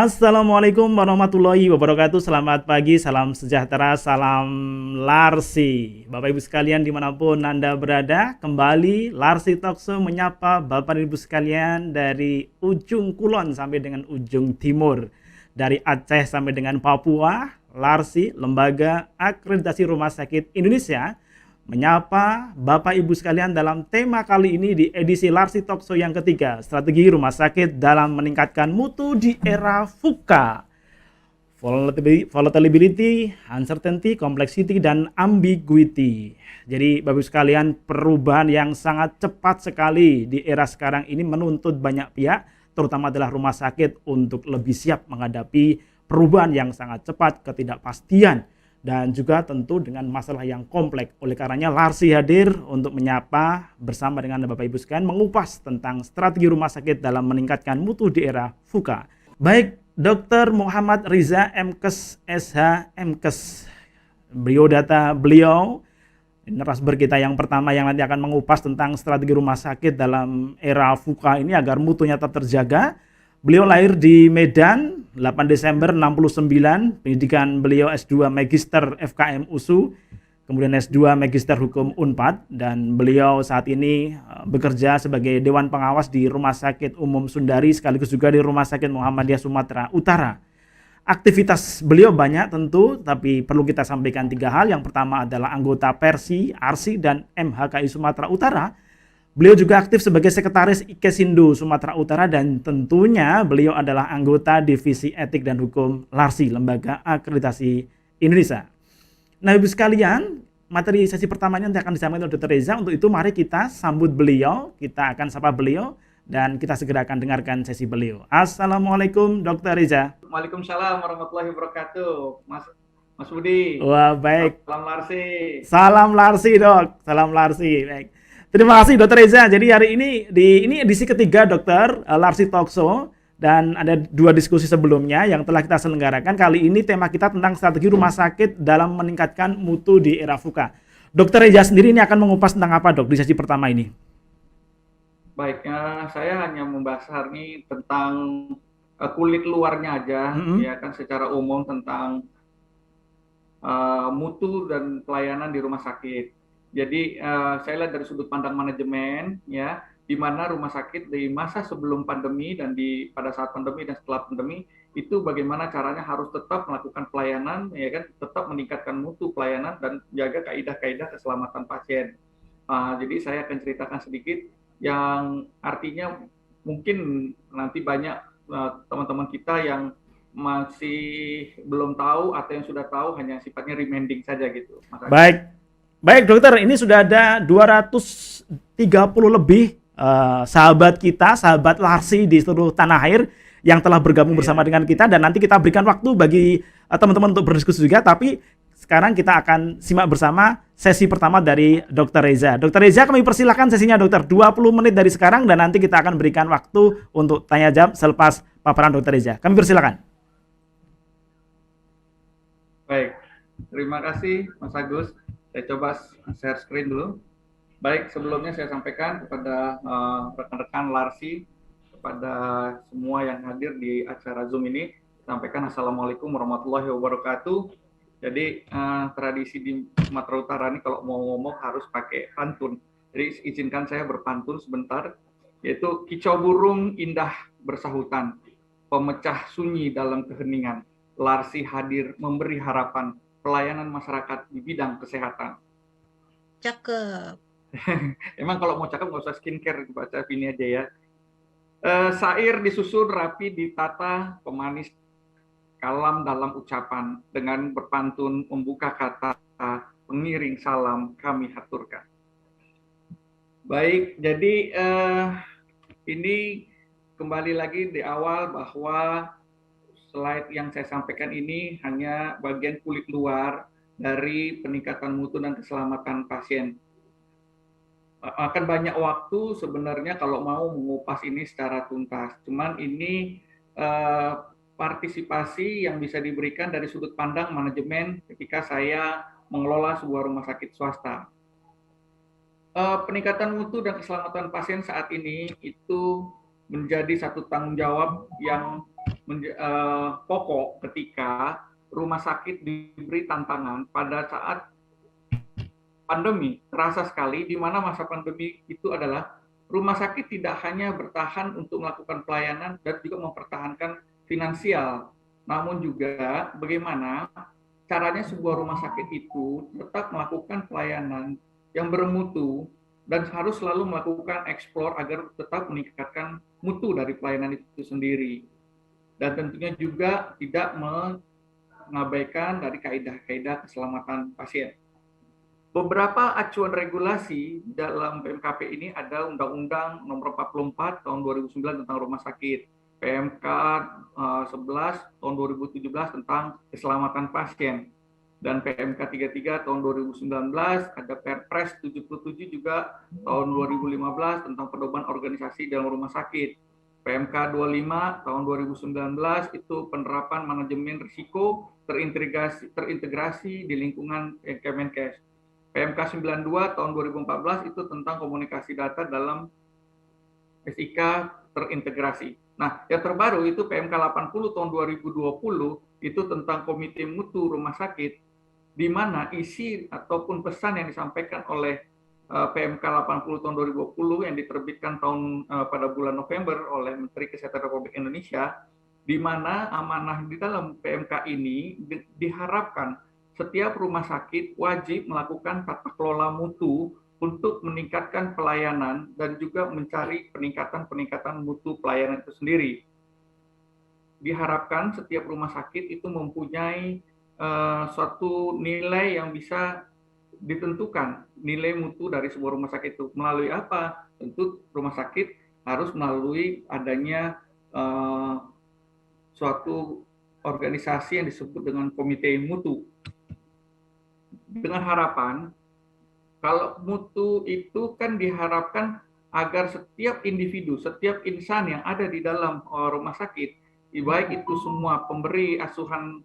Assalamualaikum warahmatullahi wabarakatuh. Selamat pagi, salam sejahtera, salam Larsi. Bapak Ibu sekalian dimanapun Anda berada, kembali Larsi Talkshow menyapa Bapak Ibu sekalian dari ujung kulon sampai dengan ujung timur. Dari Aceh sampai dengan Papua, Larsi, Lembaga Akreditasi Rumah Sakit Indonesia, menyapa Bapak Ibu sekalian dalam tema kali ini di edisi Larsi Talkshow yang ketiga, strategi rumah sakit dalam meningkatkan mutu di era VUCA. Volatility, uncertainty, complexity, dan ambiguity. Jadi Bapak Ibu sekalian, perubahan yang sangat cepat sekali di era sekarang ini menuntut banyak pihak, terutama adalah rumah sakit, untuk lebih siap menghadapi perubahan yang sangat cepat, ketidakpastian, dan juga tentu dengan masalah yang kompleks. Oleh karenanya Larsi hadir untuk menyapa bersama dengan Bapak Ibu sekalian mengupas tentang strategi rumah sakit dalam meningkatkan mutu di era VUCA. Baik, Dr. Muhammad Riza MKes SH MKes. Biodata beliau narasumber kita yang pertama yang nanti akan mengupas tentang strategi rumah sakit dalam era VUCA ini agar mutunya tetap terjaga. Beliau lahir di Medan 8 Desember 69, pendidikan beliau S2 Magister FKM USU, kemudian S2 Magister Hukum Unpad, dan beliau saat ini bekerja sebagai Dewan Pengawas di Rumah Sakit Umum Sundari sekaligus juga di Rumah Sakit Muhammadiyah Sumatera Utara. Aktivitas beliau banyak tentu, tapi perlu kita sampaikan 3 hal. Yang pertama adalah anggota Persi, ARSI, dan MHKI Sumatera Utara. Beliau juga aktif sebagai sekretaris Ikesindo Sumatera Utara dan tentunya beliau adalah anggota Divisi Etik dan Hukum Larsi, Lembaga Akreditasi Indonesia. Nah, Ibu sekalian, materi sesi pertama ini nanti akan disampaikan oleh Dr. Reza. Untuk itu mari kita sambut beliau, kita akan sapa beliau dan kita segera akan dengarkan sesi beliau. Assalamualaikum Dr. Reza. Waalaikumsalam warahmatullahi wabarakatuh, Mas Budi. Wah, baik. Salam Larsi. Salam Larsi, Dok. Salam Larsi. Baik. Terima kasih Dr. Reza. Jadi hari ini ini edisi ketiga Dr. Larsi Talkshow dan ada 2 diskusi sebelumnya yang telah kita selenggarakan. Kali ini tema kita tentang strategi rumah sakit dalam meningkatkan mutu di era VUCA. Dr. Reza sendiri ini akan mengupas tentang apa, Dok, di sesi pertama ini? Baik, saya hanya membahas hari ini tentang kulit luarnya aja, ya kan, secara umum tentang mutu dan pelayanan di rumah sakit. Jadi saya lihat dari sudut pandang manajemen, ya, di mana rumah sakit di masa sebelum pandemi dan pada saat pandemi dan setelah pandemi itu bagaimana caranya harus tetap melakukan pelayanan, ya kan, tetap meningkatkan mutu pelayanan dan jaga kaidah-kaidah keselamatan pasien. Jadi saya akan ceritakan sedikit yang artinya mungkin nanti banyak teman-teman kita yang masih belum tahu atau yang sudah tahu hanya sifatnya reminding saja gitu, Mas Agus. Baik dokter, ini sudah ada 230 lebih sahabat kita, sahabat Larsi di seluruh tanah air yang telah bergabung bersama dengan kita, dan nanti kita berikan waktu bagi teman-teman untuk berdiskusi juga. Tapi sekarang kita akan simak bersama sesi pertama dari Dr. Reza. Dr. Reza, kami persilakan sesinya dokter, 20 menit dari sekarang, dan nanti kita akan berikan waktu untuk tanya jawab selepas paparan Dr. Reza. Kami persilakan. Baik, terima kasih Mas Agus. Saya coba share screen dulu. Baik, sebelumnya saya sampaikan kepada rekan-rekan Larsi, kepada semua yang hadir di acara Zoom ini, sampaikan Assalamualaikum warahmatullahi wabarakatuh. Jadi tradisi di Sumatera Utara ini kalau mau ngomong harus pakai pantun. Jadi izinkan saya berpantun sebentar, yaitu kicau burung indah bersahutan, pemecah sunyi dalam keheningan, Larsi hadir memberi harapan, pelayanan masyarakat di bidang kesehatan. Cakep. Emang kalau mau cakep nggak usah skincare, baca ini aja ya. Syair disusun rapi ditata, pemanis kalam dalam ucapan, dengan berpantun membuka kata, pengiring salam kami haturkan. Baik, jadi ini kembali lagi di awal bahwa slide yang saya sampaikan ini hanya bagian kulit luar dari peningkatan mutu dan keselamatan pasien. Akan banyak waktu sebenarnya kalau mau mengupas ini secara tuntas. Cuman ini partisipasi yang bisa diberikan dari sudut pandang manajemen ketika saya mengelola sebuah rumah sakit swasta. Peningkatan mutu dan keselamatan pasien saat ini itu menjadi satu tanggung jawab yang pokok ketika rumah sakit diberi tantangan pada saat pandemi. Terasa sekali di mana masa pandemi itu adalah rumah sakit tidak hanya bertahan untuk melakukan pelayanan dan juga mempertahankan finansial, namun juga bagaimana caranya sebuah rumah sakit itu tetap melakukan pelayanan yang bermutu dan harus selalu melakukan eksplor agar tetap meningkatkan mutu dari pelayanan itu sendiri. Dan tentunya juga tidak mengabaikan dari kaidah-kaidah keselamatan pasien. Beberapa acuan regulasi dalam PMKP ini ada Undang-Undang Nomor 44 Tahun 2009 tentang Rumah Sakit, PMK 11 Tahun 2017 tentang Keselamatan Pasien, dan PMK 33 Tahun 2019, ada Perpres 77 juga Tahun 2015 tentang pedoman organisasi dalam rumah sakit. PMK 25 Tahun 2019 itu penerapan manajemen risiko terintegrasi di lingkungan Kemenkes. PMK 92 tahun 2014 itu tentang komunikasi data dalam SIK terintegrasi. Nah, yang terbaru itu PMK 80 tahun 2020 itu tentang Komite Mutu Rumah Sakit, di mana isi ataupun pesan yang disampaikan oleh PMK 80 tahun 2020 yang diterbitkan pada bulan November oleh Menteri Kesehatan Republik Indonesia, di mana amanah di dalam PMK ini diharapkan setiap rumah sakit wajib melakukan tata kelola mutu untuk meningkatkan pelayanan dan juga mencari peningkatan mutu pelayanan itu sendiri. Diharapkan setiap rumah sakit itu mempunyai suatu nilai yang bisa ditentukan, nilai mutu dari sebuah rumah sakit itu. Melalui apa? Tentu rumah sakit harus melalui adanya suatu organisasi yang disebut dengan komite mutu. Dengan harapan, kalau mutu itu kan diharapkan agar setiap individu, setiap insan yang ada di dalam rumah sakit, baik itu semua pemberi asuhan,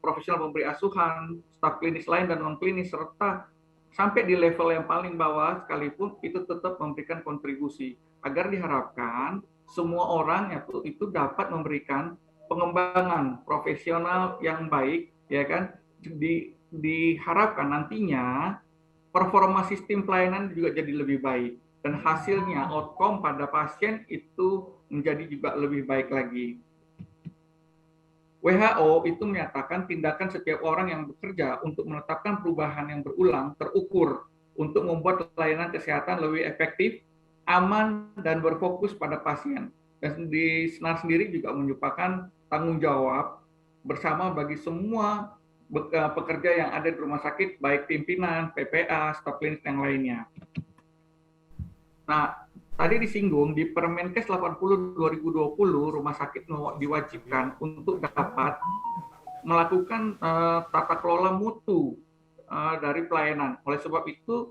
profesional pemberi asuhan, staf klinis lain dan non klinis, serta sampai di level yang paling bawah sekalipun itu tetap memberikan kontribusi agar diharapkan semua orang itu dapat memberikan pengembangan profesional yang baik, ya kan? Diharapkan nantinya performa sistem pelayanan juga jadi lebih baik dan hasilnya outcome pada pasien itu menjadi juga lebih baik lagi. WHO itu menyatakan tindakan setiap orang yang bekerja untuk menetapkan perubahan yang berulang terukur untuk membuat layanan kesehatan lebih efektif, aman, dan berfokus pada pasien. Dan di SNAR sendiri juga menyupport tanggung jawab bersama bagi semua pekerja yang ada di rumah sakit, baik pimpinan, PPA, staf klinis yang lainnya. Nah, tadi disinggung di Permenkes 80 2020 rumah sakit diwajibkan untuk dapat melakukan tata kelola mutu dari pelayanan. Oleh sebab itu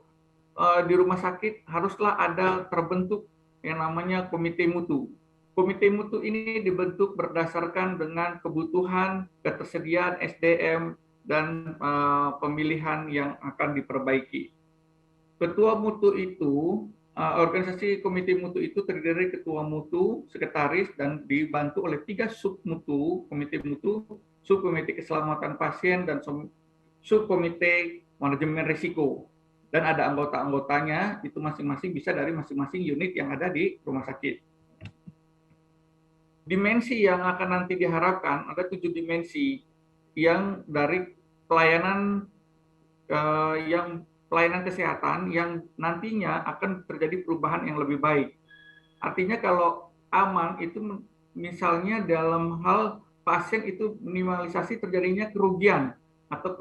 di rumah sakit haruslah ada terbentuk yang namanya komite mutu. Komite mutu ini dibentuk berdasarkan dengan kebutuhan, ketersediaan SDM, dan pemilihan yang akan diperbaiki. Ketua mutu itu, organisasi komite mutu itu terdiri dari ketua mutu, sekretaris, dan dibantu oleh 3 submutu, komite mutu, subkomite keselamatan pasien, dan subkomite manajemen risiko. Dan ada anggota-anggotanya, itu masing-masing bisa dari masing-masing unit yang ada di rumah sakit. Dimensi yang akan nanti diharapkan, ada 7 dimensi yang dari pelayanan kesehatan yang nantinya akan terjadi perubahan yang lebih baik. Artinya kalau aman itu misalnya dalam hal pasien itu minimalisasi terjadinya kerugian atau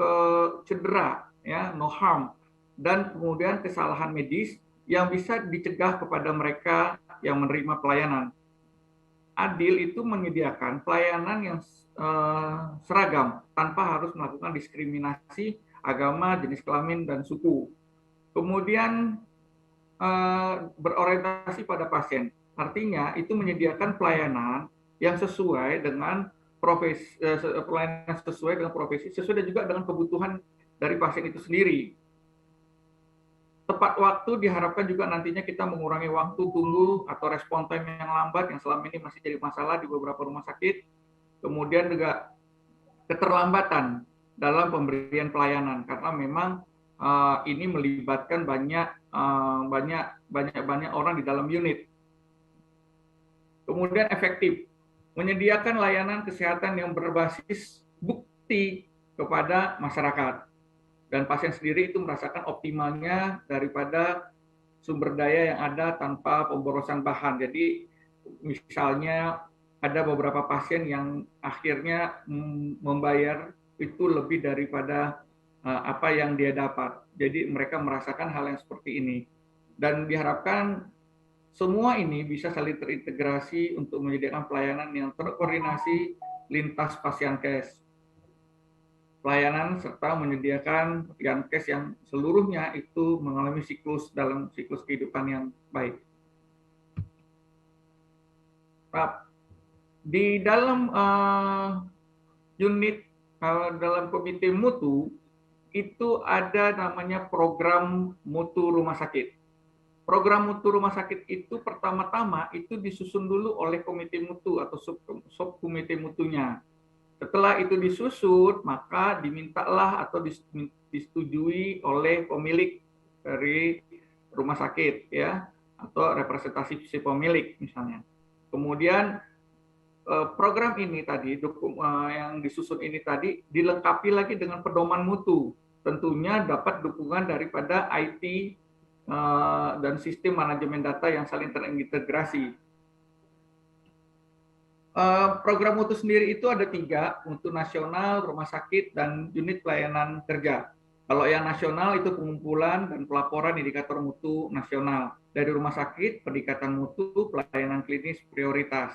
cedera, ya, no harm, dan kemudian kesalahan medis yang bisa dicegah kepada mereka yang menerima pelayanan. Adil itu menyediakan pelayanan yang seragam tanpa harus melakukan diskriminasi agama, jenis kelamin, dan suku. Kemudian berorientasi pada pasien. Artinya itu menyediakan pelayanan yang sesuai dengan profesi, pelayanan sesuai dengan profesi, sesuai juga dengan kebutuhan dari pasien itu sendiri. Tepat waktu diharapkan juga nantinya kita mengurangi waktu tunggu atau respon time yang lambat yang selama ini masih jadi masalah di beberapa rumah sakit. kemudian juga keterlambatan dalam pemberian pelayanan karena memang ini melibatkan banyak orang di dalam unit. Kemudian efektif, menyediakan layanan kesehatan yang berbasis bukti kepada masyarakat. Dan pasien sendiri itu merasakan optimalnya daripada sumber daya yang ada tanpa pemborosan bahan. Jadi misalnya ada beberapa pasien yang akhirnya membayar itu lebih daripada apa yang dia dapat. Jadi mereka merasakan hal yang seperti ini. Dan diharapkan semua ini bisa saling terintegrasi untuk menyediakan pelayanan yang terkoordinasi lintas pasienkes. Pelayanan serta menyediakan pasienkes yang seluruhnya itu mengalami siklus dalam siklus kehidupan yang baik. Di dalam unit dalam komite mutu itu ada namanya program mutu rumah sakit. Program mutu rumah sakit itu pertama-tama itu disusun dulu oleh komite mutu atau subkomite mutunya. Setelah itu disusun, maka dimintalah atau disetujui oleh pemilik dari rumah sakit ya atau representasi si pemilik misalnya. Kemudian program ini tadi yang disusun ini tadi dilengkapi lagi dengan pedoman mutu. Tentunya dapat dukungan daripada IT dan sistem manajemen data yang saling terintegrasi. Program mutu sendiri itu ada 3, mutu nasional, rumah sakit, dan unit pelayanan kerja. Kalau yang nasional itu pengumpulan dan pelaporan indikator mutu nasional. Dari rumah sakit, peningkatan mutu, pelayanan klinis prioritas.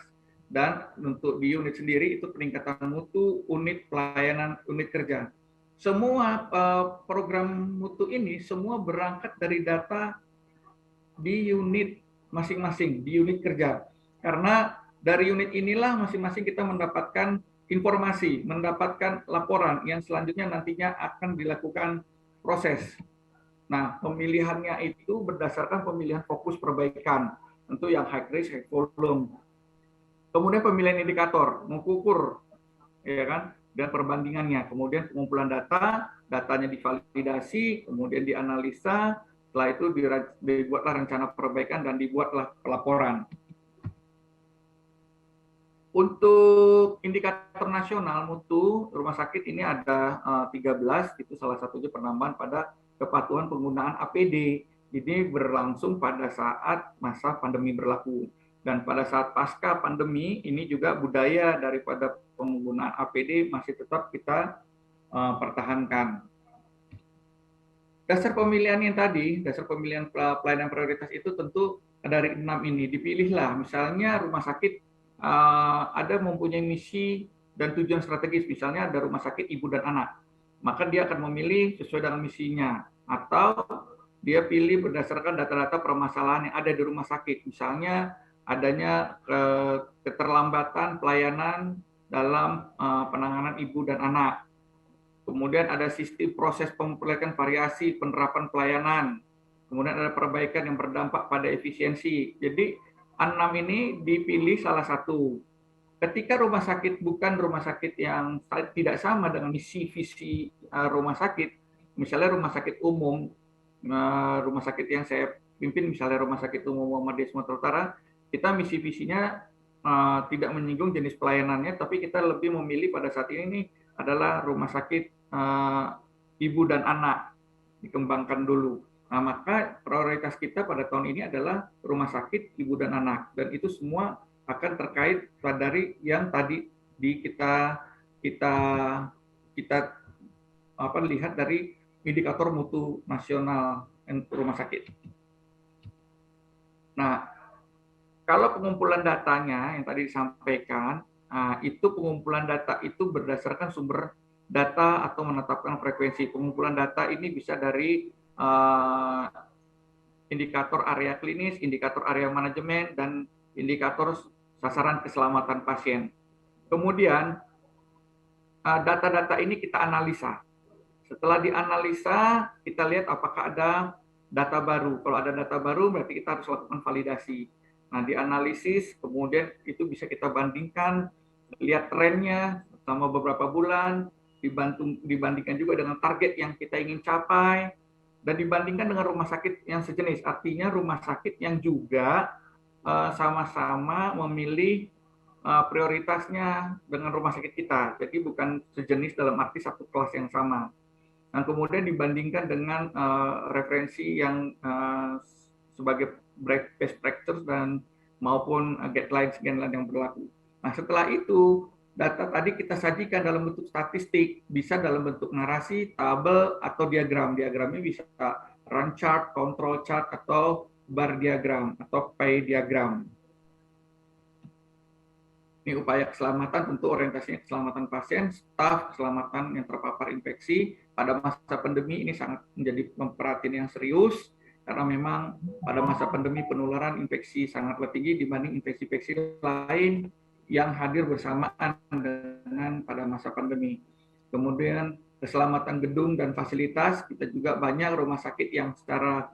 Dan untuk di unit sendiri itu peningkatan mutu, unit pelayanan, unit kerja. Semua program mutu ini semua berangkat dari data di unit masing-masing, di unit kerja. Karena dari unit inilah masing-masing kita mendapatkan informasi, mendapatkan laporan yang selanjutnya nantinya akan dilakukan proses. Nah, pemilihannya itu berdasarkan pemilihan fokus perbaikan, tentu yang high risk, high volume. Kemudian pemilihan indikator, mengukur, ya kan, dan perbandingannya. Kemudian pengumpulan data, datanya divalidasi, kemudian dianalisa, setelah itu dibuatlah rencana perbaikan dan dibuatlah pelaporan. Untuk indikator nasional mutu rumah sakit ini ada 13, itu salah satunya penambahan pada kepatuhan penggunaan APD. Ini berlangsung pada saat masa pandemi berlaku. Dan pada saat pasca pandemi, ini juga budaya daripada penggunaan APD masih tetap kita pertahankan. Dasar pemilihan yang tadi, dasar pemilihan pelayanan prioritas itu tentu dari 6 ini. Dipilihlah, misalnya rumah sakit ada mempunyai misi dan tujuan strategis, misalnya ada rumah sakit ibu dan anak, maka dia akan memilih sesuai dengan misinya, atau dia pilih berdasarkan data-data permasalahan yang ada di rumah sakit, misalnya adanya keterlambatan pelayanan dalam penanganan ibu dan anak, kemudian ada sistem proses perbaikan variasi penerapan pelayanan, kemudian ada perbaikan yang berdampak pada efisiensi. Jadi 6 ini dipilih salah satu. Ketika rumah sakit bukan rumah sakit yang tidak sama dengan misi visi rumah sakit, misalnya rumah sakit umum, rumah sakit yang saya pimpin misalnya Rumah Sakit Umum Muhammadiyah Sumatera Utara, kita misi visinya tidak menyinggung jenis pelayanannya, tapi kita lebih memilih pada saat ini nih adalah rumah sakit ibu dan anak dikembangkan dulu. Nah, maka prioritas kita pada tahun ini adalah rumah sakit ibu dan anak, dan itu semua akan terkait dari yang tadi kita lihat dari indikator mutu nasional rumah sakit. Nah, kalau pengumpulan datanya yang tadi disampaikan, itu pengumpulan data itu berdasarkan sumber data atau menetapkan frekuensi. Pengumpulan data ini bisa dari indikator area klinis, indikator area manajemen, dan indikator sasaran keselamatan pasien. Kemudian data-data ini kita analisa. Setelah dianalisa, kita lihat apakah ada data baru. Kalau ada data baru, berarti kita harus lakukan validasi. Nah, dianalisis, kemudian itu bisa kita bandingkan lihat trennya selama beberapa bulan, dibandingkan juga dengan target yang kita ingin capai, dan dibandingkan dengan rumah sakit yang sejenis. Artinya rumah sakit yang juga sama-sama memilih prioritasnya dengan rumah sakit kita. Jadi bukan sejenis dalam arti satu kelas yang sama. Nah, kemudian dibandingkan dengan referensi yang sebagai best practice dan maupun guidelines yang berlaku. Nah, setelah itu data tadi kita sajikan dalam bentuk statistik, bisa dalam bentuk narasi, tabel, atau diagram. Diagramnya bisa run chart, control chart, atau bar diagram, atau pie diagram. Ini upaya keselamatan, tentu orientasinya keselamatan pasien, staf, keselamatan yang terpapar infeksi. Pada masa pandemi ini sangat menjadi perhatian yang serius, karena memang pada masa pandemi penularan infeksi sangatlah tinggi dibanding infeksi-infeksi lain yang hadir bersamaan dengan pada masa pandemi. Kemudian keselamatan gedung dan fasilitas, kita juga banyak rumah sakit yang secara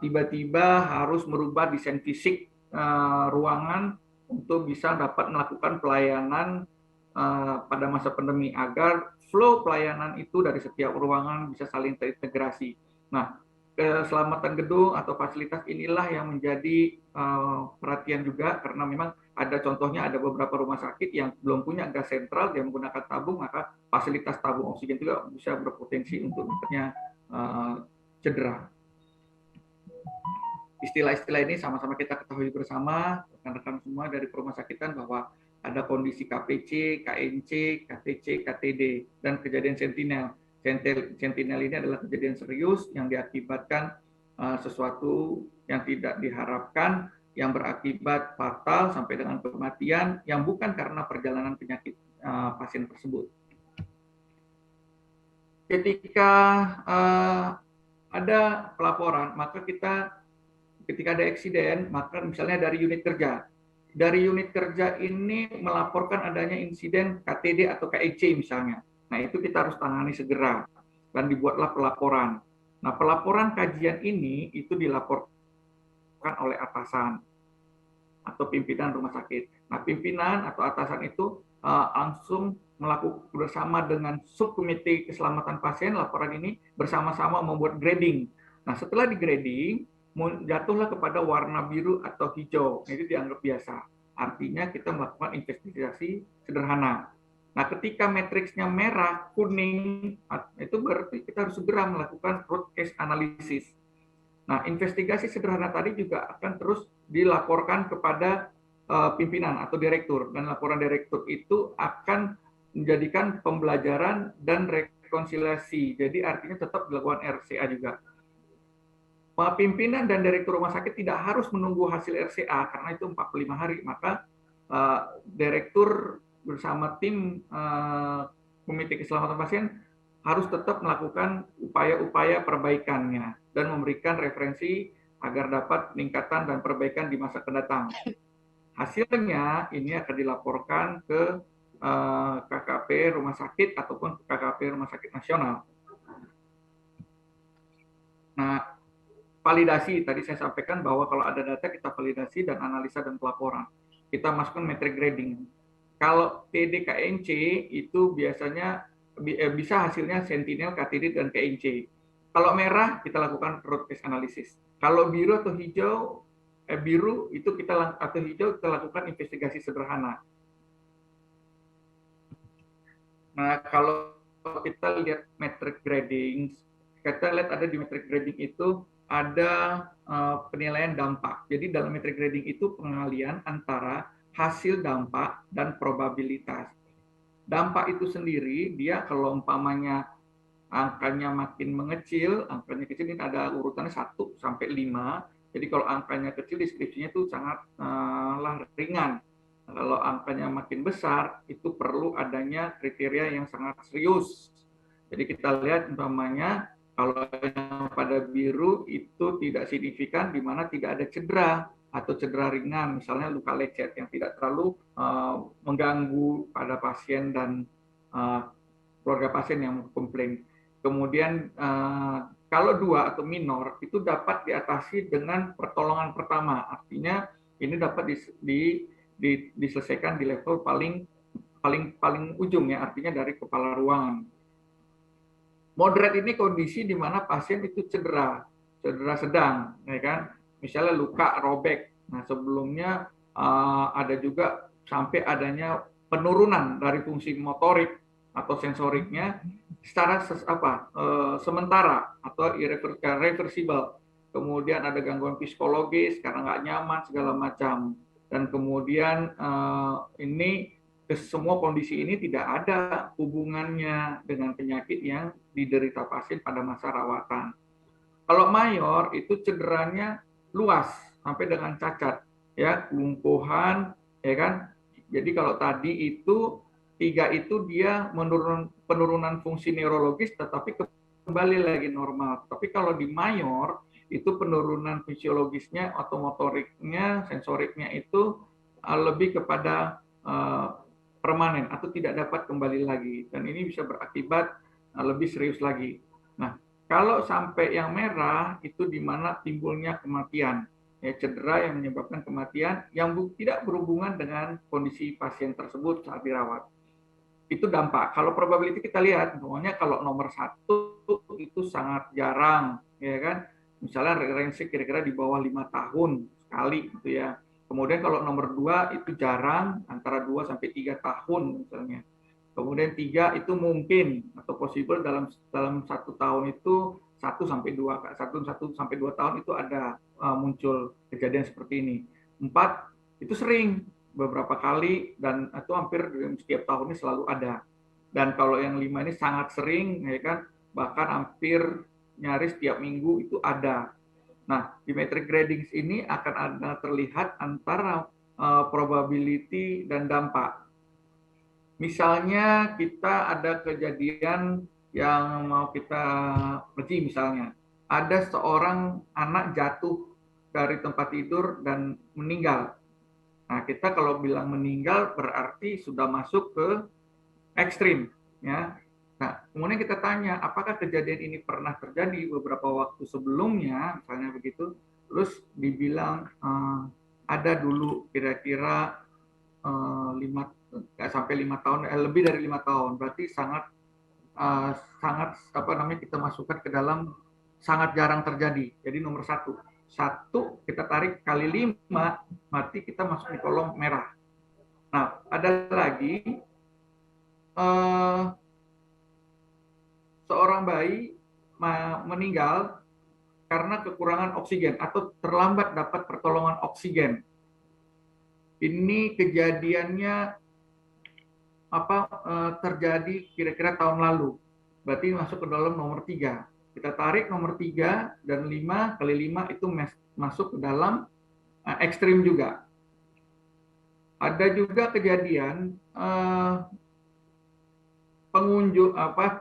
tiba-tiba harus merubah desain fisik ruangan untuk bisa dapat melakukan pelayanan pada masa pandemi agar flow pelayanan itu dari setiap ruangan bisa saling terintegrasi. Nah, keselamatan gedung atau fasilitas inilah yang menjadi perhatian juga, karena memang ada contohnya, ada beberapa rumah sakit yang belum punya gas sentral, dia menggunakan tabung, maka fasilitas tabung oksigen juga bisa berpotensi untuk misalnya cedera. Istilah-istilah ini sama-sama kita ketahui bersama, rekan-rekan semua dari rumah sakitan, bahwa ada kondisi KPC, KNC, KTC, KTD, dan kejadian sentinel. Sentinel ini adalah kejadian serius yang diakibatkan sesuatu yang tidak diharapkan, yang berakibat fatal sampai dengan kematian, yang bukan karena perjalanan penyakit pasien tersebut. Ketika ada pelaporan, maka ketika ada eksiden, maka misalnya dari unit kerja. Dari unit kerja ini melaporkan adanya insiden KTD atau KEC misalnya. Nah, itu kita harus tangani segera. Dan dibuatlah pelaporan. Nah, pelaporan kajian ini itu dilaporkan oleh atasan atau pimpinan rumah sakit. Nah, pimpinan atau atasan itu langsung melakukan bersama dengan subkomite keselamatan pasien laporan ini, bersama-sama membuat grading. Nah, setelah di grading, jatuhlah kepada warna biru atau hijau. Ini dianggap biasa. Artinya kita melakukan investigasi sederhana. Nah, ketika matriksnya merah, kuning, itu berarti kita harus segera melakukan root cause analysis. Nah, investigasi sederhana tadi juga akan terus dilaporkan kepada pimpinan atau direktur, dan laporan direktur itu akan menjadikan pembelajaran dan rekonsiliasi. Jadi artinya tetap dilakukan RCA juga. Pimpinan dan direktur rumah sakit tidak harus menunggu hasil RCA karena itu 45 hari, maka direktur bersama tim komite keselamatan pasien harus tetap melakukan upaya-upaya perbaikannya dan memberikan referensi agar dapat peningkatan dan perbaikan di masa mendatang. Hasilnya ini akan dilaporkan ke KKP rumah sakit ataupun KKP rumah sakit nasional. Nah, validasi, tadi saya sampaikan bahwa kalau ada data kita validasi dan analisa dan pelaporan. Kita masukkan metric grading. Kalau TD-KNC itu biasanya bisa hasilnya sentinel, KTD, dan KNC. Kalau merah kita lakukan root cause analysis. Kalau biru atau hijau, biru itu atau hijau kita lakukan investigasi sederhana. Nah, kalau kita lihat metric grading, kita lihat ada di metric grading itu ada penilaian dampak. Jadi dalam metric grading itu pengalian antara hasil dampak dan probabilitas. Dampak itu sendiri, dia kalau umpamanya angkanya makin mengecil, angkanya kecil, ini ada urutannya 1 sampai 5. Jadi kalau angkanya kecil, deskripsinya itu sangatlah ringan. Kalau angkanya makin besar, itu perlu adanya kriteria yang sangat serius. Jadi kita lihat umpamanya kalau yang pada biru itu tidak signifikan, di mana tidak ada cedera atau cedera ringan, misalnya luka lecet yang tidak terlalu mengganggu pada pasien dan keluarga pasien yang komplain. Kemudian kalau 2 atau minor itu dapat diatasi dengan pertolongan pertama, artinya ini dapat diselesaikan di level paling paling ujung ya, artinya dari kepala ruangan. Moderate ini kondisi di mana pasien itu cedera sedang, ya kan? Misalnya luka robek. Nah, sebelumnya ada juga sampai adanya penurunan dari fungsi motorik atau sensoriknya secara sementara atau irreversible. Kemudian ada gangguan psikologis karena nggak nyaman segala macam. Dan kemudian ini semua kondisi ini tidak ada hubungannya dengan penyakit yang diderita pasien pada masa rawatan. Kalau mayor itu cederanya luas sampai dengan cacat, ya, lumpuhan, ya kan. Jadi kalau tadi itu 3 itu dia penurunan fungsi neurologis, tetapi kembali lagi normal. Tapi kalau di mayor itu penurunan fisiologisnya, atau motoriknya, sensoriknya itu lebih kepada permanen atau tidak dapat kembali lagi, dan ini bisa berakibat lebih serius lagi. Nah, kalau sampai yang merah itu di mana timbulnya kematian, ya, cedera yang menyebabkan kematian yang tidak berhubungan dengan kondisi pasien tersebut saat dirawat. Itu dampak. Kalau probability kita lihat, semuanya kalau nomor 1 itu sangat jarang, ya kan? Misalnya range kira-kira di bawah 5 tahun sekali gitu ya. Kemudian kalau nomor 2 itu jarang, antara 2 sampai 3 tahun misalnya. Kemudian 3 itu mungkin atau possible dalam 1 tahun itu 1 sampai 2 tahun itu ada muncul kejadian seperti ini. 4 itu sering beberapa kali dan itu hampir setiap tahunnya selalu ada. Dan kalau yang 5 ini sangat sering, ya kan, bahkan hampir nyaris tiap minggu itu ada. Nah, di metric grading ini akan ada terlihat antara probability dan dampak. Misalnya kita ada kejadian yang mau kita uji, misalnya ada seorang anak jatuh dari tempat tidur dan meninggal. Nah, kita kalau bilang meninggal berarti sudah masuk ke ekstrim, ya. Nah, kemudian kita tanya, apakah kejadian ini pernah terjadi beberapa waktu sebelumnya, misalnya begitu, terus dibilang ada dulu kira-kira 5 tahun, lebih dari 5 tahun, berarti sangat kita masukkan ke dalam sangat jarang terjadi. Jadi nomor 1 kita tarik kali 5, berarti kita masuk di kolom merah. Nah, ada lagi seorang bayi meninggal karena kekurangan oksigen atau terlambat dapat pertolongan oksigen. Ini kejadiannya terjadi kira-kira tahun lalu. Berarti masuk ke dalam nomor 3. Kita tarik nomor 3 dan 5 kali 5 itu masuk ke dalam ekstrim juga. Ada juga kejadian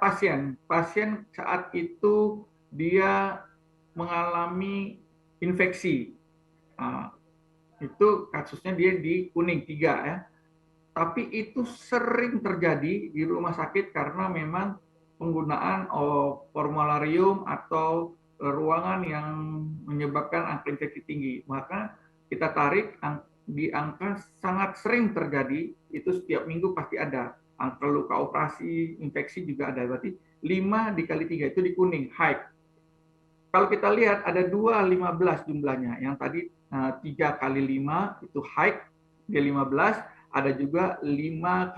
pasien saat itu dia mengalami infeksi. Itu kasusnya dia di kuning 3 ya. Tapi itu sering terjadi di rumah sakit karena memang penggunaan formularium atau ruangan yang menyebabkan angka infeksi tinggi. Maka kita tarik di angka sangat sering terjadi, itu setiap minggu pasti ada. Angka luka operasi, infeksi juga ada. Berarti 5 dikali 3 itu di kuning, high. Kalau kita lihat ada 2,15 jumlahnya. Yang tadi 3 kali 5 itu high, dia 15. Ada juga 5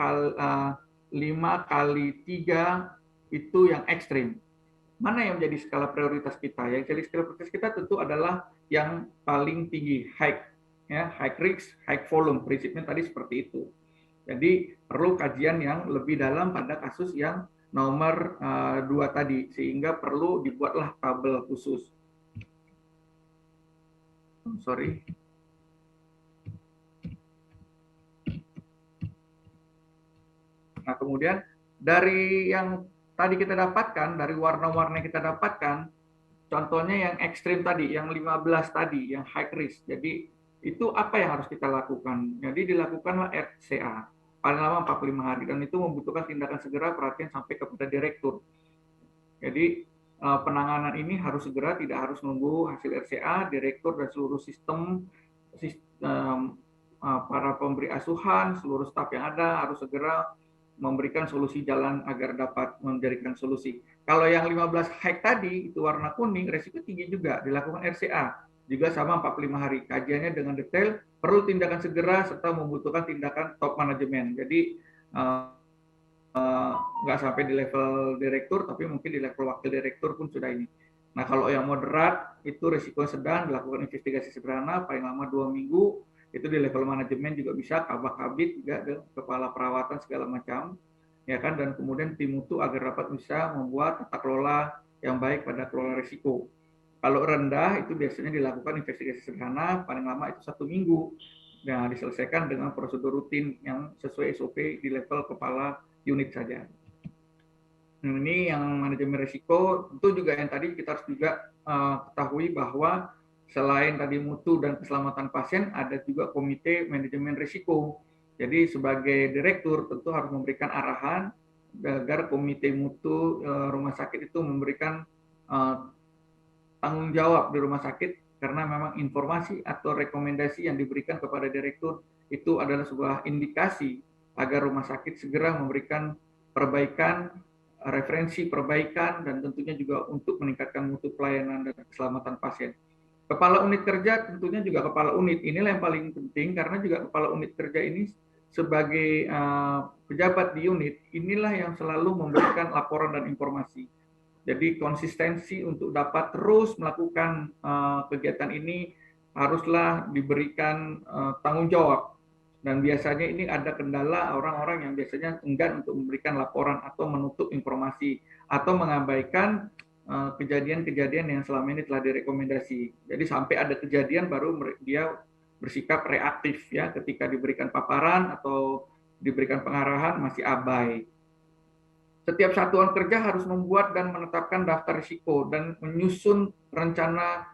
kali 3 itu yang ekstrim. Mana yang menjadi skala prioritas kita? Yang jadi skala prioritas kita tentu adalah yang paling tinggi, high, ya, high risk, high volume. Prinsipnya tadi seperti itu. Jadi perlu kajian yang lebih dalam pada kasus yang nomor 2 tadi, sehingga perlu dibuatlah tabel khusus. Sorry. Nah, kemudian dari yang tadi kita dapatkan, dari warna-warna yang kita dapatkan, contohnya yang ekstrim tadi, yang 15 tadi, yang high risk. Jadi itu apa yang harus kita lakukan? Jadi dilakukanlah RCA, paling lama 45 hari, dan itu membutuhkan tindakan segera, perhatian sampai kepada direktur. Jadi penanganan ini harus segera, tidak harus menunggu hasil RCA, direktur dan seluruh sistem para pemberi asuhan, seluruh staf yang ada harus segera memberikan solusi jalan agar dapat memberikan solusi. Kalau yang 15 hike tadi itu warna kuning, resiko tinggi juga dilakukan RCA juga sama 45 hari. Kajiannya dengan detail, perlu tindakan segera serta membutuhkan tindakan top manajemen. Jadi nggak sampai di level direktur, tapi mungkin di level wakil direktur pun sudah ini. Nah, kalau yang moderat itu risiko sedang dilakukan investigasi sederhana paling lama 2 minggu, itu di level manajemen juga bisa kabak kabit juga ke kepala perawatan segala macam, ya kan, dan kemudian tim mutu agar dapat bisa membuat tata kelola yang baik pada kelola risiko. Kalau rendah itu biasanya dilakukan investigasi sederhana paling lama itu 1 minggu. Nah, diselesaikan dengan prosedur rutin yang sesuai SOP di level kepala unit saja. Nah, ini yang manajemen risiko. Tentu juga yang tadi kita harus juga ketahui bahwa selain tadi mutu dan keselamatan pasien, ada juga komite manajemen risiko. Jadi sebagai direktur tentu harus memberikan arahan agar komite mutu rumah sakit itu memberikan tanggung jawab di rumah sakit, karena memang informasi atau rekomendasi yang diberikan kepada direktur itu adalah sebuah indikasi agar rumah sakit segera memberikan perbaikan, referensi perbaikan, dan tentunya juga untuk meningkatkan mutu pelayanan dan keselamatan pasien. Kepala unit kerja tentunya juga kepala unit, inilah yang paling penting karena juga kepala unit kerja ini sebagai pejabat di unit, inilah yang selalu memberikan laporan dan informasi. Jadi konsistensi untuk dapat terus melakukan kegiatan ini haruslah diberikan tanggung jawab. Dan biasanya ini ada kendala orang-orang yang biasanya enggan untuk memberikan laporan atau menutup informasi atau mengabaikan kejadian-kejadian yang selama ini telah direkomendasi. Jadi sampai ada kejadian baru dia bersikap reaktif ya, ketika diberikan paparan atau diberikan pengarahan masih abai. Setiap satuan kerja harus membuat dan menetapkan daftar risiko dan menyusun rencana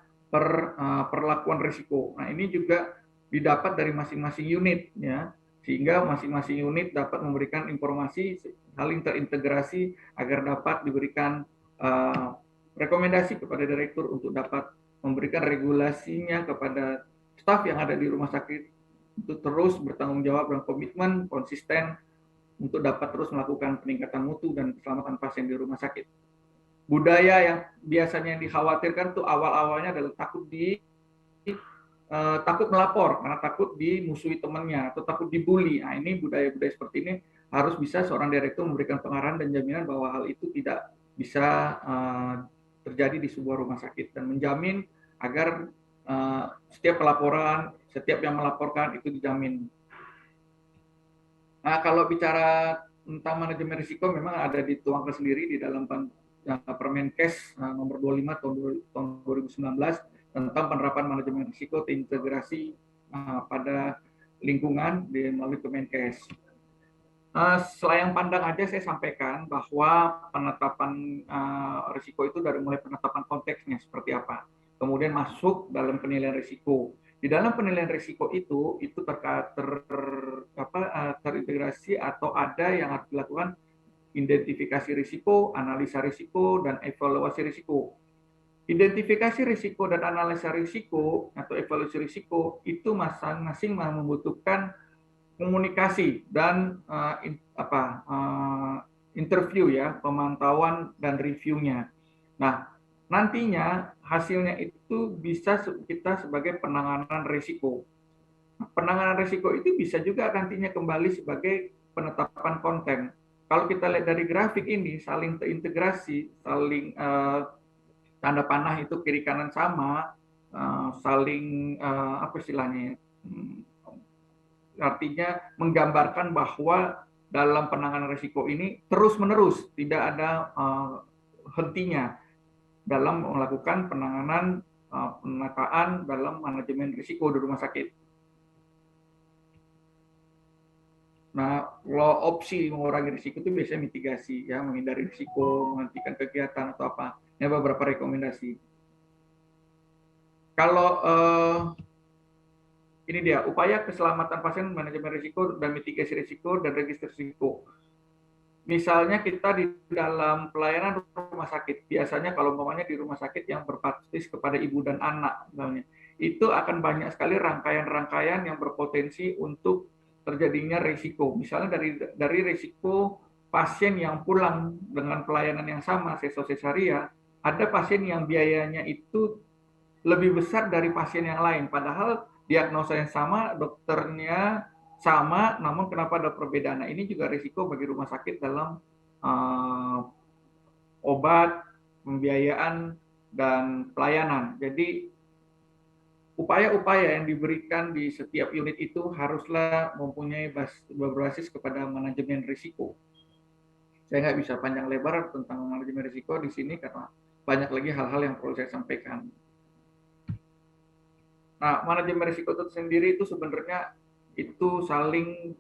perlakuan risiko. Nah, ini juga didapat dari masing-masing unit ya, sehingga masing-masing unit dapat memberikan informasi saling terintegrasi agar dapat diberikan rekomendasi kepada direktur untuk dapat memberikan regulasinya kepada staf yang ada di rumah sakit untuk terus bertanggung jawab dan komitmen konsisten untuk dapat terus melakukan peningkatan mutu dan keselamatan pasien di rumah sakit. Budaya yang biasanya yang dikhawatirkan tuh awal-awalnya adalah takut melapor karena takut dimusuhi temannya atau takut dibully. Nah, ini budaya-budaya seperti ini harus bisa seorang direktur memberikan pengarahan dan jaminan bahwa hal itu tidak bisa terjadi di sebuah rumah sakit dan menjamin agar setiap pelaporan, setiap yang melaporkan itu dijamin. Nah, kalau bicara tentang manajemen risiko memang ada dituangkan sendiri di dalam Permenkes nomor 25 tahun 2019 tentang penerapan manajemen risiko terintegrasi pada lingkungan melalui Kemenkes. Selayang pandang aja saya sampaikan bahwa penetapan risiko itu dari mulai penetapan konteksnya seperti apa, kemudian masuk dalam penilaian risiko. Di dalam penilaian risiko itu terintegrasi atau ada yang harus dilakukan identifikasi risiko, analisa risiko, dan evaluasi risiko. Identifikasi risiko dan analisa risiko atau evaluasi risiko itu masing-masing membutuhkan komunikasi dan interview ya, pemantauan dan reviewnya. Nah, nantinya hasilnya itu bisa kita sebagai penanganan risiko. Penanganan risiko itu bisa juga nantinya kembali sebagai penetapan konten. Kalau kita lihat dari grafik ini, saling terintegrasi, saling tanda panah itu kiri kanan sama, saling apa istilahnya, artinya menggambarkan bahwa dalam penanganan risiko ini terus-menerus, tidak ada hentinya dalam melakukan penanganan penataan dalam manajemen risiko di rumah sakit. Nah, kalau opsi mengurangi risiko itu biasanya mitigasi, ya, menghindari risiko, menghentikan kegiatan atau apa. Ini beberapa rekomendasi. Kalau ini dia, upaya keselamatan pasien, manajemen risiko, dan mitigasi risiko, dan register risiko. Misalnya kita di dalam pelayanan rumah sakit, biasanya kalau umpamanya di rumah sakit yang berbasis kepada ibu dan anak, misalnya, itu akan banyak sekali rangkaian-rangkaian yang berpotensi untuk terjadinya risiko. Misalnya dari risiko pasien yang pulang dengan pelayanan yang sama, sesosesaria, ada pasien yang biayanya itu lebih besar dari pasien yang lain. Padahal diagnosa yang sama, dokternya sama, namun kenapa ada perbedaan? Nah, ini juga risiko bagi rumah sakit dalam obat, pembiayaan, dan pelayanan. Jadi upaya-upaya yang diberikan di setiap unit itu haruslah mempunyai berbasis kepada manajemen risiko. Saya nggak bisa panjang lebar tentang manajemen risiko di sini karena banyak lagi hal-hal yang perlu saya sampaikan. Nah, manajemen risiko itu sendiri itu sebenarnya itu saling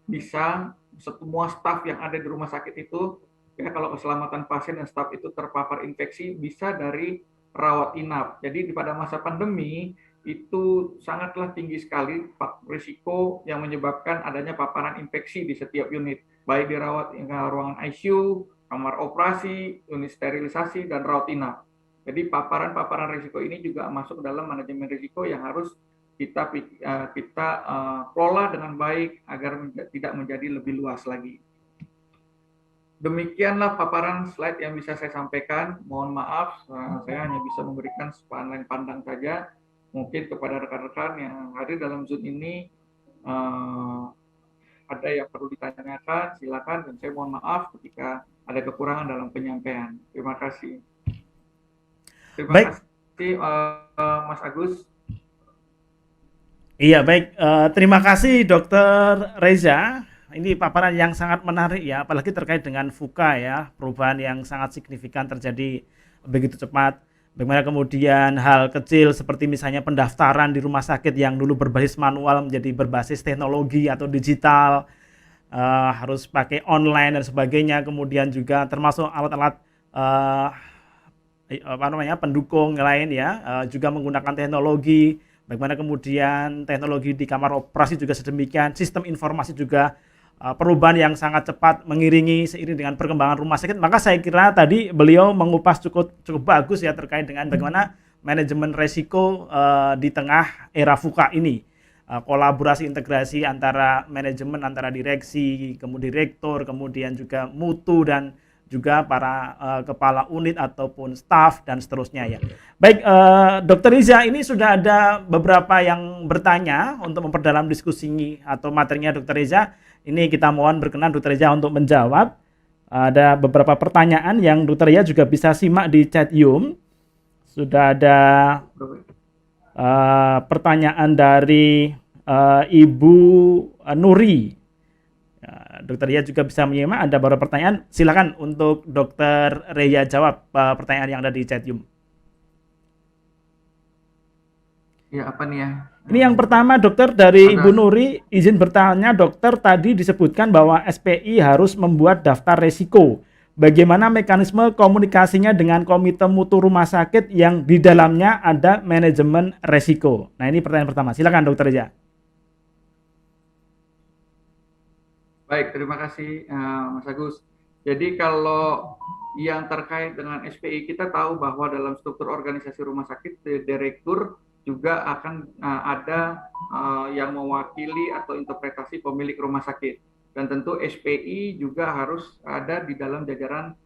bisa semua staf yang ada di rumah sakit itu, ya kalau keselamatan pasien dan staf itu terpapar infeksi bisa dari rawat inap. Jadi pada masa pandemi itu sangatlah tinggi sekali risiko yang menyebabkan adanya paparan infeksi di setiap unit, baik di ruangan ICU, kamar operasi, unit sterilisasi, dan rawat inap. Jadi paparan-paparan risiko ini juga masuk dalam manajemen risiko yang harus kita kelola dengan baik agar tidak menjadi lebih luas lagi. Demikianlah paparan slide yang bisa saya sampaikan. Mohon maaf, saya hanya bisa memberikan sepandang pandang saja. Mungkin kepada rekan-rekan yang hadir dalam Zoom ini ada yang perlu ditanyakan, silakan. Dan saya mohon maaf ketika ada kekurangan dalam penyampaian. Terima kasih. Terima kasih, Mas Agus. Iya, baik. Terima kasih, Dokter Reza. Ini paparan yang sangat menarik ya, apalagi terkait dengan VUCA ya, perubahan yang sangat signifikan terjadi begitu cepat. Bagaimana kemudian hal kecil seperti misalnya pendaftaran di rumah sakit yang dulu berbasis manual menjadi berbasis teknologi atau digital, harus pakai online dan sebagainya. Kemudian juga termasuk alat-alat pendukung lain ya, juga menggunakan teknologi. Bagaimana kemudian teknologi di kamar operasi juga sedemikian, sistem informasi juga perubahan yang sangat cepat mengiringi seiring dengan perkembangan rumah sakit. Maka saya kira tadi beliau mengupas cukup bagus ya terkait dengan bagaimana manajemen resiko di tengah era VUCA ini. Kolaborasi integrasi antara manajemen, antara direksi, kemudian direktur, kemudian juga mutu dan juga para kepala unit ataupun staf dan seterusnya ya. Baik, Dokter Riza, ini sudah ada beberapa yang bertanya untuk memperdalam diskusi atau materinya Dokter Riza. Ini kita mohon berkenan Dokter Riza untuk menjawab. Ada beberapa pertanyaan yang Dokter Riza juga bisa simak di chat Zoom. Sudah ada pertanyaan dari Ibu Nuri. Dokter Ria juga bisa menyimak, ada beberapa pertanyaan. Silakan untuk Dokter Ria jawab pertanyaan yang ada di chat Zoom. Ya, apa nih ya? Ini yang pertama, Dokter, dari Ibu Nuri, izin bertanya, Dokter, tadi disebutkan bahwa SPI harus membuat daftar resiko. Bagaimana mekanisme komunikasinya dengan komite mutu rumah sakit yang di dalamnya ada manajemen resiko? Nah, ini pertanyaan pertama. Silakan, Dokter Ria. Baik, terima kasih Mas Agus. Jadi kalau yang terkait dengan SPI, kita tahu bahwa dalam struktur organisasi rumah sakit, direktur juga akan ada yang mewakili atau interpretasi pemilik rumah sakit. Dan tentu SPI juga harus ada di dalam jajaran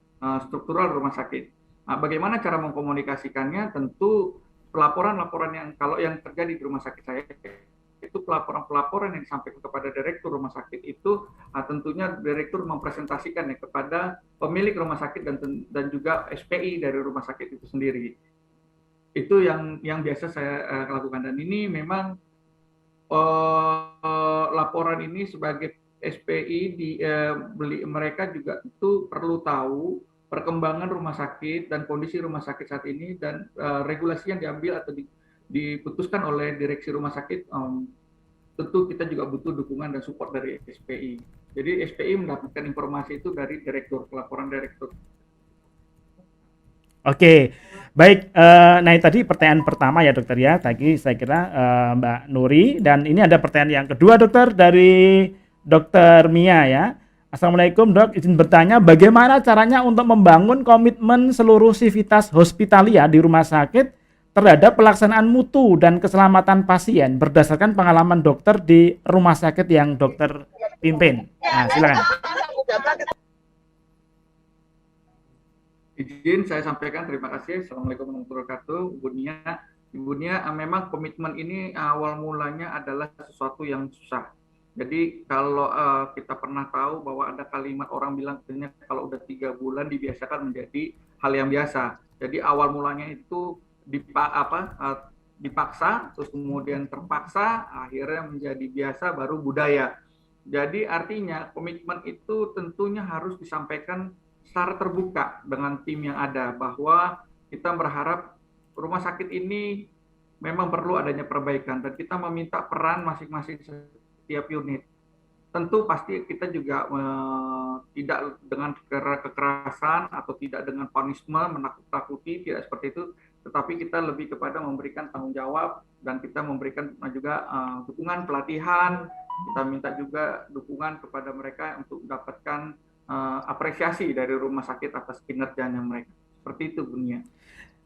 struktural rumah sakit. Nah, bagaimana cara mengkomunikasikannya? Tentu pelaporan-laporan yang kalau yang terjadi di rumah sakit saya itu pelaporan-pelaporan yang disampaikan kepada direktur rumah sakit itu tentunya direktur mempresentasikan ya kepada pemilik rumah sakit dan juga SPI dari rumah sakit itu sendiri. Itu yang biasa saya lakukan, dan ini memang laporan ini sebagai SPI mereka juga itu perlu tahu perkembangan rumah sakit dan kondisi rumah sakit saat ini dan regulasi yang diambil atau diputuskan oleh direksi rumah sakit. Tentu kita juga butuh dukungan dan support dari SPI. Jadi SPI mendapatkan informasi itu dari direktur, laporan direktur. Oke, baik. Nah tadi pertanyaan pertama ya Dokter ya, tadi saya kira Mbak Nuri, dan ini ada pertanyaan yang kedua Dokter dari Dokter Mia ya. Assalamualaikum Dok, izin bertanya bagaimana caranya untuk membangun komitmen seluruh sivitas hospitalia di rumah sakit terhadap pelaksanaan mutu dan keselamatan pasien berdasarkan pengalaman dokter di rumah sakit yang dokter pimpin. Nah, silakan. Izin saya sampaikan terima kasih. Assalamualaikum warahmatullahi wabarakatuh. Ibu Nia, memang komitmen ini awal mulanya adalah sesuatu yang susah. Jadi kalau kita pernah tahu bahwa ada kalimat orang bilang katanya kalau udah 3 bulan dibiasakan menjadi hal yang biasa. Jadi awal mulanya itu dipaksa, terus kemudian terpaksa, akhirnya menjadi biasa, baru budaya. Jadi artinya komitmen itu tentunya harus disampaikan secara terbuka dengan tim yang ada, bahwa kita berharap rumah sakit ini memang perlu adanya perbaikan dan kita meminta peran masing-masing setiap unit. Tentu pasti kita juga tidak dengan kekerasan atau tidak dengan punishment, menakut-nakuti, tidak seperti itu, tetapi kita lebih kepada memberikan tanggung jawab dan kita memberikan juga dukungan pelatihan, kita minta juga dukungan kepada mereka untuk mendapatkan apresiasi dari rumah sakit atas kinerjanya mereka. Seperti itu, Bunia.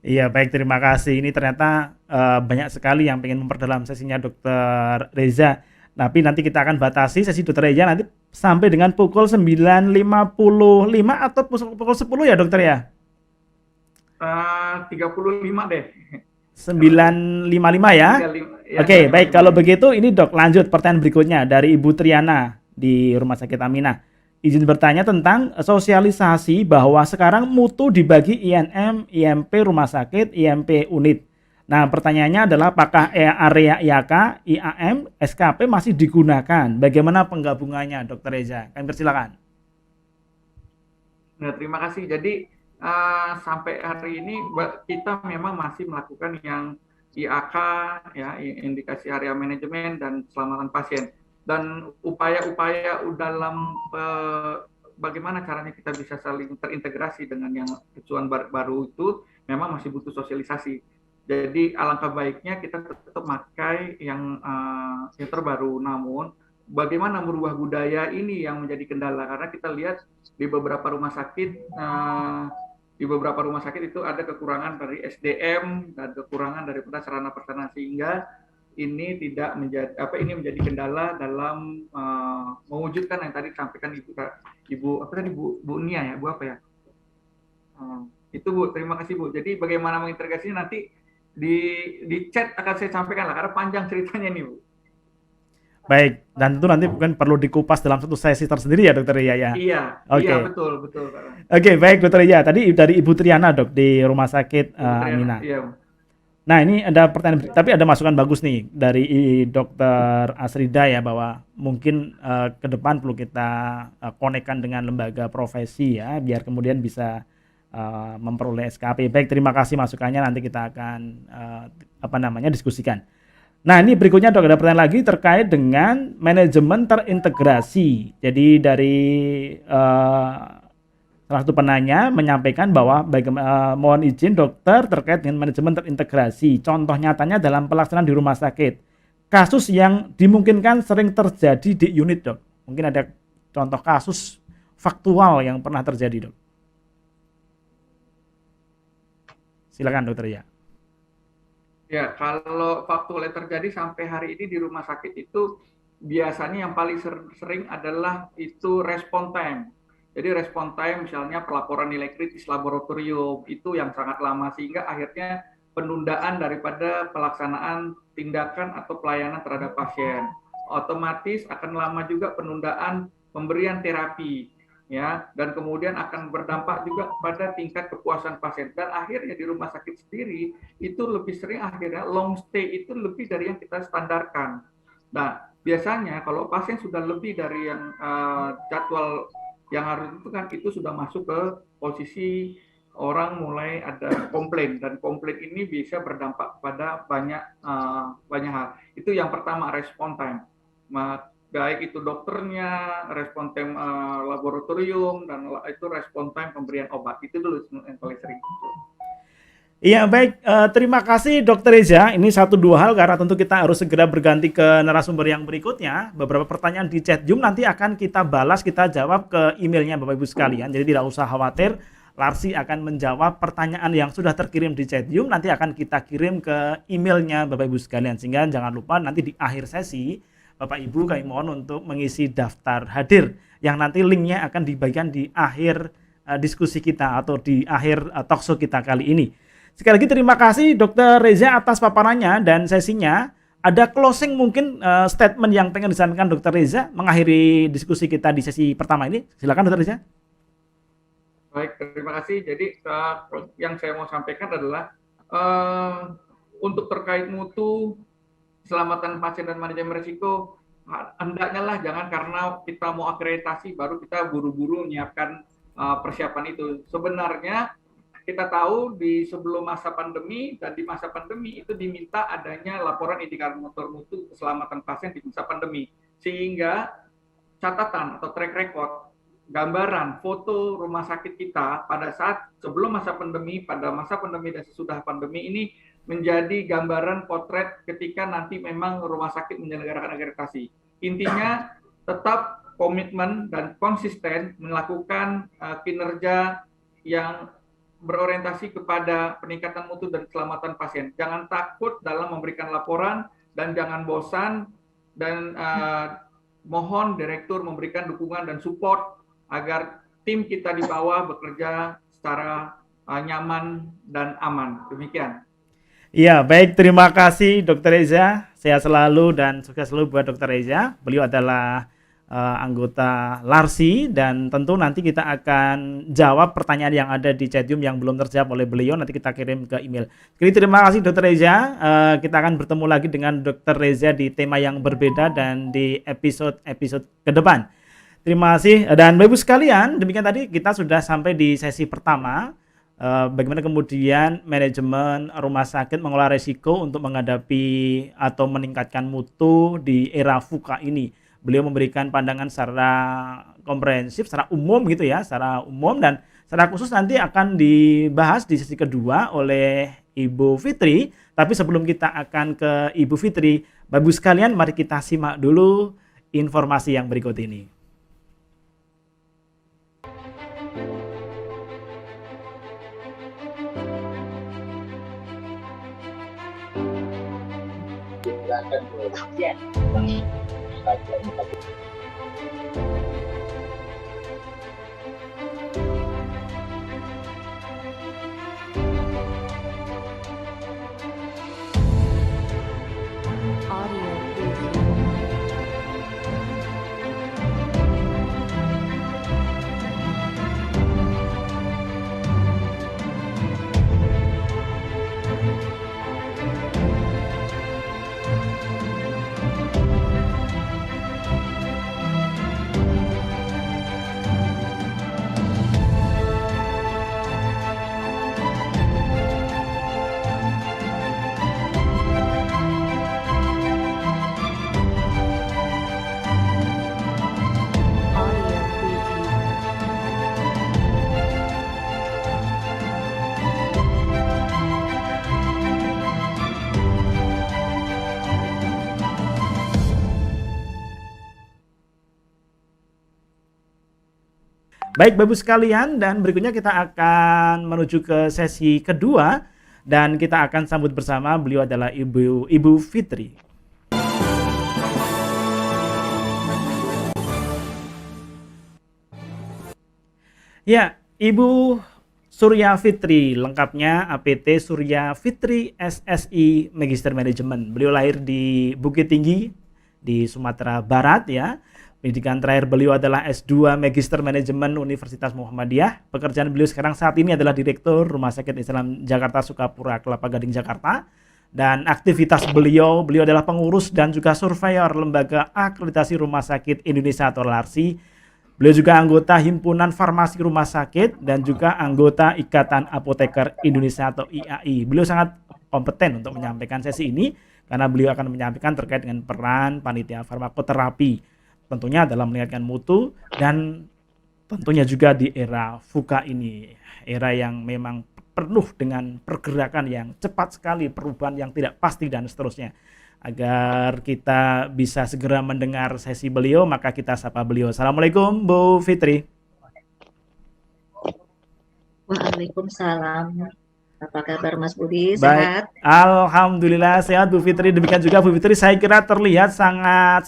Iya, baik, terima kasih. Ini ternyata banyak sekali yang pengen memperdalam sesinya Dokter Reza. Tapi nanti kita akan batasi sesi Dokter Reza nanti sampai dengan pukul 9.55 atau pukul 10 ya, Dokter ya? 35 deh. 9.55 ya? 35, ya. Oke, baik. Kalau begitu ini Dok, lanjut pertanyaan berikutnya dari Ibu Triana di Rumah Sakit Aminah. Izin bertanya tentang sosialisasi bahwa sekarang mutu dibagi INM, IMP rumah sakit, IMP unit. Nah, pertanyaannya adalah apakah area IAK, IAM, SKP masih digunakan? Bagaimana penggabungannya, Dokter Reza? Kami persilakan. Nah, terima kasih. Jadi sampai hari ini kita memang masih melakukan yang IAK, ya, indikasi area manajemen dan keselamatan pasien. Dan upaya-upaya dalam bagaimana caranya kita bisa saling terintegrasi dengan yang acuan baru itu memang masih butuh sosialisasi. Jadi alangkah baiknya kita tetap pakai yang terbaru. Namun bagaimana merubah budaya ini yang menjadi kendala, karena kita lihat di beberapa rumah sakit itu ada kekurangan dari SDM dan kekurangan daripada sarana prasarana, sehingga ini tidak menjadi kendala dalam mewujudkan yang tadi disampaikan Bu Nia ya, Bu apa ya? Itu Bu, terima kasih Bu. Jadi bagaimana mengintegrasinya nanti di chat akan saya sampaikan lah, karena panjang ceritanya nih Bu. Baik, dan itu nanti mungkin perlu dikupas dalam satu sesi tersendiri ya, Dokter Ria ya? Iya, Oke. Iya betul. Oke, baik Dokter Ria. Tadi dari Ibu Triana Dok di Rumah Sakit Aminah. Iya. Nah, ini ada pertanyaan, tapi ada masukan bagus nih dari Dokter Asrida ya, bahwa mungkin ke depan perlu kita konekkan dengan lembaga profesi ya, biar kemudian bisa memperoleh SKP. Baik, terima kasih masukannya, nanti kita akan diskusikan. Nah, ini berikutnya Dok, ada pertanyaan lagi terkait dengan manajemen terintegrasi. Jadi dari salah satu penanya menyampaikan bahwa mohon izin dokter terkait dengan manajemen terintegrasi. Contoh nyatanya dalam pelaksanaan di rumah sakit. Kasus yang dimungkinkan sering terjadi di unit, Dok. Mungkin ada contoh kasus faktual yang pernah terjadi, Dok. Silakan Dokter ya. Ya, kalau faktual yang terjadi sampai hari ini di rumah sakit itu biasanya yang paling sering adalah itu respon time. Jadi respon time misalnya pelaporan nilai kritis laboratorium itu yang sangat lama, sehingga akhirnya penundaan daripada pelaksanaan tindakan atau pelayanan terhadap pasien. Otomatis akan lama juga penundaan pemberian terapi, ya, dan kemudian akan berdampak juga pada tingkat kepuasan pasien. Dan akhirnya di rumah sakit sendiri itu lebih sering akhirnya long stay itu lebih dari yang kita standarkan. Nah, biasanya kalau pasien sudah lebih dari yang jadwal yang harus itu kan, itu sudah masuk ke posisi orang mulai ada komplain, dan komplain ini bisa berdampak pada banyak hal. Itu yang pertama, respon time. Baik itu dokternya, respon time laboratorium, dan itu respon time pemberian obat. Itu dulu yang paling sering. Iya, baik, terima kasih Dokter Reza. Ini 1-2 hal karena tentu kita harus segera berganti ke narasumber yang berikutnya. Beberapa pertanyaan di chat Zoom nanti akan kita balas, kita jawab ke emailnya Bapak Ibu sekalian. Jadi tidak usah khawatir, Larsi akan menjawab pertanyaan yang sudah terkirim di Chatjum, nanti akan kita kirim ke emailnya Bapak Ibu sekalian. Sehingga jangan lupa nanti di akhir sesi, Bapak Ibu kami mohon untuk mengisi daftar hadir, yang nanti linknya akan dibagikan di akhir diskusi kita atau di akhir talkshow kita kali ini. Sekali lagi terima kasih Dr. Reza atas paparannya dan sesinya. Ada closing mungkin statement yang pengen disampaikan Dr. Reza mengakhiri diskusi kita di sesi pertama ini. Silakan Dr. Reza. Baik, terima kasih. Jadi yang saya mau sampaikan adalah untuk terkait mutu, keselamatan pasien dan manajemen risiko, hendaknya lah jangan karena kita mau akreditasi baru kita buru-buru menyiapkan persiapan itu. Sebenarnya kita tahu di sebelum masa pandemi dan di masa pandemi itu diminta adanya laporan indikator mutu keselamatan pasien di masa pandemi, sehingga catatan atau track record, gambaran, foto rumah sakit kita pada saat sebelum masa pandemi, pada masa pandemi dan sesudah pandemi ini menjadi gambaran potret ketika nanti memang rumah sakit menyelenggarakan akreditasi. Intinya tetap komitmen dan konsisten melakukan kinerja yang berorientasi kepada peningkatan mutu dan keselamatan pasien. Jangan takut dalam memberikan laporan dan jangan bosan, dan mohon direktur memberikan dukungan dan support agar tim kita di bawah bekerja secara nyaman dan aman. Demikian. Iya, baik, terima kasih Dr. Reza. Sehat selalu dan sukses selalu buat Dr. Reza. Beliau adalah anggota Larsi dan tentu nanti kita akan jawab pertanyaan yang ada di Chatjum yang belum terjawab oleh beliau, nanti kita kirim ke email. Jadi terima kasih Dr. Reza. Kita akan bertemu lagi dengan Dr. Reza di tema yang berbeda dan di episode ke depan. Terima kasih dan Bapak Ibu sekalian, demikian tadi kita sudah sampai di sesi pertama. Bagaimana kemudian manajemen rumah sakit mengelola risiko untuk menghadapi atau meningkatkan mutu di era VUCA ini. Beliau memberikan pandangan secara komprehensif, secara umum gitu ya, secara umum, dan secara khusus nanti akan dibahas di sesi kedua oleh Ibu Fitri. Tapi sebelum kita akan ke Ibu Fitri, Bapak Ibu sekalian, mari kita simak dulu informasi yang berikut ini. Baik Bapak Ibu sekalian, dan berikutnya kita akan menuju ke sesi kedua dan kita akan sambut bersama, beliau adalah Ibu Fitri. Ya, Ibu Surya Fitri, lengkapnya APT Surya Fitri SSI Magister Manajemen. Beliau lahir di Bukit Tinggi di Sumatera Barat ya. Pendidikan terakhir beliau adalah S2 Magister Manajemen Universitas Muhammadiyah. Pekerjaan beliau sekarang saat ini adalah Direktur Rumah Sakit Islam Jakarta Sukapura Kelapa Gading Jakarta. Dan aktivitas beliau adalah pengurus dan juga surveyor Lembaga Akreditasi Rumah Sakit Indonesia atau LARSI. Beliau juga anggota Himpunan Farmasi Rumah Sakit dan juga anggota Ikatan Apoteker Indonesia atau IAI. Beliau sangat kompeten untuk menyampaikan sesi ini karena beliau akan menyampaikan terkait dengan peran panitia farmakoterapi, tentunya dalam meningkatkan mutu dan tentunya juga di era VUCA ini, era yang memang penuh dengan pergerakan yang cepat sekali, perubahan yang tidak pasti dan seterusnya. Agar kita bisa segera mendengar sesi beliau, maka kita sapa beliau. Assalamualaikum Bu Fitri. Waalaikumsalam. Apa kabar Mas Budi? Baik, Sehat? alhamdulillah sehat Bu Fitri. Demikian juga Bu Fitri, saya kira terlihat sangat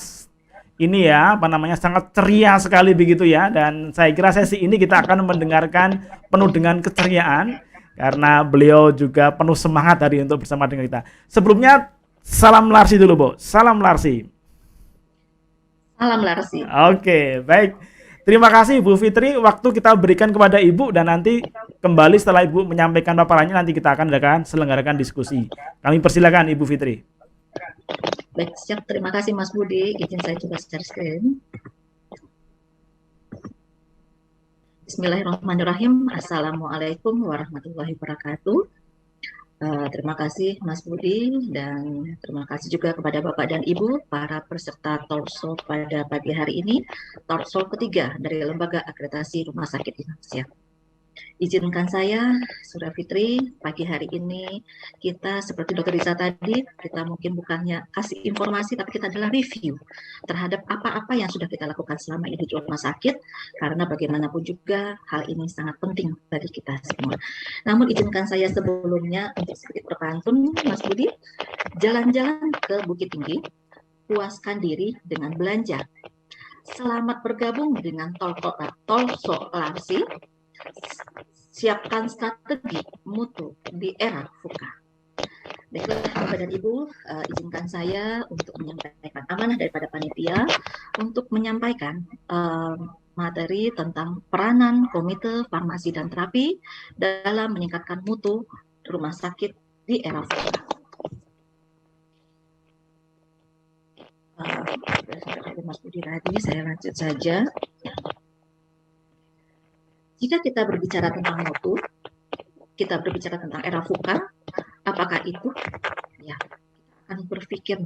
ini ya, apa namanya, sangat ceria sekali begitu ya. Dan saya kira sesi ini kita akan mendengarkan penuh dengan keceriaan karena beliau juga penuh semangat hari untuk bersama dengan kita. Sebelumnya salam Larsi dulu, Bu. Salam Larsi. Salam Larsi. Oke, baik. Terima kasih Bu Fitri, waktu kita berikan kepada Ibu dan nanti kembali setelah Ibu menyampaikan paparannya nanti kita akan selenggarakan diskusi. Kami persilakan Ibu Fitri. Baik, siap. Terima kasih Mas Budi. Izin saya coba share screen. Bismillahirrahmanirrahim. Assalamualaikum warahmatullahi wabarakatuh. Terima kasih Mas Budi dan terima kasih juga kepada Bapak dan Ibu para peserta talkshow pada pagi hari ini, talkshow ketiga dari Lembaga Akreditasi Rumah Sakit Indonesia. Izinkan saya, Surya Fitri, pagi hari ini kita seperti Dr. Risa tadi, kita mungkin bukannya kasih informasi, tapi kita adalah review terhadap apa-apa yang sudah kita lakukan selama ini di rumah sakit, karena bagaimanapun juga hal ini sangat penting bagi kita semua. Namun izinkan saya sebelumnya untuk sedikit berpantun, Mas Budi, jalan-jalan ke Bukit Tinggi, puaskan diri dengan belanja. Selamat bergabung dengan Talkshow Larsi. Siapkan strategi mutu di era VUCA. Baiklah Bapak dan Ibu, izinkan saya untuk menyampaikan amanah daripada panitia untuk menyampaikan materi tentang peranan komite farmasi dan terapi dalam meningkatkan mutu rumah sakit di era VUCA. Mas Budi tadi, saya lanjut saja. Jika kita berbicara tentang mutu, kita berbicara tentang era VUCA, apakah itu? Ya, kita akan berpikir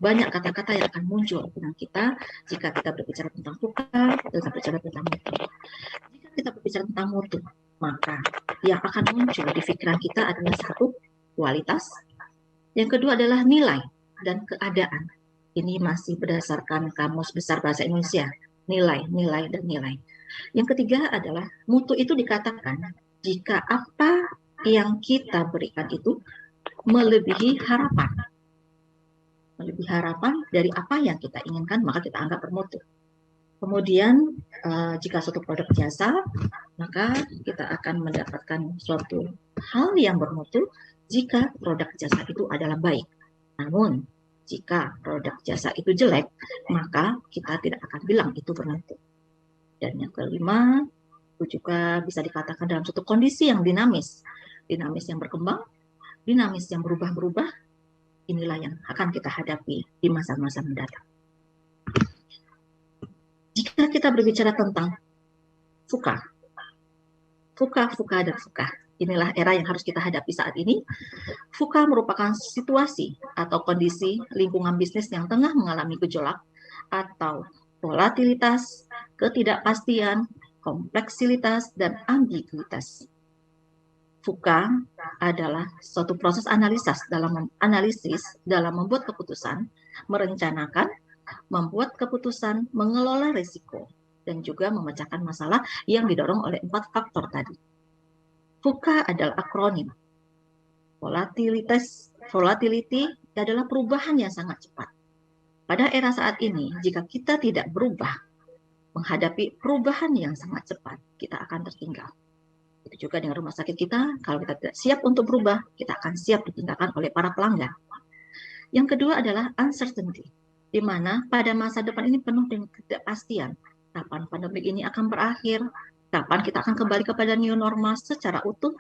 banyak kata-kata yang akan muncul dengan kita jika kita berbicara tentang VUCA, kita berbicara tentang mutu. Jika kita berbicara tentang mutu, maka yang akan muncul di pikiran kita adalah satu, kualitas. Yang kedua adalah nilai dan keadaan. Ini masih berdasarkan Kamus Besar Bahasa Indonesia, nilai, dan nilai. Yang ketiga adalah mutu itu dikatakan jika apa yang kita berikan itu melebihi harapan. Melebihi harapan dari apa yang kita inginkan, maka kita anggap bermutu. Kemudian jika suatu produk jasa, maka kita akan mendapatkan suatu hal yang bermutu jika produk jasa itu adalah baik. Namun jika produk jasa itu jelek, maka kita tidak akan bilang itu bermutu. Dan yang kelima, itu juga bisa dikatakan dalam suatu kondisi yang dinamis yang berkembang, dinamis yang berubah-berubah, inilah yang akan kita hadapi di masa-masa mendatang. Jika kita berbicara tentang VUCA, dan VUCA, inilah era yang harus kita hadapi saat ini. VUCA merupakan situasi atau kondisi lingkungan bisnis yang tengah mengalami gejolak atau volatilitas, ketidakpastian, kompleksitas, dan ambiguitas. VUCA adalah suatu proses analisis dalam membuat keputusan, merencanakan, membuat keputusan, mengelola risiko, dan juga memecahkan masalah yang didorong oleh 4 faktor tadi. VUCA adalah akronim. Volatility adalah perubahan yang sangat cepat. Pada era saat ini, jika kita tidak berubah, menghadapi perubahan yang sangat cepat, kita akan tertinggal. Itu juga dengan rumah sakit kita, kalau kita tidak siap untuk berubah, kita akan siap ditinggalkan oleh para pelanggan. Yang kedua adalah uncertainty, di mana pada masa depan ini penuh dengan ketidakpastian. Kapan pandemi ini akan berakhir, kapan kita akan kembali kepada new normal secara utuh,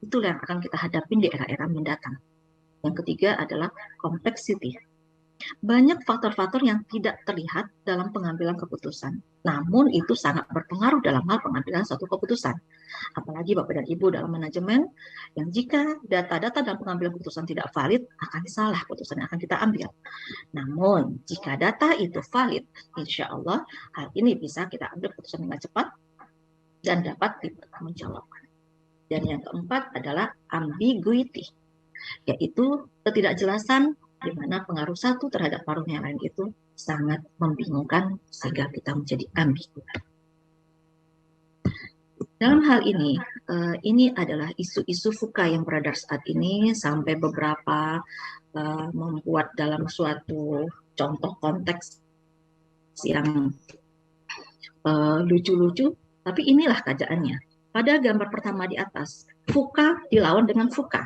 itulah yang akan kita hadapi di era-era mendatang. Yang ketiga adalah complexity. Banyak faktor-faktor yang tidak terlihat dalam pengambilan keputusan. Namun itu sangat berpengaruh dalam hal pengambilan suatu keputusan. Apalagi Bapak dan Ibu dalam manajemen, yang jika data-data dalam pengambilan keputusan tidak valid, akan salah keputusan yang akan kita ambil. Namun jika data itu valid, insya Allah hal ini bisa kita ambil keputusan dengan cepat dan dapat dipertanggungjawabkan. Dan yang keempat adalah ambiguity, yaitu ketidakjelasan di mana pengaruh satu terhadap paruh yang lain itu sangat membingungkan sehingga kita menjadi ambigu. Dalam hal ini, ini adalah isu-isu VUCA yang beredar saat ini, sampai beberapa membuat dalam suatu contoh konteks yang lucu-lucu, tapi inilah keadaannya. Pada gambar pertama di atas, VUCA dilawan dengan VUCA,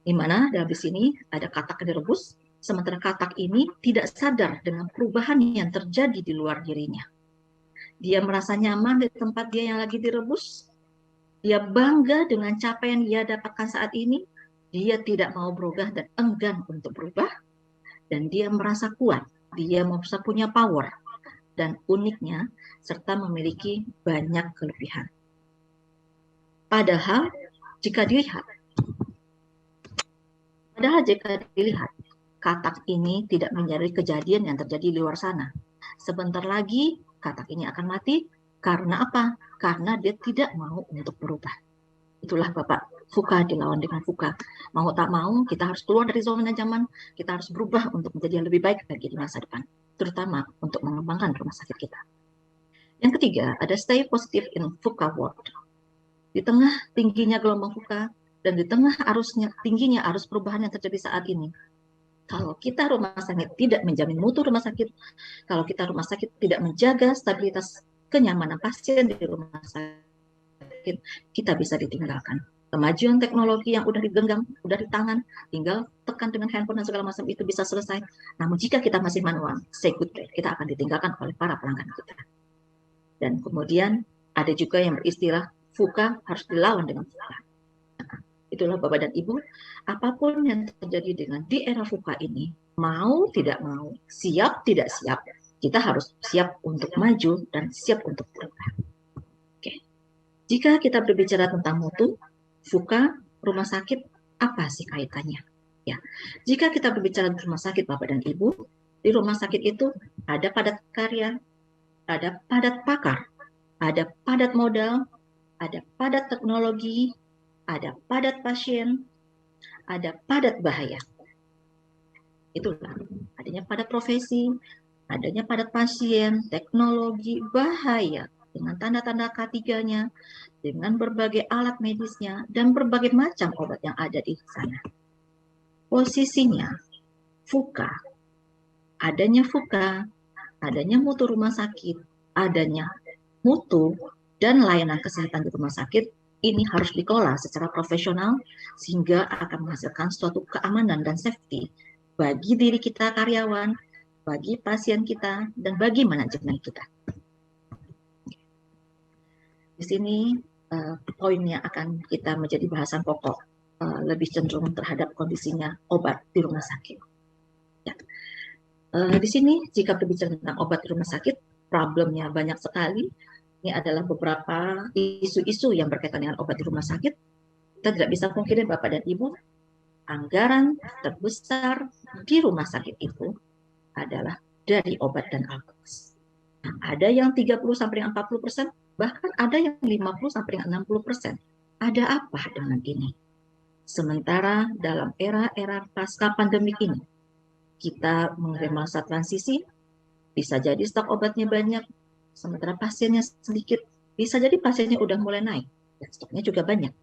di mana di sini ada katak direbus, sementara katak ini tidak sadar dengan perubahan yang terjadi di luar dirinya. Dia merasa nyaman di tempat dia yang lagi direbus, dia bangga dengan capaian yang dia dapatkan saat ini, dia tidak mau berubah dan enggan untuk berubah, dan dia merasa kuat, dia merasa punya power, dan uniknya, serta memiliki banyak kelebihan. Padahal jika dilihat, katak ini tidak menjadi kejadian yang terjadi di luar sana. Sebentar lagi katak ini akan mati. Karena apa? Karena dia tidak mau untuk berubah. Itulah Bapak, VUCA dilawan dengan VUCA. Mau tak mau, kita harus keluar dari zona nyaman, kita harus berubah untuk menjadi yang lebih baik lagi di masa depan, terutama untuk mengembangkan rumah sakit kita. Yang ketiga, ada stay positive in VUCA world. Di tengah tingginya gelombang VUCA, dan di tengah tingginya arus perubahan yang terjadi saat ini, kalau kita rumah sakit tidak menjamin mutu rumah sakit, kalau kita rumah sakit tidak menjaga stabilitas kenyamanan pasien di rumah sakit, kita bisa ditinggalkan. Kemajuan teknologi yang udah digenggam, udah di tangan, tinggal tekan dengan handphone dan segala macam itu bisa selesai. Namun jika kita masih manual, say goodbye, kita akan ditinggalkan oleh para pelanggan kita. Dan kemudian ada juga yang beristilah VUCA harus dilawan dengan VUCA. Itulah Bapak dan Ibu, apapun yang terjadi dengan di era VUCA ini, mau tidak mau, siap tidak siap, kita harus siap untuk maju dan siap untuk berubah. Oke. Jika kita berbicara tentang mutu, VUCA, rumah sakit, apa sih kaitannya? Ya, jika kita berbicara rumah sakit Bapak dan Ibu, di rumah sakit itu ada padat karya, ada padat pakar, ada padat modal, ada padat teknologi, ada padat pasien, ada padat bahaya. Itulah adanya padat profesi, adanya padat pasien, teknologi, bahaya, dengan tanda-tanda K3-nya, dengan berbagai alat medisnya, dan berbagai macam obat yang ada di sana. Posisinya, VUCA, adanya mutu rumah sakit, adanya mutu dan layanan kesehatan di rumah sakit, ini harus dikelola secara profesional sehingga akan menghasilkan suatu keamanan dan safety bagi diri kita karyawan, bagi pasien kita, dan bagi manajemen kita. Di sini poinnya akan kita menjadi bahasan pokok, lebih cenderung terhadap kondisinya obat di rumah sakit. Ya. Di sini jika berbicara tentang obat di rumah sakit, problemnya banyak sekali. Ini adalah beberapa isu-isu yang berkaitan dengan obat di rumah sakit. Kita tidak bisa pungkiri Bapak dan Ibu, anggaran terbesar di rumah sakit itu adalah dari obat dan alkes. Nah, ada yang 30-40%, bahkan ada yang 50-60%. Ada apa dengan ini? Sementara dalam era pasca pandemik ini, kita mengalami masa transisi, bisa jadi stok obatnya banyak, sementara pasiennya sedikit, bisa jadi pasiennya udah mulai naik, dan stoknya juga banyak.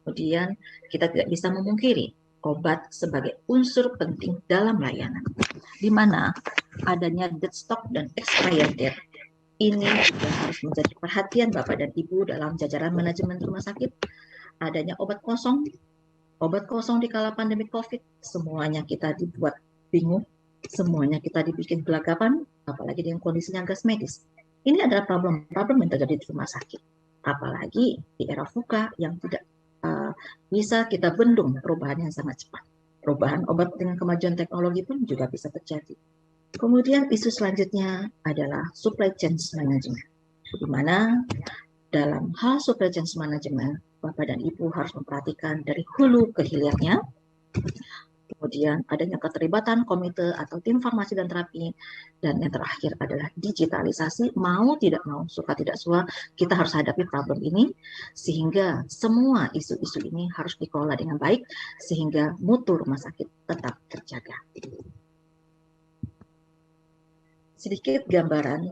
Kemudian kita tidak bisa memungkiri obat sebagai unsur penting dalam layanan, di mana adanya dead stock dan expired date. Ini juga harus menjadi perhatian Bapak dan Ibu dalam jajaran manajemen rumah sakit. Adanya obat kosong di kala pandemi COVID, semuanya kita dibuat bingung, semuanya kita dibikin gelagapan, apalagi dengan kondisinya gas medis. Ini adalah problem yang terjadi di rumah sakit. Apalagi di era VUCA yang tidak bisa kita bendung perubahan yang sangat cepat. Perubahan obat dengan kemajuan teknologi pun juga bisa terjadi. Kemudian isu selanjutnya adalah supply chain management, di mana dalam hal supply chain management, Bapak dan Ibu harus memperhatikan dari hulu ke hilirnya. Kemudian adanya keterlibatan komite atau tim farmasi dan terapi, dan yang terakhir adalah digitalisasi. Mau tidak mau, suka tidak suka, kita harus hadapi problem ini, sehingga semua isu-isu ini harus dikelola dengan baik, sehingga mutu rumah sakit tetap terjaga. sedikit gambaran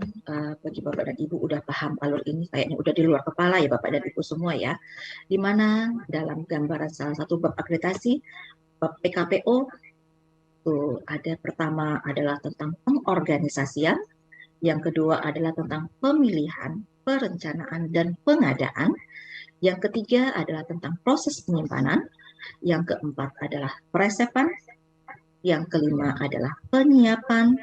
bagi Bapak dan Ibu udah paham alur ini, kayaknya udah di luar kepala ya Bapak dan Ibu semua ya. Di mana dalam gambaran salah satu bab akreditasi, bab PKPO, itu ada pertama adalah tentang pengorganisasian, yang kedua adalah tentang pemilihan, perencanaan, dan pengadaan, yang ketiga adalah tentang proses penyimpanan, yang keempat adalah peresepan, yang kelima adalah penyiapan,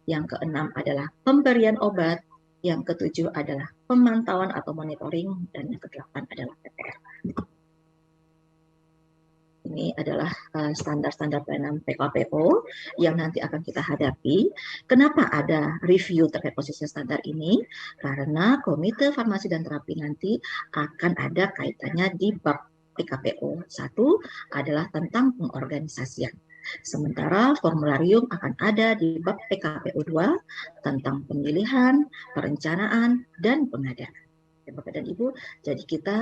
yang keenam adalah pemberian obat, yang ketujuh adalah pemantauan atau monitoring, dan yang kedelapan adalah PPR. Ini adalah standar-standar pelayanan PKPO yang nanti akan kita hadapi. Kenapa ada review terkait posisi standar ini? Karena Komite Farmasi dan Terapi nanti akan ada kaitannya di bab PKPO. Satu adalah tentang pengorganisasian. Sementara formularium akan ada di bab PKPO 2 tentang pemilihan, perencanaan, dan pengadaan. Bapak dan Ibu, jadi kita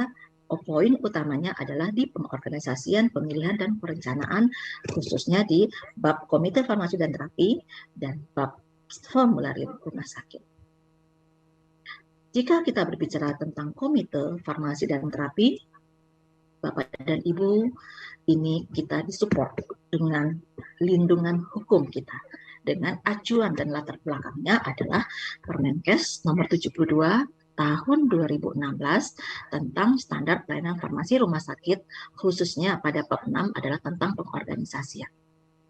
poin utamanya adalah di pengorganisasian, pemilihan, dan perencanaan, khususnya di bab Komite Farmasi dan Terapi dan bab formularium rumah sakit. Jika kita berbicara tentang Komite Farmasi dan Terapi, Bapak dan Ibu, ini kita disupport dengan lindungan hukum kita. Dengan acuan dan latar belakangnya adalah Permenkes nomor 72 tahun 2016 tentang standar pelayanan farmasi rumah sakit, khususnya pada bab 6 adalah tentang pengorganisasian.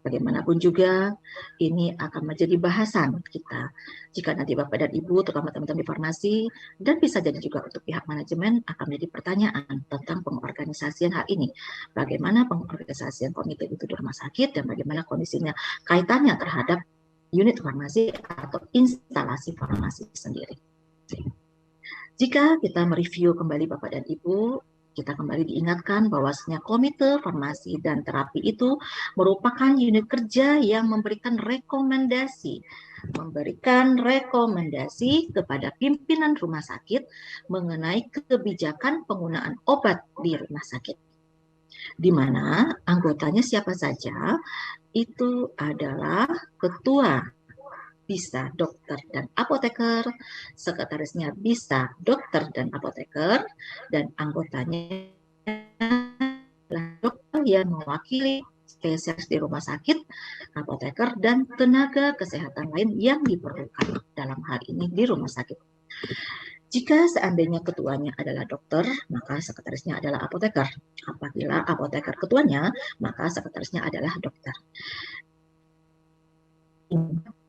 Bagaimanapun juga ini akan menjadi bahasan kita jika nanti Bapak dan Ibu, terutama teman-teman di farmasi, dan bisa jadi juga untuk pihak manajemen akan menjadi pertanyaan tentang pengorganisasian hal ini. Bagaimana pengorganisasian komite itu di rumah sakit dan bagaimana kondisinya kaitannya terhadap unit farmasi atau instalasi farmasi sendiri. Jika kita mereview kembali Bapak dan Ibu, kita kembali diingatkan bahwasanya Komite Farmasi dan Terapi itu merupakan unit kerja yang memberikan rekomendasi kepada pimpinan rumah sakit mengenai kebijakan penggunaan obat di rumah sakit. Di mana anggotanya siapa saja? Itu adalah ketua, bisa dokter dan apoteker, sekretarisnya bisa dokter dan apoteker, dan anggotanya adalah dokter yang mewakili spesialis di rumah sakit, apoteker, dan tenaga kesehatan lain yang diperlukan dalam hal ini di rumah sakit. Jika seandainya ketuanya adalah dokter, maka sekretarisnya adalah apoteker. Apabila apoteker ketuanya, maka sekretarisnya adalah dokter.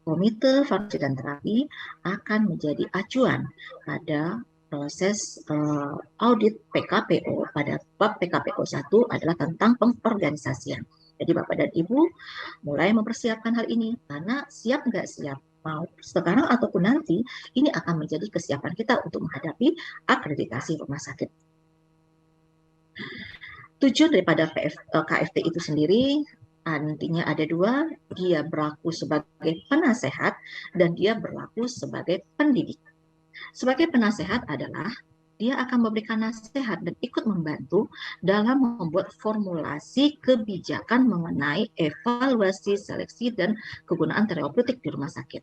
Komite Farmasi dan Terapi akan menjadi acuan pada proses audit PKPO pada bab PKPO 1 adalah tentang pengorganisasian. Jadi Bapak dan Ibu mulai mempersiapkan hal ini karena siap nggak siap, mau sekarang ataupun nanti, ini akan menjadi kesiapan kita untuk menghadapi akreditasi rumah sakit. Tujuan daripada KFT itu sendiri nantinya ada dua, dia berlaku sebagai penasehat dan dia berlaku sebagai pendidik. Sebagai penasehat adalah dia akan memberikan nasihat dan ikut membantu dalam membuat formulasi kebijakan mengenai evaluasi, seleksi, dan kegunaan terapeutik di rumah sakit.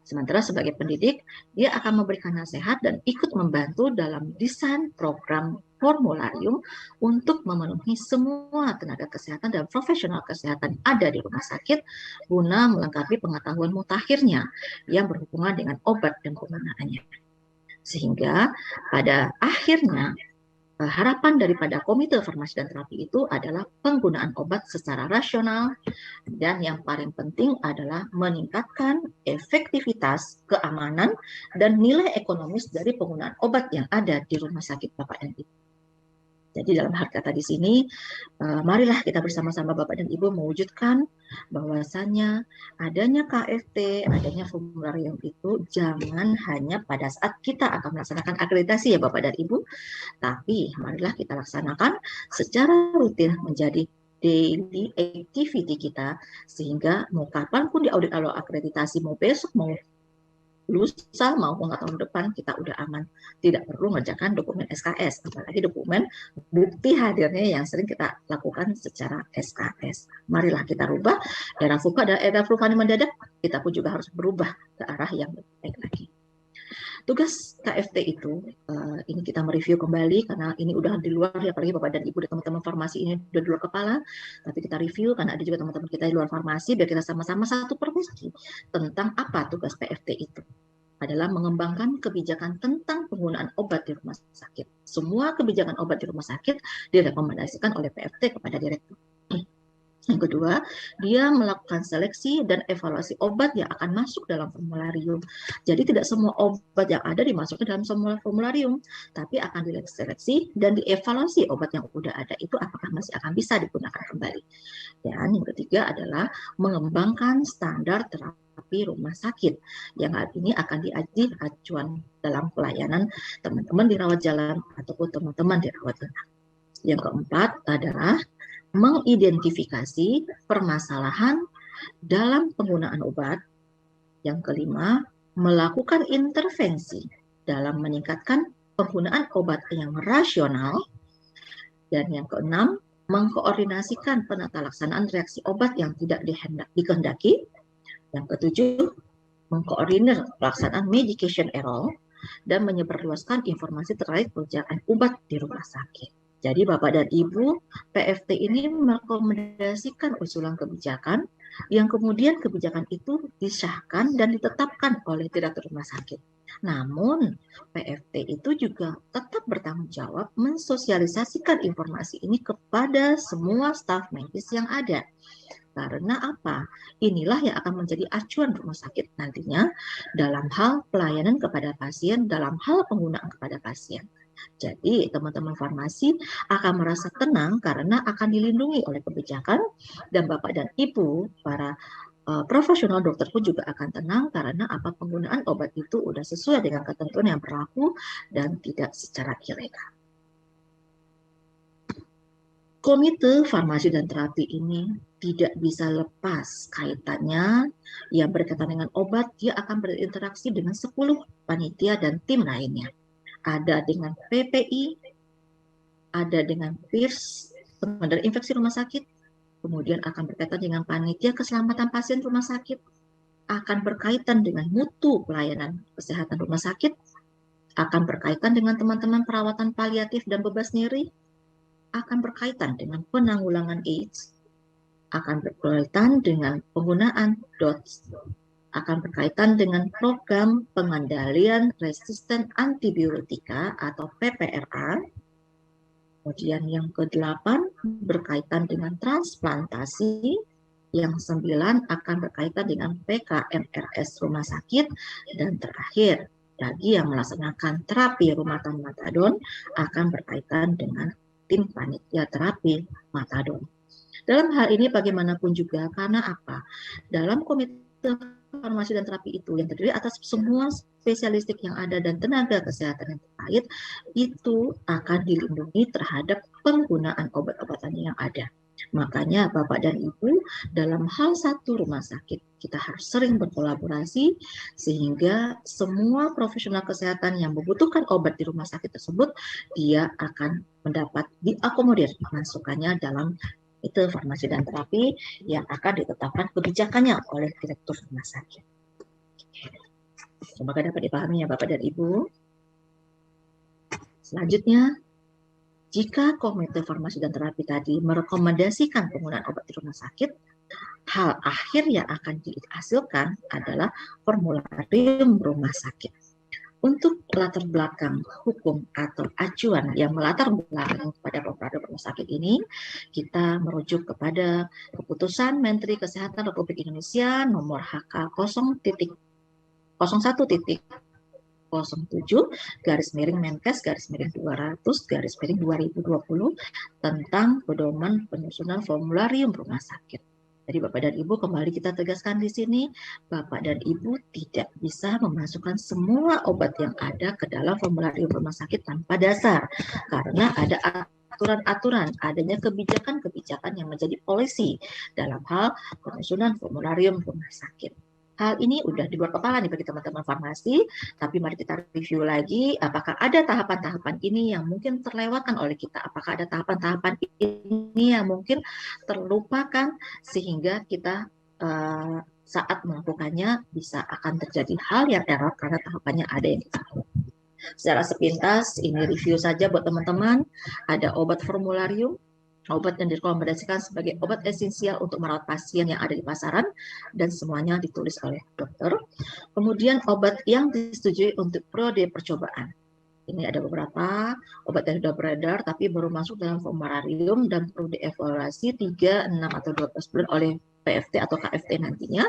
Sementara sebagai pendidik, dia akan memberikan nasihat dan ikut membantu dalam desain program formularium untuk memenuhi semua tenaga kesehatan dan profesional kesehatan ada di rumah sakit guna melengkapi pengetahuan mutakhirnya yang berhubungan dengan obat dan penggunaannya. Sehingga pada akhirnya harapan daripada Komite Farmasi dan Terapi itu adalah penggunaan obat secara rasional dan yang paling penting adalah meningkatkan efektivitas, keamanan, dan nilai ekonomis dari penggunaan obat yang ada di rumah sakit Bapak dan Ibu. Jadi dalam hal kata di sini, marilah kita bersama-sama Bapak dan Ibu mewujudkan bahwasannya adanya KFT, adanya formularium itu jangan hanya pada saat kita akan melaksanakan akreditasi ya Bapak dan Ibu, tapi marilah kita laksanakan secara rutin menjadi daily activity kita, sehingga mau kapanpun di audit alur akreditasi, mau besok, mau lusa maupun tahun depan kita udah aman, tidak perlu mengerjakan dokumen SKS, apalagi dokumen bukti hadirnya yang sering kita lakukan secara SKS. Marilah kita rubah era VUCA dan era vulkanik mendadak, kita pun juga harus berubah ke arah yang lebih baik lagi. Tugas KFT itu, ini kita mereview kembali karena ini udah di luar ya, apalagi Bapak dan Ibu dan teman-teman farmasi ini udah di luar kepala, tapi kita review karena ada juga teman-teman kita di luar farmasi, biar kita sama-sama satu persepsi tentang apa tugas PFT itu. Adalah mengembangkan kebijakan tentang penggunaan obat di rumah sakit. Semua kebijakan obat di rumah sakit direkomendasikan oleh PFT kepada direktur. Yang kedua, dia melakukan seleksi dan evaluasi obat yang akan masuk dalam formularium. Jadi tidak semua obat yang ada dimasukkan dalam semua formularium, tapi akan diseleksi dan dievaluasi obat yang sudah ada itu apakah masih akan bisa digunakan kembali. Dan yang ketiga adalah mengembangkan standar terapi rumah sakit yang hari ini akan diaji acuan dalam pelayanan teman-teman di rawat jalan ataupun teman-teman di rawat inap. Yang keempat adalah mengidentifikasi permasalahan dalam penggunaan obat. Yang kelima, melakukan intervensi dalam meningkatkan penggunaan obat yang rasional. Dan yang keenam, mengkoordinasikan penata laksanaan reaksi obat yang tidak dikehendaki. Yang ketujuh, mengkoordinir pelaksanaan medication error dan menyebarluaskan informasi terkait pekerjaan obat di rumah sakit. Jadi Bapak dan Ibu, PFT ini merekomendasikan usulan kebijakan yang kemudian kebijakan itu disahkan dan ditetapkan oleh direktur rumah sakit. Namun PFT itu juga tetap bertanggung jawab mensosialisasikan informasi ini kepada semua staf medis yang ada. Karena apa? Inilah yang akan menjadi acuan rumah sakit nantinya dalam hal pelayanan kepada pasien, dalam hal penggunaan kepada pasien. Jadi teman-teman farmasi akan merasa tenang karena akan dilindungi oleh kebijakan, dan Bapak dan Ibu para profesional dokter pun juga akan tenang karena apa penggunaan obat itu sudah sesuai dengan ketentuan yang berlaku dan tidak secara ilegal. Komite Farmasi dan Terapi ini tidak bisa lepas kaitannya yang berkaitan dengan obat, dia akan berinteraksi dengan 10 panitia dan tim lainnya. Ada dengan PPI, ada dengan PIRS, pengendali infeksi rumah sakit, kemudian akan berkaitan dengan panitia keselamatan pasien rumah sakit, akan berkaitan dengan mutu pelayanan kesehatan rumah sakit, akan berkaitan dengan teman-teman perawatan paliatif dan bebas nyeri, akan berkaitan dengan penanggulangan AIDS, akan berkaitan dengan penggunaan DOTS, akan berkaitan dengan program pengendalian resisten antibiotika atau PPRA. Kemudian yang ke-8 berkaitan dengan transplantasi. Yang 9 akan berkaitan dengan PKMRS rumah sakit. Dan terakhir, bagi yang melaksanakan terapi rumatan metadon akan berkaitan dengan tim panitia terapi metadon. Dalam hal ini bagaimanapun juga, karena apa? Dalam komite farmasi dan terapi itu yang terdiri atas semua spesialistik yang ada dan tenaga kesehatan yang terkait itu akan dilindungi terhadap penggunaan obat-obatan yang ada. Makanya Bapak dan Ibu dalam hal satu rumah sakit kita harus sering berkolaborasi sehingga semua profesional kesehatan yang membutuhkan obat di rumah sakit tersebut dia akan mendapat diakomodir masukannya dalam itu farmasi dan terapi yang akan ditetapkan kebijakannya oleh direktur rumah sakit. Semoga dapat dipahami ya Bapak dan Ibu. Selanjutnya, jika komite farmasi dan terapi tadi merekomendasikan penggunaan obat di rumah sakit, hal akhir yang akan dihasilkan adalah formularium rumah sakit. Untuk latar belakang hukum atau acuan yang melatar belakang kepada operator rumah sakit ini, kita merujuk kepada keputusan Menteri Kesehatan Republik Indonesia nomor HK 0.01.07 /Menkes/200/2020 tentang pedoman penyusunan formularium rumah sakit. Jadi Bapak dan Ibu kembali kita tegaskan di sini, Bapak dan Ibu tidak bisa memasukkan semua obat yang ada ke dalam formularium rumah sakit tanpa dasar. Karena ada aturan-aturan, adanya kebijakan-kebijakan yang menjadi polisi dalam hal penyusunan formularium rumah sakit. Hal ini udah di luar kepala nih bagi teman-teman farmasi, tapi mari kita review lagi apakah ada tahapan-tahapan ini yang mungkin terlewatkan oleh kita, apakah ada tahapan-tahapan ini yang mungkin terlupakan sehingga kita saat melakukannya bisa akan terjadi hal yang error karena tahapannya ada yang salah. Secara sepintas, ini review saja buat teman-teman. Ada obat formularium, obat yang direkomendasikan sebagai obat esensial untuk merawat pasien yang ada di pasaran, dan semuanya ditulis oleh dokter. Kemudian obat yang disetujui untuk periode percobaan. Ini ada beberapa obat yang sudah beredar tapi baru masuk dalam formularium dan perlu dievaluasi 3, 6, atau 12 bulan oleh PFT atau KFT nantinya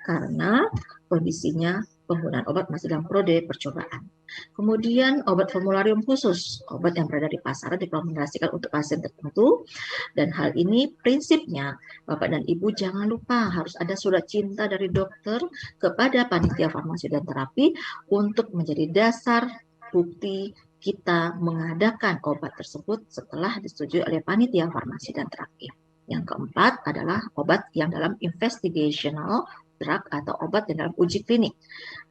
karena kondisinya penggunaan obat masih dalam periode percobaan. Kemudian obat formularium khusus, obat yang berada di pasaran direkomendasikan untuk pasien tertentu, dan hal ini prinsipnya Bapak dan Ibu jangan lupa harus ada surat cinta dari dokter kepada panitia farmasi dan terapi untuk menjadi dasar bukti kita mengadakan obat tersebut setelah disetujui oleh panitia farmasi dan terapi. Yang keempat adalah obat yang dalam investigational drug atau obat yang dalam uji klinik.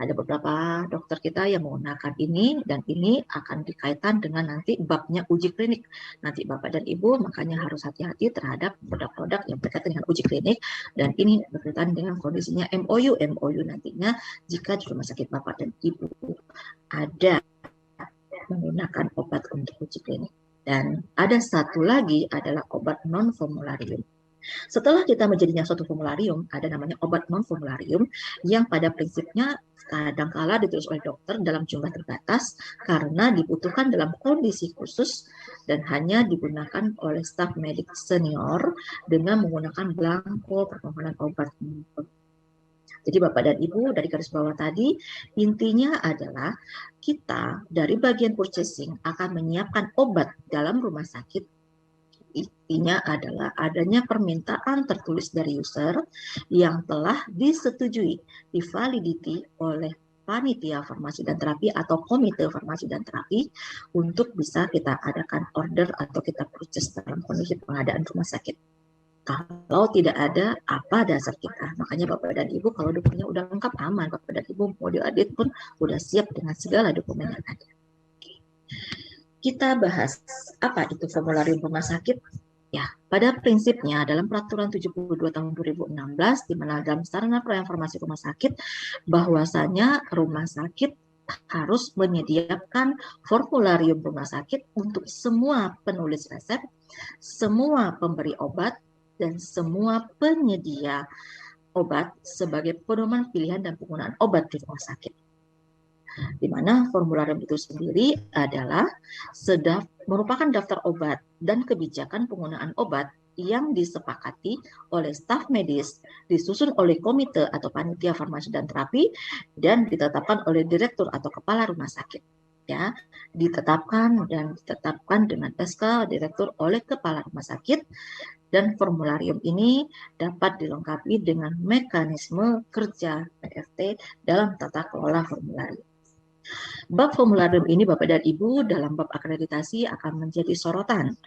Ada beberapa dokter kita yang menggunakan ini dan ini akan dikaitkan dengan nanti babnya uji klinik. Nanti Bapak dan Ibu makanya harus hati-hati terhadap produk-produk yang berkaitan dengan uji klinik dan ini berkaitan dengan kondisinya MOU nantinya jika di rumah sakit Bapak dan Ibu ada menggunakan obat untuk uji klinik. Dan ada satu lagi adalah obat non-formularium. Setelah kita menjadinya suatu formularium, ada namanya obat non-formularium yang pada prinsipnya kadangkala ditulis oleh dokter dalam jumlah terbatas karena dibutuhkan dalam kondisi khusus dan hanya digunakan oleh staf medik senior dengan menggunakan belangko permohonan obat. Jadi Bapak dan Ibu dari garis bawah tadi intinya adalah kita dari bagian purchasing akan menyiapkan obat dalam rumah sakit. Intinya adalah adanya permintaan tertulis dari user yang telah disetujui, divaliditi oleh panitia farmasi dan terapi atau komite farmasi dan terapi untuk bisa kita adakan order atau kita purchase dalam kondisi pengadaan rumah sakit. Kalau tidak ada, apa dasar kita? Makanya Bapak dan Ibu kalau dokumennya udah lengkap aman, Bapak dan Ibu mau diaudit pun udah siap dengan segala dokumen yang ada. Kita bahas apa itu formularium rumah sakit. Ya, pada prinsipnya dalam peraturan 72 tahun 2016 di mana dalam sarana pelayanan farmasi rumah sakit bahwasanya rumah sakit harus menyediakan formularium rumah sakit untuk semua penulis resep, semua pemberi obat, dan semua penyedia obat sebagai pedoman pilihan dan penggunaan obat di rumah sakit. Di mana formularium itu sendiri adalah merupakan daftar obat dan kebijakan penggunaan obat yang disepakati oleh staf medis, disusun oleh komite atau panitia farmasi dan terapi, dan ditetapkan oleh direktur atau kepala rumah sakit. Ya, ditetapkan dengan SK direktur oleh kepala rumah sakit. Dan formularium ini dapat dilengkapi dengan mekanisme kerja PFT dalam tata kelola formularium. Bab formularium ini Bapak dan Ibu dalam bab akreditasi akan menjadi sorotan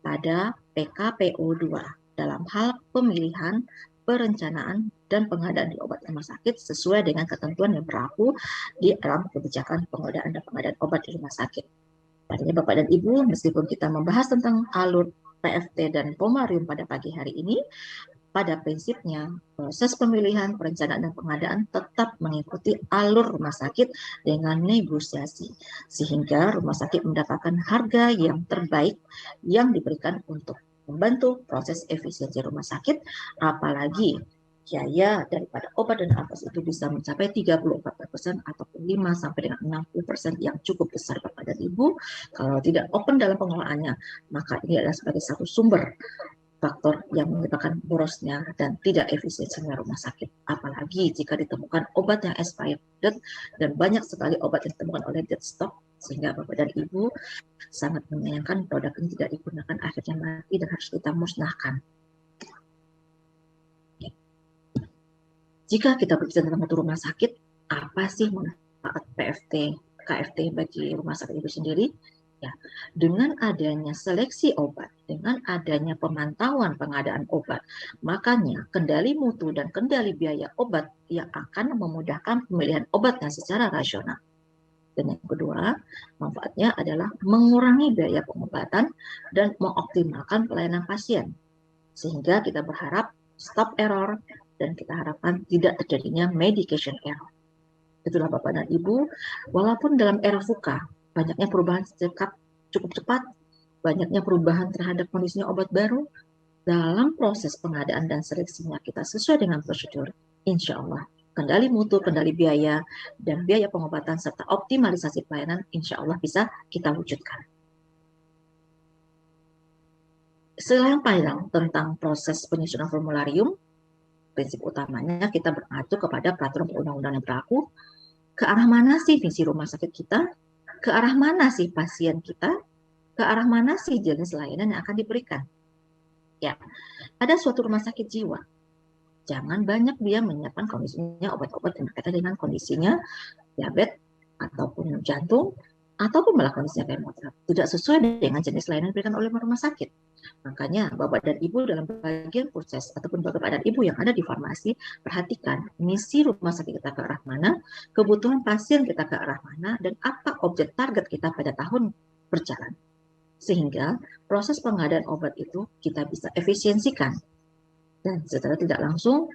pada PKPO 2 dalam hal pemilihan, perencanaan, dan pengadaan di obat rumah sakit sesuai dengan ketentuan yang berlaku di dalam kebijakan pengadaan dan pengadaan obat di rumah sakit. Artinya Bapak dan Ibu, meskipun kita membahas tentang alur PFT dan formularium pada pagi hari ini, pada prinsipnya proses pemilihan, perencanaan, dan pengadaan tetap mengikuti alur rumah sakit dengan negosiasi, sehingga rumah sakit mendapatkan harga yang terbaik yang diberikan untuk membantu proses efisiensi rumah sakit, apalagi biaya daripada obat dan alkes itu bisa mencapai 34% ataupun 5 sampai dengan 60% yang cukup besar Bapak dan Ibu. Kalau tidak open dalam pengelolaannya, maka ini adalah sebagai satu sumber faktor yang menyebabkan borosnya dan tidak efisiensinya rumah sakit. Apalagi jika ditemukan obat yang expired dan banyak sekali obat yang ditemukan oleh dead stock, sehingga Bapak dan Ibu sangat menyayangkan produk ini tidak digunakan akhirnya mati dan harus kita musnahkan. Jika kita berbicara tentang rumah sakit, apa sih manfaat PFT, KFT bagi rumah sakit itu sendiri? Ya, dengan adanya seleksi obat, dengan adanya pemantauan pengadaan obat, makanya kendali mutu dan kendali biaya obat yang akan memudahkan pemilihan obatnya secara rasional. Dan yang kedua, manfaatnya adalah mengurangi biaya pengobatan dan mengoptimalkan pelayanan pasien. Sehingga kita berharap stop error dan kita harapkan tidak terjadinya medication error. Itulah Bapak dan Ibu, walaupun dalam era VUCA banyaknya perubahan cukup cepat, banyaknya perubahan terhadap kondisinya obat baru, dalam proses pengadaan dan seleksinya kita sesuai dengan prosedur, insya Allah kendali mutu, kendali biaya, dan biaya pengobatan serta optimalisasi pelayanan insya Allah bisa kita wujudkan. Selain panjang tentang proses penyusunan formularium, prinsip utamanya kita mengacu kepada peraturan perundang-undangan yang berlaku, ke arah mana sih visi rumah sakit kita, ke arah mana sih pasien kita, ke arah mana sih jenis layanan yang akan diberikan. Ya, ada suatu rumah sakit jiwa, jangan banyak dia menyiapkan kondisinya obat-obat yang berkaitan dengan kondisinya diabetes ataupun jantung, ataupun malah kondisinya kemoterapi. Tidak sesuai dengan jenis layanan yang diberikan oleh rumah sakit. Makanya Bapak dan Ibu dalam bagian proses ataupun Bapak dan Ibu yang ada di farmasi, perhatikan misi rumah sakit kita ke arah mana, kebutuhan pasien kita ke arah mana, dan apa objek target kita pada tahun berjalan. Sehingga proses pengadaan obat itu kita bisa efisiensikan. Dan secara tidak langsung,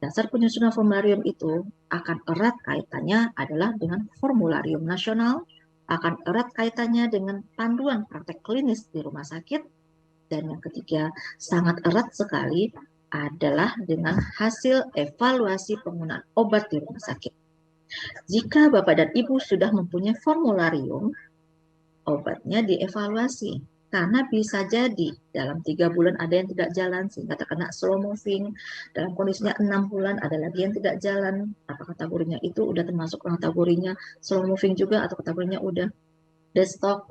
dasar penyusunan formularium itu akan erat kaitannya adalah dengan formularium nasional, akan erat kaitannya dengan panduan praktek klinis di rumah sakit, dan yang ketiga sangat erat sekali adalah dengan hasil evaluasi penggunaan obat di rumah sakit. Jika Bapak dan Ibu sudah mempunyai formularium, obatnya dievaluasi. Karena bisa jadi dalam 3 bulan ada yang tidak jalan sehingga terkena slow moving. Dalam kondisinya 6 bulan ada lagi yang tidak jalan. Apa kategorinya itu udah termasuk kategorinya slow moving juga atau kategorinya udah destock.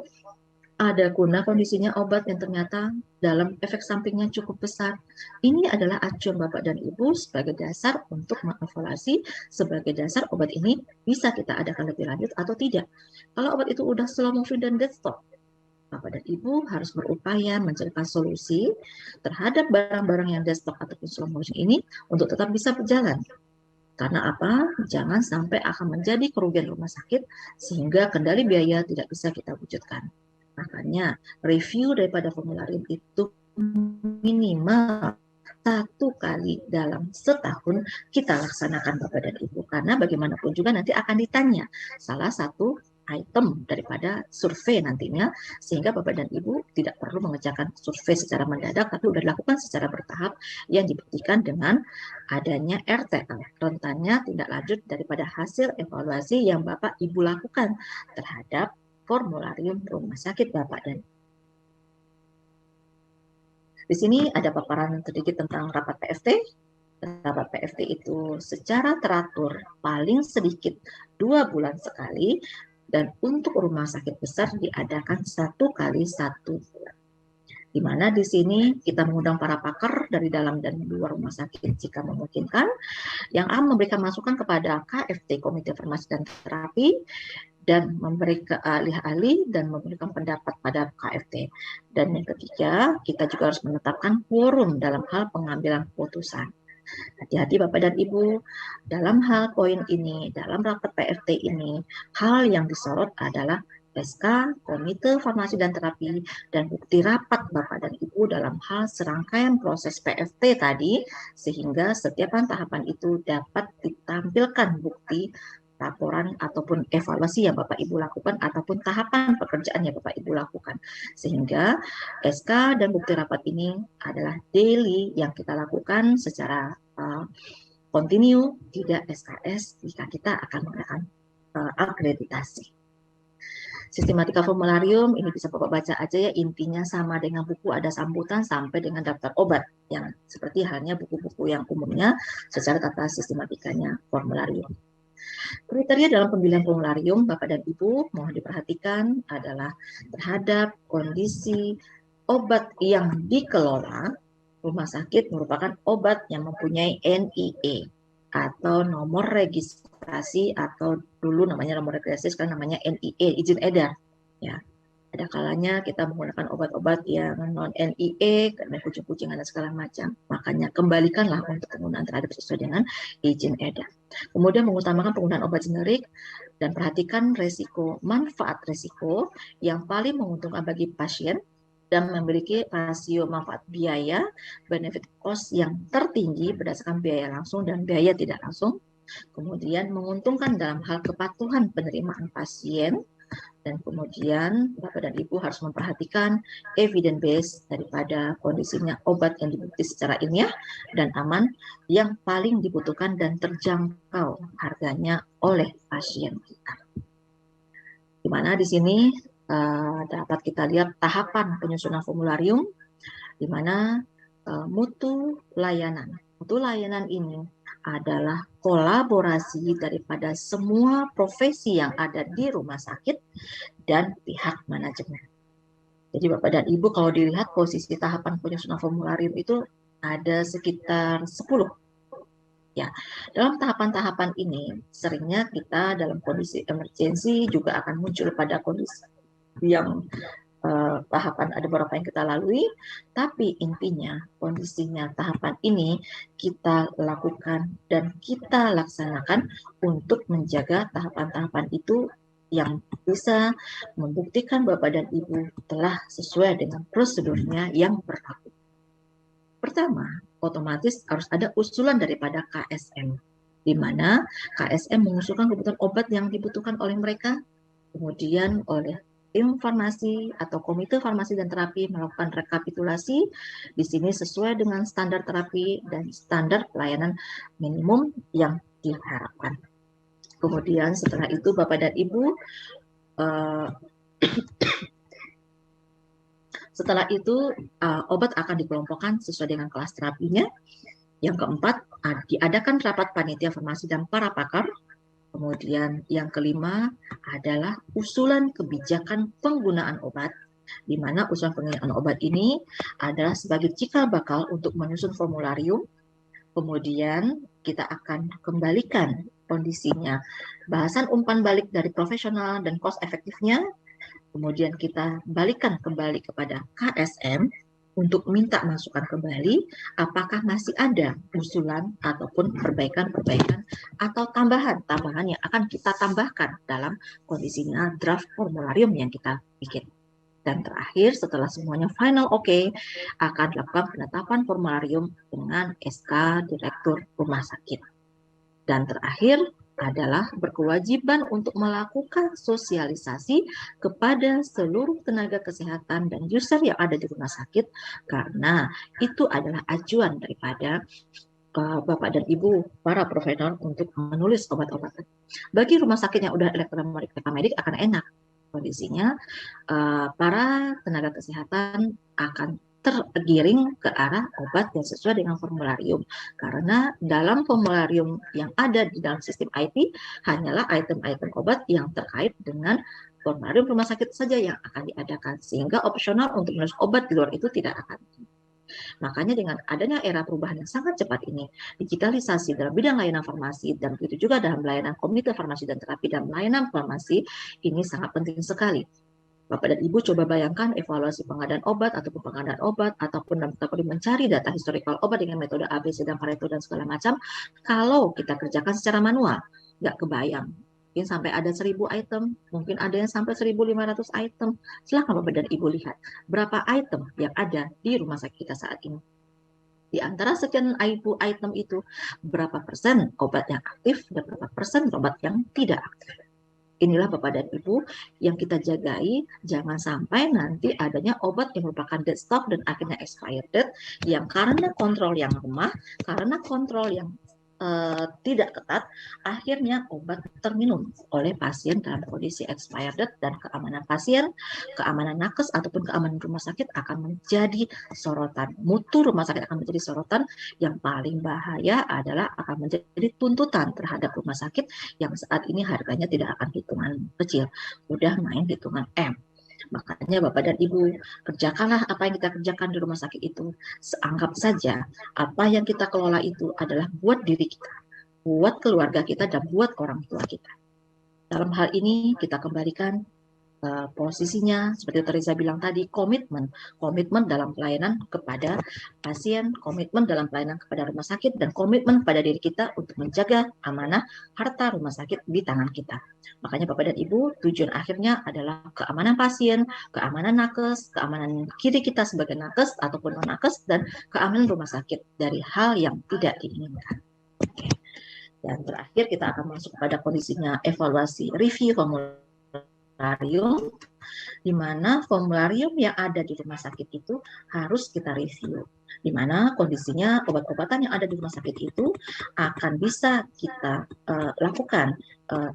Ada guna kondisinya obat yang ternyata dalam efek sampingnya cukup besar. Ini adalah acuan Bapak dan Ibu sebagai dasar untuk mengevaluasi, sebagai dasar obat ini bisa kita adakan lebih lanjut atau tidak. Kalau obat itu udah slow moving dan destock, Bapak dan Ibu harus berupaya mencarikan solusi terhadap barang-barang yang destock ataupun slow motion ini untuk tetap bisa berjalan. Karena apa? Jangan sampai akan menjadi kerugian rumah sakit sehingga kendali biaya tidak bisa kita wujudkan. Makanya review daripada formularium itu minimal 1 kali dalam setahun kita laksanakan Bapak dan Ibu. Karena bagaimanapun juga nanti akan ditanya salah satu item daripada survei nantinya, sehingga Bapak dan Ibu tidak perlu mengerjakan survei secara mendadak, tapi sudah dilakukan secara bertahap yang dibuktikan dengan adanya RTL, rentannya tindak lanjut daripada hasil evaluasi yang Bapak Ibu lakukan terhadap formularium rumah sakit Bapak dan di sini ada paparan sedikit tentang rapat PFT. Rapat PFT itu secara teratur paling sedikit 2 bulan sekali, dan untuk rumah sakit besar diadakan 1 kali 1 bulan. Di mana di sini kita mengundang para pakar dari dalam dan luar rumah sakit jika memungkinkan, yang akan memberikan masukan kepada KFT, Komite Farmasi dan Terapi, dan memberi ahli-ahli dan memberikan pendapat pada KFT. Dan yang ketiga, kita juga harus menetapkan quorum dalam hal pengambilan keputusan. Hati-hati Bapak dan Ibu, dalam hal poin ini, dalam rapat PFT ini, hal yang disorot adalah SK, Komite Farmasi dan Terapi, dan bukti rapat Bapak dan Ibu dalam hal serangkaian proses PFT tadi, sehingga setiap tahapan itu dapat ditampilkan bukti laporan ataupun evaluasi yang Bapak Ibu lakukan ataupun tahapan pekerjaan yang Bapak Ibu lakukan. Sehingga SK dan bukti rapat ini adalah daily yang kita lakukan secara kontinu, tidak SKS jika kita akan menggunakan akreditasi. Sistematika formularium ini bisa Bapak baca aja ya, intinya sama dengan buku ada sambutan sampai dengan daftar obat yang seperti halnya buku-buku yang umumnya secara tata sistematikanya formularium. Kriteria dalam pemilihan formularium Bapak dan Ibu mohon diperhatikan adalah terhadap kondisi obat yang dikelola rumah sakit merupakan obat yang mempunyai NIE atau nomor registrasi, atau dulu namanya nomor registrasi, sekarang namanya NIE, izin edar. Ya. Ada kalanya kita menggunakan obat-obat yang non-NIE, karena kucing-kucingan dan segala macam. Makanya kembalikanlah untuk penggunaan terhadap sesuai dengan izin edar. Kemudian mengutamakan penggunaan obat generik dan perhatikan resiko, manfaat resiko yang paling menguntungkan bagi pasien dan memiliki rasio manfaat biaya benefit cost yang tertinggi berdasarkan biaya langsung dan biaya tidak langsung. Kemudian menguntungkan dalam hal kepatuhan penerimaan pasien, dan kemudian Bapak dan Ibu harus memperhatikan evidence base daripada kondisinya obat yang dibukti secara ilmiah dan aman yang paling dibutuhkan dan terjangkau harganya oleh pasien kita. Di mana di sini dapat kita lihat tahapan penyusunan formularium, di mana mutu layanan. Mutu layanan ini adalah kolaborasi daripada semua profesi yang ada di rumah sakit dan pihak manajemen. Jadi Bapak dan Ibu kalau dilihat posisi tahapan penyusunan formularium itu ada sekitar 10. Ya, dalam tahapan-tahapan ini seringnya kita dalam kondisi emergensi juga akan muncul pada kondisi yang tahapan ada beberapa yang kita lalui, tapi intinya kondisinya tahapan ini kita lakukan dan kita laksanakan untuk menjaga tahapan-tahapan itu yang bisa membuktikan Bapak dan Ibu telah sesuai dengan prosedurnya yang berlaku. Pertama, otomatis harus ada usulan daripada KSM, di mana KSM mengusulkan kebutuhan obat yang dibutuhkan oleh mereka, kemudian oleh tim farmasi atau komite farmasi dan terapi melakukan rekapitulasi di sini sesuai dengan standar terapi dan standar pelayanan minimum yang diharapkan. Kemudian setelah itu Bapak dan Ibu setelah itu obat akan dikelompokkan sesuai dengan kelas terapinya. Yang keempat, diadakan rapat panitia farmasi dan para pakar. Kemudian yang kelima adalah usulan kebijakan penggunaan obat, di mana usulan penggunaan obat ini adalah sebagai cikal bakal untuk menyusun formularium. Kemudian kita akan kembalikan kondisinya, bahasan umpan balik dari profesional dan cost efektifnya. Kemudian kita balikan kembali kepada KSM untuk minta masukan kembali apakah masih ada usulan ataupun perbaikan-perbaikan atau tambahan-tambahan yang akan kita tambahkan dalam kondisinya draft formularium yang kita bikin. Dan terakhir setelah semuanya final oke, akan dilakukan penetapan formularium dengan SK Direktur Rumah Sakit. Dan terakhir adalah berkewajiban untuk melakukan sosialisasi kepada seluruh tenaga kesehatan dan user yang ada di rumah sakit, karena itu adalah acuan daripada Bapak dan Ibu para profesional untuk menulis obat-obatan. Bagi rumah sakit yang udah elektronik medik akan enak kondisinya, para tenaga kesehatan akan tergiring ke arah obat yang sesuai dengan formularium. Karena dalam formularium yang ada di dalam sistem IT hanyalah item-item obat yang terkait dengan formularium rumah sakit saja yang akan diadakan. Sehingga opsional untuk menulis obat di luar itu tidak akan. Makanya dengan adanya era perubahan yang sangat cepat ini, digitalisasi dalam bidang layanan farmasi dan begitu juga dalam layanan komite farmasi dan terapi dan layanan farmasi, ini sangat penting sekali. Bapak dan Ibu coba bayangkan evaluasi pengadaan obat ataupun pengadaan obat ataupun mencari data historical obat dengan metode ABC dan Pareto dan segala macam. Kalau kita kerjakan secara manual, nggak kebayang. Mungkin sampai ada 1000 item, mungkin ada yang sampai 1500 item. Silahkan Bapak dan Ibu lihat berapa item yang ada di rumah sakit kita saat ini. Di antara sekian item itu, berapa persen obat yang aktif dan berapa persen obat yang tidak aktif. Inilah Bapak dan Ibu yang kita jagai, jangan sampai nanti adanya obat yang merupakan dead stock dan akhirnya expired date yang karena kontrol yang lemah, karena kontrol yang tidak ketat, akhirnya obat terminum oleh pasien dalam kondisi expired date dan keamanan pasien, keamanan nakes ataupun keamanan rumah sakit akan menjadi sorotan. Mutu rumah sakit akan menjadi sorotan. Yang paling bahaya adalah akan menjadi tuntutan terhadap rumah sakit yang saat ini harganya tidak akan hitungan kecil, udah main hitungan M. Makanya Bapak dan Ibu, kerjakanlah apa yang kita kerjakan di rumah sakit itu. Anggap saja apa yang kita kelola itu adalah buat diri kita, buat keluarga kita, dan buat orang tua kita. Dalam hal ini kita kembalikan posisinya seperti Teresa bilang tadi, komitmen dalam pelayanan kepada pasien, komitmen dalam pelayanan kepada rumah sakit, dan komitmen pada diri kita untuk menjaga amanah harta rumah sakit di tangan kita. Makanya Bapak dan Ibu, tujuan akhirnya adalah keamanan pasien, keamanan nakes, keamanan kiri kita sebagai nakes ataupun non nakes, dan keamanan rumah sakit dari hal yang tidak diinginkan. Oke. Dan terakhir kita akan masuk pada kondisinya evaluasi review formularium, di mana formularium yang ada di rumah sakit itu harus kita review, di mana kondisinya obat-obatan yang ada di rumah sakit itu akan bisa kita lakukan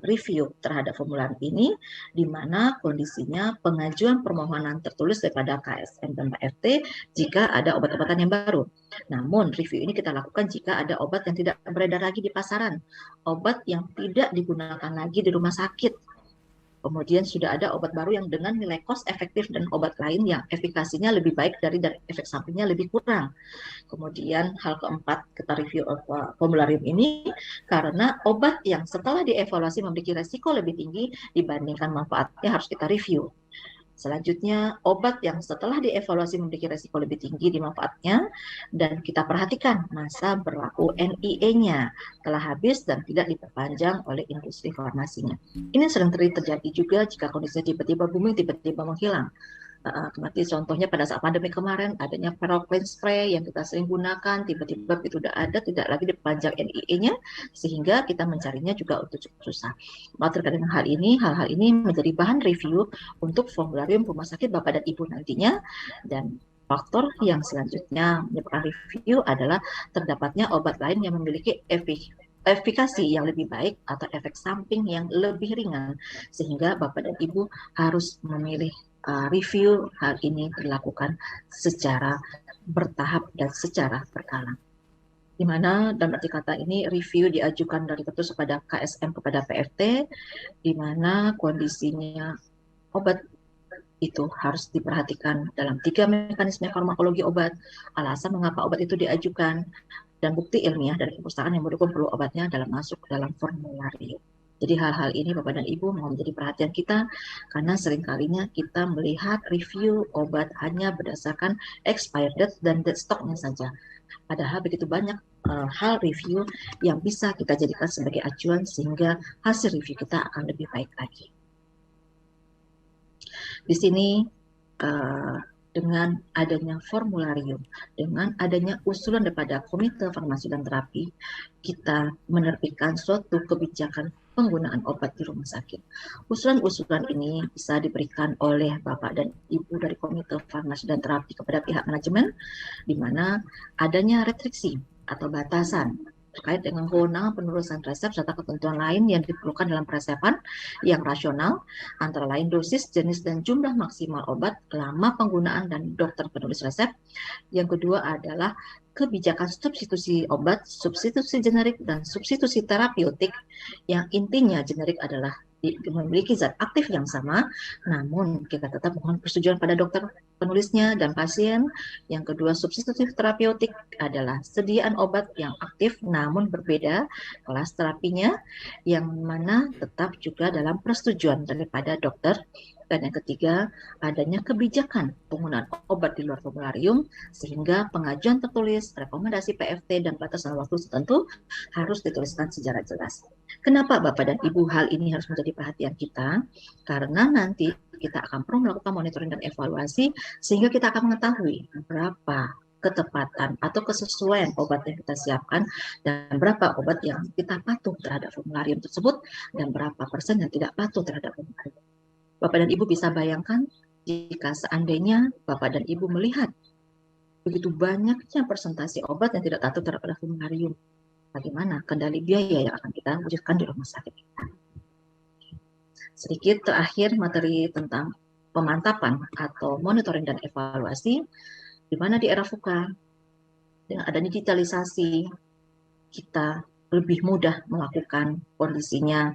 review terhadap formular ini, di mana kondisinya pengajuan permohonan tertulis daripada KSM dan PFT jika ada obat-obatan yang baru. Namun review ini kita lakukan jika ada obat yang tidak beredar lagi di pasaran, obat yang tidak digunakan lagi di rumah sakit, kemudian sudah ada obat baru yang dengan nilai cost efektif dan obat lain yang efikasinya lebih baik dan efek sampingnya lebih kurang. Kemudian hal keempat kita review formularium ini karena obat yang setelah dievaluasi memiliki resiko lebih tinggi dibandingkan manfaatnya harus kita review. Selanjutnya, obat yang setelah dievaluasi memiliki resiko lebih tinggi di manfaatnya, dan kita perhatikan masa berlaku NIE-nya telah habis dan tidak diperpanjang oleh industri farmasinya. Ini sering terjadi juga jika kondisinya tiba-tiba booming, tiba-tiba menghilang. Seperti contohnya pada saat pandemi kemarin adanya Peroclin spray yang kita sering gunakan, tiba-tiba itu sudah ada, tidak lagi diperpanjang NIE-nya, sehingga kita mencarinya juga untuk cukup susah. Maka terkait dengan hal-hal ini menjadi bahan review untuk formularium rumah sakit Bapak dan Ibu nantinya. Dan faktor yang selanjutnya menyebabkan review adalah terdapatnya obat lain yang memiliki efikasi yang lebih baik atau efek samping yang lebih ringan, sehingga Bapak dan Ibu harus memilih review. Hal ini dilakukan secara bertahap dan secara berkala. Di mana dalam arti kata ini review diajukan dari terus kepada KSM kepada PFT, di mana kondisinya obat itu harus diperhatikan dalam 3 mekanisme farmakologi obat, alasan mengapa obat itu diajukan, dan bukti ilmiah dari perpustakaan yang mendukung perlu obatnya dalam masuk dalam formularium. Jadi hal-hal ini Bapak dan Ibu mau menjadi perhatian kita, karena seringkalinya kita melihat review obat hanya berdasarkan expired date dan date stocknya saja. Padahal begitu banyak hal review yang bisa kita jadikan sebagai acuan sehingga hasil review kita akan lebih baik lagi. Di sini dengan adanya formularium, dengan adanya usulan daripada Komite Farmasi dan Terapi, kita menerbitkan suatu kebijakan penggunaan obat di rumah sakit. Usulan-usulan ini bisa diberikan oleh Bapak dan Ibu dari Komite Farmasi dan Terapi kepada pihak manajemen, di mana adanya restriksi atau batasan terkait dengan kewenangan penulisan resep serta ketentuan lain yang diperlukan dalam peresepan yang rasional, antara lain dosis, jenis, dan jumlah maksimal obat, lama penggunaan, dan dokter penulis resep. Yang kedua adalah kebijakan substitusi obat, substitusi generik, dan substitusi terapeutik, yang intinya generik adalah memiliki zat aktif yang sama, namun kita tetap mohon persetujuan pada dokter penulisnya dan pasien. Yang kedua, substitutif terapeutik adalah sediaan obat yang aktif namun berbeda kelas terapinya, yang mana tetap juga dalam persetujuan daripada dokter. Dan yang ketiga, adanya kebijakan penggunaan obat di luar formularium, sehingga pengajuan tertulis, rekomendasi PFT, dan batasan waktu tertentu harus dituliskan secara jelas. Kenapa Bapak dan Ibu hal ini harus menjadi perhatian kita? Karena nanti kita akan perlu melakukan monitoring dan evaluasi, sehingga kita akan mengetahui berapa ketepatan atau kesesuaian obat yang kita siapkan, dan berapa obat yang kita patuh terhadap formularium tersebut, dan berapa persen yang tidak patuh terhadap formularium. Bapak dan Ibu bisa bayangkan jika seandainya Bapak dan Ibu melihat begitu banyaknya persentase obat yang tidak patuh terhadap formularium, bagaimana kendali biaya yang akan kita wujudkan di rumah sakit kita. Sedikit terakhir materi tentang pemantapan atau monitoring dan evaluasi, di mana di era VUCA dengan adanya digitalisasi kita lebih mudah melakukan kondisinya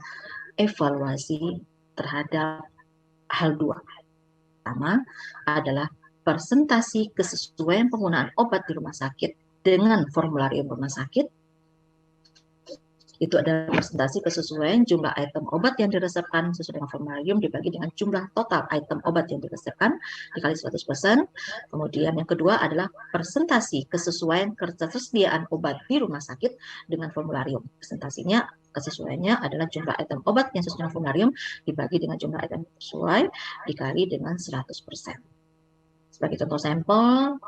evaluasi terhadap hal dua. Pertama adalah presentasi kesesuaian penggunaan obat di rumah sakit dengan formularium rumah sakit. Itu adalah presentasi kesesuaian jumlah item obat yang diresepkan sesuai dengan formularium dibagi dengan jumlah total item obat yang diresepkan dikali 100%. Kemudian yang kedua adalah presentasi kesesuaian ketersediaan obat di rumah sakit dengan formularium. Presentasinya kesesuaiannya adalah jumlah item obat yang sesuai dengan formularium dibagi dengan jumlah item sesuai dikali dengan 100%. Sebagai contoh sampel,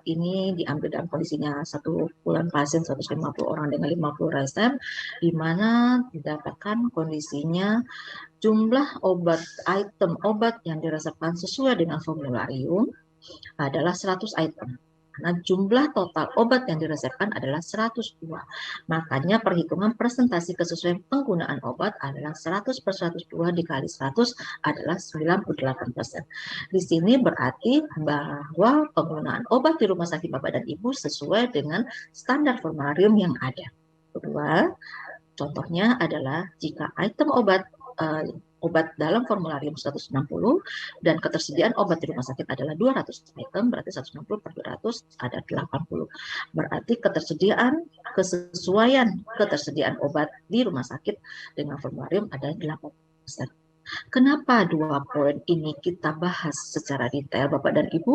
ini diambil dalam kondisinya 1 bulan pasien 150 orang dengan 50 resep, di mana didapatkan kondisinya jumlah obat, item obat yang diresepkan sesuai dengan formularium adalah 100 item. Karena jumlah total obat yang diresepkan adalah 102. Makanya perhitungan presentasi kesesuaian penggunaan obat adalah 100/102 dikali 100 adalah 98%. Di sini berarti bahwa penggunaan obat di rumah sakit Bapak dan Ibu sesuai dengan standar formularium yang ada. Kedua, contohnya adalah jika item obat dalam formularium 160 dan ketersediaan obat di rumah sakit adalah 200 item, berarti 160/200 ada 80. Berarti kesesuaian ketersediaan obat di rumah sakit dengan formularium adalah 80%. Kenapa 2 poin ini kita bahas secara detail Bapak dan Ibu?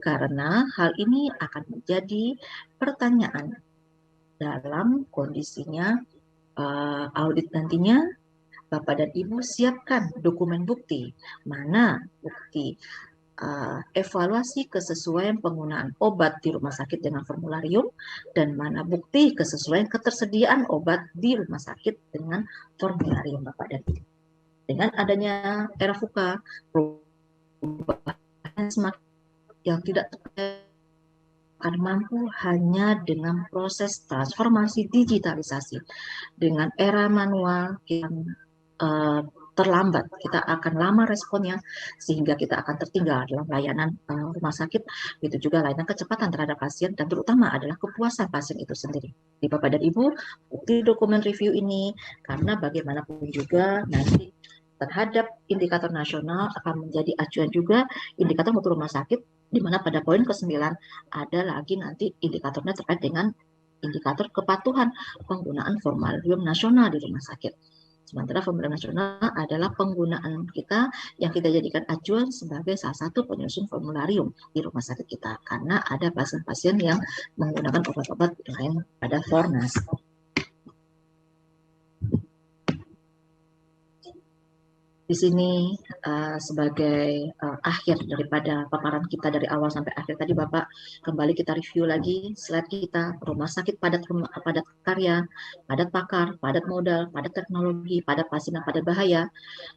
Karena hal ini akan menjadi pertanyaan dalam kondisinya audit nantinya. Bapak dan Ibu siapkan dokumen bukti. Mana bukti evaluasi kesesuaian penggunaan obat di rumah sakit dengan formularium dan mana bukti kesesuaian ketersediaan obat di rumah sakit dengan formularium Bapak dan Ibu. Dengan adanya era VUCA, perubahan semakin yang tidak akan mampu hanya dengan proses transformasi digitalisasi. Dengan era manual yang terlambat, kita akan lama responnya sehingga kita akan tertinggal dalam layanan rumah sakit, begitu juga layanan kecepatan terhadap pasien dan terutama adalah kepuasan pasien itu sendiri. Di Bapak dan Ibu, bukti dokumen review ini karena bagaimanapun juga nanti terhadap indikator nasional akan menjadi acuan juga indikator mutu rumah sakit, di mana pada poin ke-9 ada lagi nanti indikatornya terkait dengan indikator kepatuhan penggunaan formularium nasional di rumah sakit. Sementara formularium nasional adalah penggunaan kita yang kita jadikan acuan sebagai salah satu penyusun formularium di rumah sakit kita, karena ada pasien-pasien yang menggunakan obat-obat lain pada Fornas. Di sini sebagai akhir daripada paparan kita dari awal sampai akhir tadi Bapak, kembali kita review lagi slide kita, rumah sakit padat karya, padat pakar, padat modal, padat teknologi, padat pasien dan padat bahaya.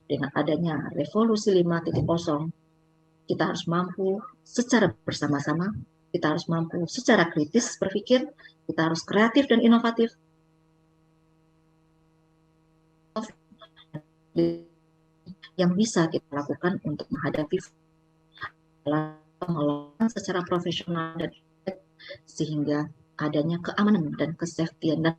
Dengan adanya revolusi 5.0, kita harus mampu secara bersama-sama, kita harus mampu secara kritis berpikir, kita harus kreatif dan inovatif yang bisa kita lakukan untuk menghadapi pengelolaan secara profesional dan sehingga adanya keamanan dan kesafetian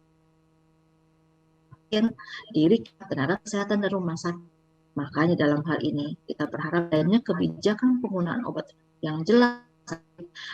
dan diri tenaga kesehatan dan rumah sakit. Makanya dalam hal ini kita berharap adanya kebijakan penggunaan obat yang jelas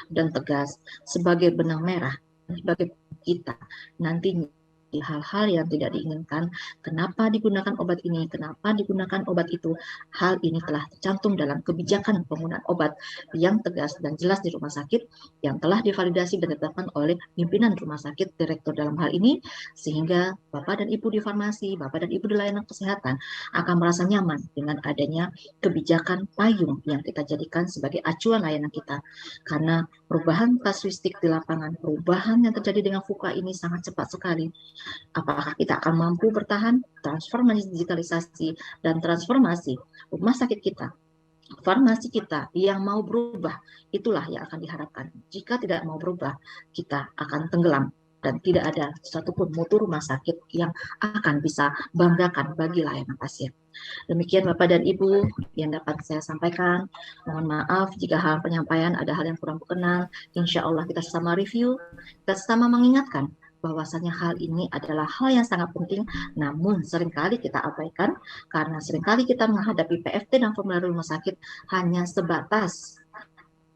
dan tegas sebagai benang merah sebagai kita nantinya hal-hal yang tidak diinginkan, kenapa digunakan obat ini, kenapa digunakan obat itu, hal ini telah tercantum dalam kebijakan penggunaan obat yang tegas dan jelas di rumah sakit, yang telah divalidasi dan ditetapkan oleh pimpinan rumah sakit, direktur dalam hal ini, sehingga Bapak dan Ibu di farmasi, Bapak dan Ibu di layanan kesehatan akan merasa nyaman dengan adanya kebijakan payung yang kita jadikan sebagai acuan layanan kita, karena perubahan kasuistik di lapangan, perubahan yang terjadi dengan VUCA ini sangat cepat sekali. Apakah kita akan mampu bertahan transformasi digitalisasi dan transformasi rumah sakit kita, farmasi kita yang mau berubah, itulah yang akan diharapkan. Jika tidak mau berubah, kita akan tenggelam dan tidak ada satupun mutu rumah sakit yang akan bisa banggakan bagi layanan pasien. Demikian Bapak dan Ibu yang dapat saya sampaikan. Mohon maaf jika hal penyampaian ada hal yang kurang berkenan. Insya Allah kita sama review, kita sama mengingatkan bahwasanya hal ini adalah hal yang sangat penting, namun seringkali kita abaikan karena seringkali kita menghadapi PFT dan formularium rumah sakit hanya sebatas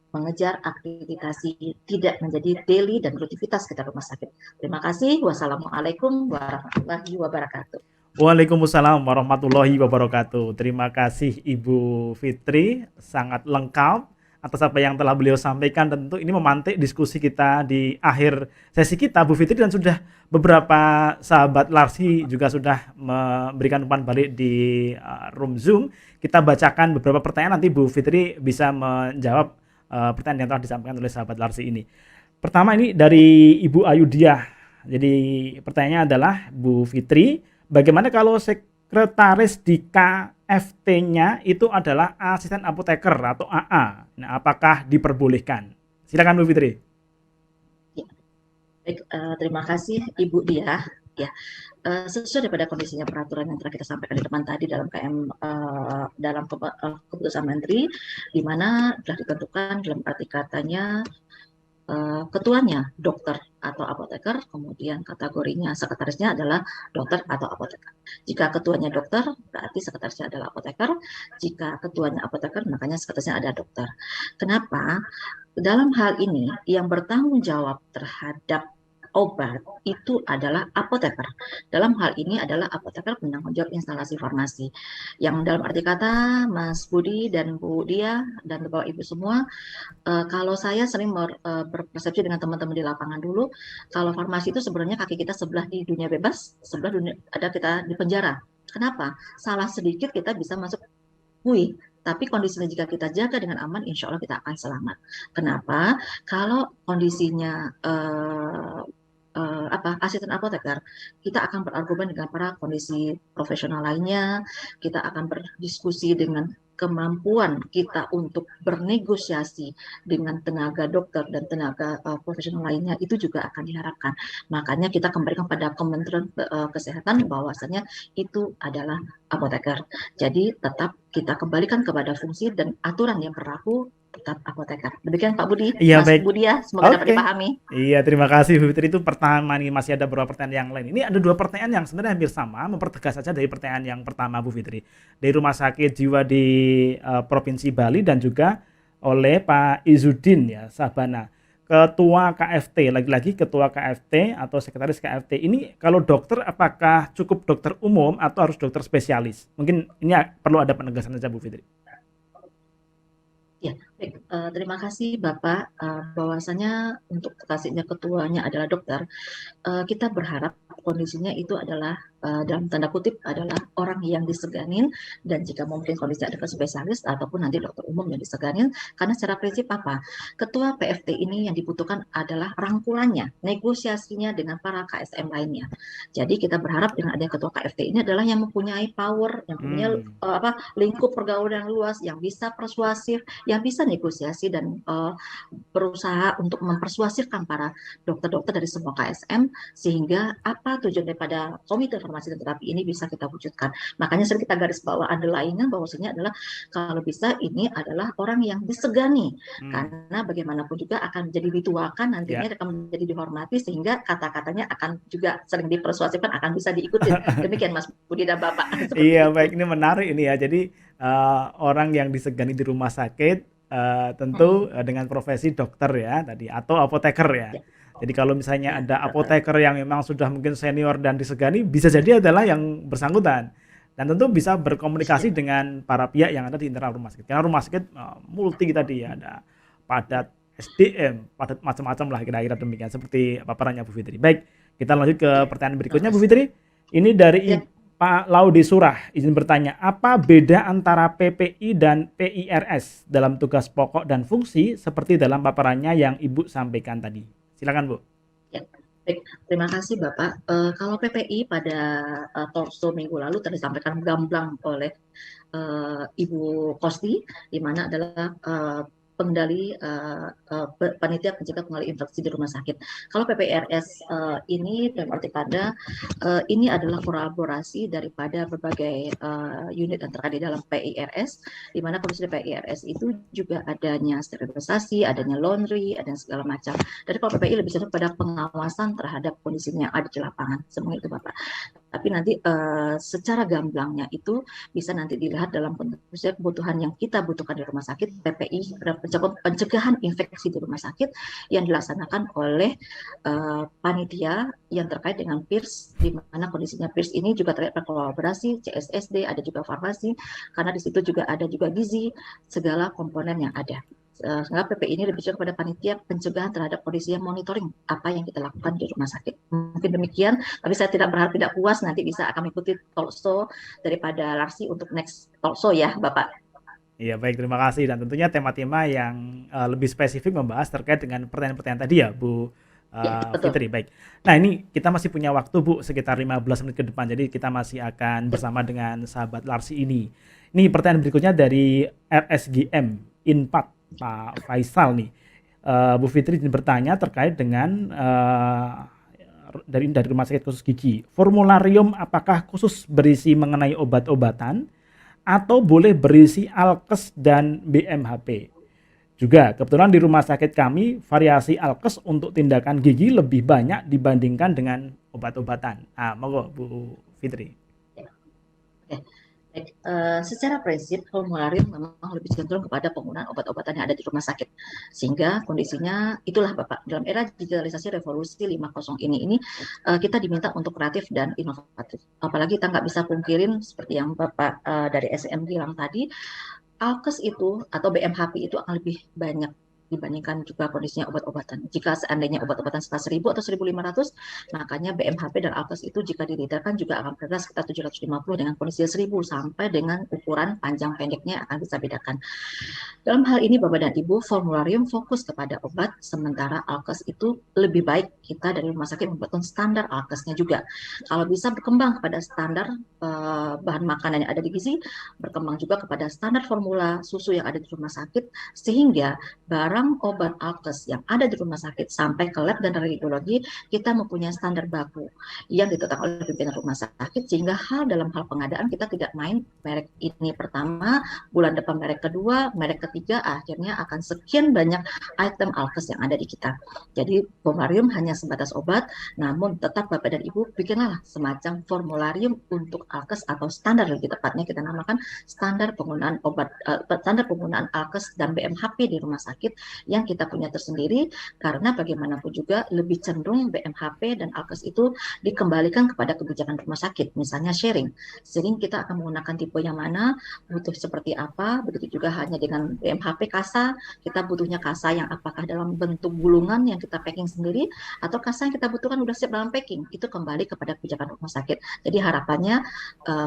mengejar akreditasi, tidak menjadi daily dan rutinitas kita rumah sakit. Terima kasih. Wassalamualaikum warahmatullahi wabarakatuh. Waalaikumsalam warahmatullahi wabarakatuh. Terima kasih Ibu Fitri, sangat lengkap atas apa yang telah beliau sampaikan. Tentu ini memantik diskusi kita di akhir sesi kita, Bu Fitri, dan sudah beberapa sahabat Larsi juga sudah memberikan umpan balik di room Zoom. Kita bacakan beberapa pertanyaan, nanti Bu Fitri bisa menjawab pertanyaan yang telah disampaikan oleh sahabat Larsi ini. Pertama ini dari Ibu Ayudiah. Jadi pertanyaannya adalah, Bu Fitri, bagaimana kalau sekretaris di KFT-nya itu adalah asisten apoteker atau AA? Nah, apakah diperbolehkan? Silakan Bu Fitri. Ya. Baik, terima kasih Ibu Diah. Ya, sesuai daripada kondisinya peraturan yang telah kita sampaikan di depan tadi dalam dalam keputusan Menteri, di mana telah ditentukan dalam arti katanya ketuanya dokter atau apoteker, kemudian kategorinya sekretarisnya adalah dokter atau apoteker. Jika ketuanya dokter, berarti sekretarisnya adalah apoteker. Jika ketuanya apoteker, makanya sekretarisnya ada dokter. Kenapa? Dalam hal ini, yang bertanggung jawab terhadap obat itu adalah apoteker. Dalam hal ini adalah apoteker penanggung jawab instalasi farmasi. Yang dalam arti kata, Mas Budi dan Bu Dia dan Bapak Ibu semua, kalau saya sering berpersepsi dengan teman-teman di lapangan dulu, kalau farmasi itu sebenarnya kaki kita sebelah di dunia bebas, sebelah dunia ada kita di penjara. Kenapa? Salah sedikit kita bisa masuk UI. Tapi kondisinya jika kita jaga dengan aman, insya Allah kita akan selamat. Kenapa? Kalau kondisinya asisten apoteker, kita akan berargumen dengan para kondisi profesional lainnya, kita akan berdiskusi dengan kemampuan kita untuk bernegosiasi dengan tenaga dokter dan tenaga profesional lainnya, itu juga akan diharapkan. Makanya kita kembalikan pada Kementerian Kesehatan bahwasanya itu adalah apoteker. Jadi tetap kita kembalikan kepada fungsi dan aturan yang berlaku tetap apoteker. Demikian Pak Budi, Iya, Mas baik. Budi ya, semoga dapat Oke. dipahami. Iya, terima kasih Bu Fitri. Itu pertama nih, masih ada beberapa pertanyaan yang lain. Ini ada dua pertanyaan yang sebenarnya hampir sama, mempertegas saja dari pertanyaan yang pertama Bu Fitri. Dari Rumah Sakit Jiwa di Provinsi Bali dan juga oleh Pak Izudin ya, Sabana. Ketua KFT, lagi-lagi ketua KFT atau sekretaris KFT ini kalau dokter apakah cukup dokter umum atau harus dokter spesialis? Mungkin ini perlu ada penegasan saja Bu Fitri. Ya, baik. Terima kasih Bapak. Bahwasanya untuk kasihnya ketuanya adalah dokter, kita berharap kondisinya itu adalah dalam tanda kutip adalah orang yang diseganin, dan jika mungkin kondisinya ada ke spesialis ataupun nanti dokter umum yang diseganin, karena secara prinsip apa? Ketua PFT ini yang dibutuhkan adalah rangkulannya, negosiasinya dengan para KSM lainnya. Jadi kita berharap dengan adanya ketua KFT ini adalah yang mempunyai power, yang punya lingkup pergaulan yang luas, yang bisa persuasif, yang bisa negosiasi dan berusaha untuk mempersuasifkan para dokter-dokter dari semua KSM, sehingga apa tujuan daripada Komite Farmasi dan Terapi ini bisa kita wujudkan. Makanya sering kita garis bawah underlying-nya bahwasanya adalah kalau bisa ini adalah orang yang disegani, karena bagaimanapun juga akan menjadi dituakan nantinya, akan menjadi dihormati, sehingga kata-katanya akan juga sering dipersuasifkan, akan bisa diikuti. Demikian Mas Budi dan Bapak. Iya, baik, ini menarik ini ya. Jadi orang yang disegani di rumah sakit tentu dengan profesi dokter ya tadi atau apoteker ya. Jadi kalau misalnya ada apoteker yang memang sudah mungkin senior dan disegani, bisa jadi adalah yang bersangkutan. Dan tentu bisa berkomunikasi dengan para pihak yang ada di internal rumah sakit. Karena rumah sakit multi tadi ya, ada padat SDM, padat macam-macam lah kira-kira demikian, seperti paparannya Bu Fitri. Baik, kita lanjut ke pertanyaan berikutnya Bu Fitri. Ini dari Pak Laude Surah, izin bertanya, apa beda antara PPI dan PIRS dalam tugas pokok dan fungsi seperti dalam paparannya yang Ibu sampaikan tadi? Silakan Bu. Ya, baik. Terima kasih Bapak. Kalau PPI pada talkshow minggu lalu tadi disampaikan gamblang oleh Ibu Kosti, di mana adalah pengendali panitia pencegah pengendali infeksi di rumah sakit. Kalau PPRS ini dalam arti kata ini adalah kolaborasi daripada berbagai unit yang terkait di dalam PIRS, di mana kondisi PIRS itu juga adanya sterilisasi, adanya laundry, adanya segala macam. Dari kalau PPI lebih cenderung pada pengawasan terhadap kondisinya yang ada di lapangan. Semoga itu Bapak. Tapi nanti secara gamblangnya itu bisa nanti dilihat dalam konteks kebutuhan yang kita butuhkan di rumah sakit, PPI, pencegahan infeksi di rumah sakit yang dilaksanakan oleh panitia yang terkait dengan PIRS, di mana kondisinya PIRS ini juga terkait berkolaborasi, CSSD, ada juga farmasi, karena di situ juga ada juga gizi, segala komponen yang ada. Sehingga PP ini lebih kepada panitia pencegahan terhadap kondisi yang monitoring apa yang kita lakukan di rumah sakit. Mungkin demikian, tapi saya tidak berharap tidak puas, nanti bisa akan mengikuti talk show daripada Larsi untuk next talk show ya Bapak. Iya, baik, terima kasih. Dan tentunya tema-tema yang lebih spesifik membahas terkait dengan pertanyaan-pertanyaan tadi ya, Bu Ya, betul. Fitri. Baik. Nah, ini kita masih punya waktu, Bu, sekitar 15 menit ke depan. Jadi kita masih akan bersama dengan sahabat Larsi ini. Ini pertanyaan berikutnya dari RSGM Inpat, Pak Faisal nih. Bu Fitri bertanya terkait dengan dari Rumah Sakit Khusus Gigi. Formularium apakah khusus berisi mengenai obat-obatan atau boleh berisi alkes dan BMHP? Juga kebetulan di rumah sakit kami variasi alkes untuk tindakan gigi lebih banyak dibandingkan dengan obat-obatan. Nah, monggo Bu Fitri. Oke. Baik, secara prinsip formularium memang lebih cenderung kepada penggunaan obat-obatan yang ada di rumah sakit, sehingga kondisinya itulah Bapak, dalam era digitalisasi revolusi 5.0 ini kita diminta untuk kreatif dan inovatif. Apalagi kita nggak bisa pungkirin seperti yang Bapak dari SM bilang tadi, alkes itu atau BMHP itu akan lebih banyak dibandingkan juga kondisinya obat-obatan. Jika seandainya obat-obatan sekitar 1.000 atau 1.500, makanya BMHP dan alkes itu jika diredarkan juga akan berada sekitar 750 dengan kondisi 1.000 sampai dengan ukuran panjang pendeknya akan bisa bedakan. Dalam hal ini Bapak dan Ibu, formularium fokus kepada obat, sementara alkes itu lebih baik kita dari rumah sakit membuat standar alkesnya juga. Kalau bisa berkembang kepada standar bahan makanan yang ada di gizi, berkembang juga kepada standar formula susu yang ada di rumah sakit, sehingga barang obat alkes yang ada di rumah sakit sampai ke lab dan radiologi, kita mempunyai standar baku yang ditetapkan oleh pimpinan rumah sakit, sehingga dalam hal pengadaan kita tidak main merek ini pertama, bulan depan merek kedua, merek ketiga, akhirnya akan sekian banyak item alkes yang ada di kita. Jadi formularium hanya sebatas obat, namun tetap Bapak dan Ibu bikinlah semacam formularium untuk alkes atau standar, lebih tepatnya kita namakan standar penggunaan obat, standar penggunaan alkes dan BMHP di rumah sakit yang kita punya tersendiri, karena bagaimanapun juga lebih cenderung BMHP dan alkes itu dikembalikan kepada kebijakan rumah sakit, misalnya sharing kita akan menggunakan tipe yang mana, butuh seperti apa, begitu juga hanya dengan BMHP kasa, kita butuhnya kasa yang apakah dalam bentuk gulungan yang kita packing sendiri, atau kasa yang kita butuhkan udah siap dalam packing, itu kembali kepada kebijakan rumah sakit. Jadi harapannya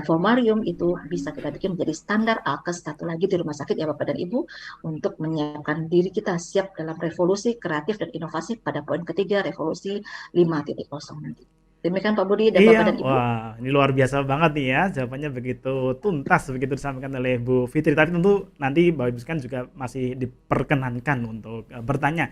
formularium itu bisa kita bikin menjadi standar alkes satu lagi di rumah sakit ya Bapak dan Ibu, untuk menyiapkan diri kita siap dalam revolusi kreatif dan inovasi pada poin ketiga revolusi 5.0 nanti. Demikian Pak Budi dan Bapak Iya, dan Ibu. wah, ini luar biasa banget nih ya, jawabannya begitu tuntas begitu disampaikan oleh Bu Fitri. Tapi tentu nanti Bapak Ibu kan juga masih diperkenankan untuk bertanya.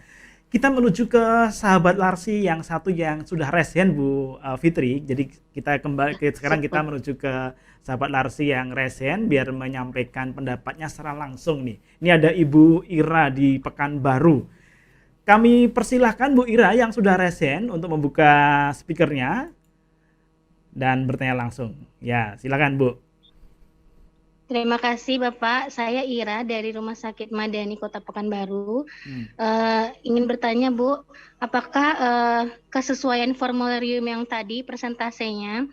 Kita menuju ke sahabat Larsi yang satu yang sudah resen Bu Fitri. Jadi kita kembali sekarang kita menuju ke sahabat Larsi yang resen biar menyampaikan pendapatnya secara langsung nih. Ini ada Ibu Ira di Pekanbaru. Kami persilahkan Bu Ira yang sudah resen untuk membuka speakernya dan bertanya langsung. Ya, silakan Bu. Terima kasih Bapak, saya Ira dari Rumah Sakit Madani Kota Pekanbaru. Ingin bertanya Bu, apakah kesesuaian formularium yang tadi presentasenya,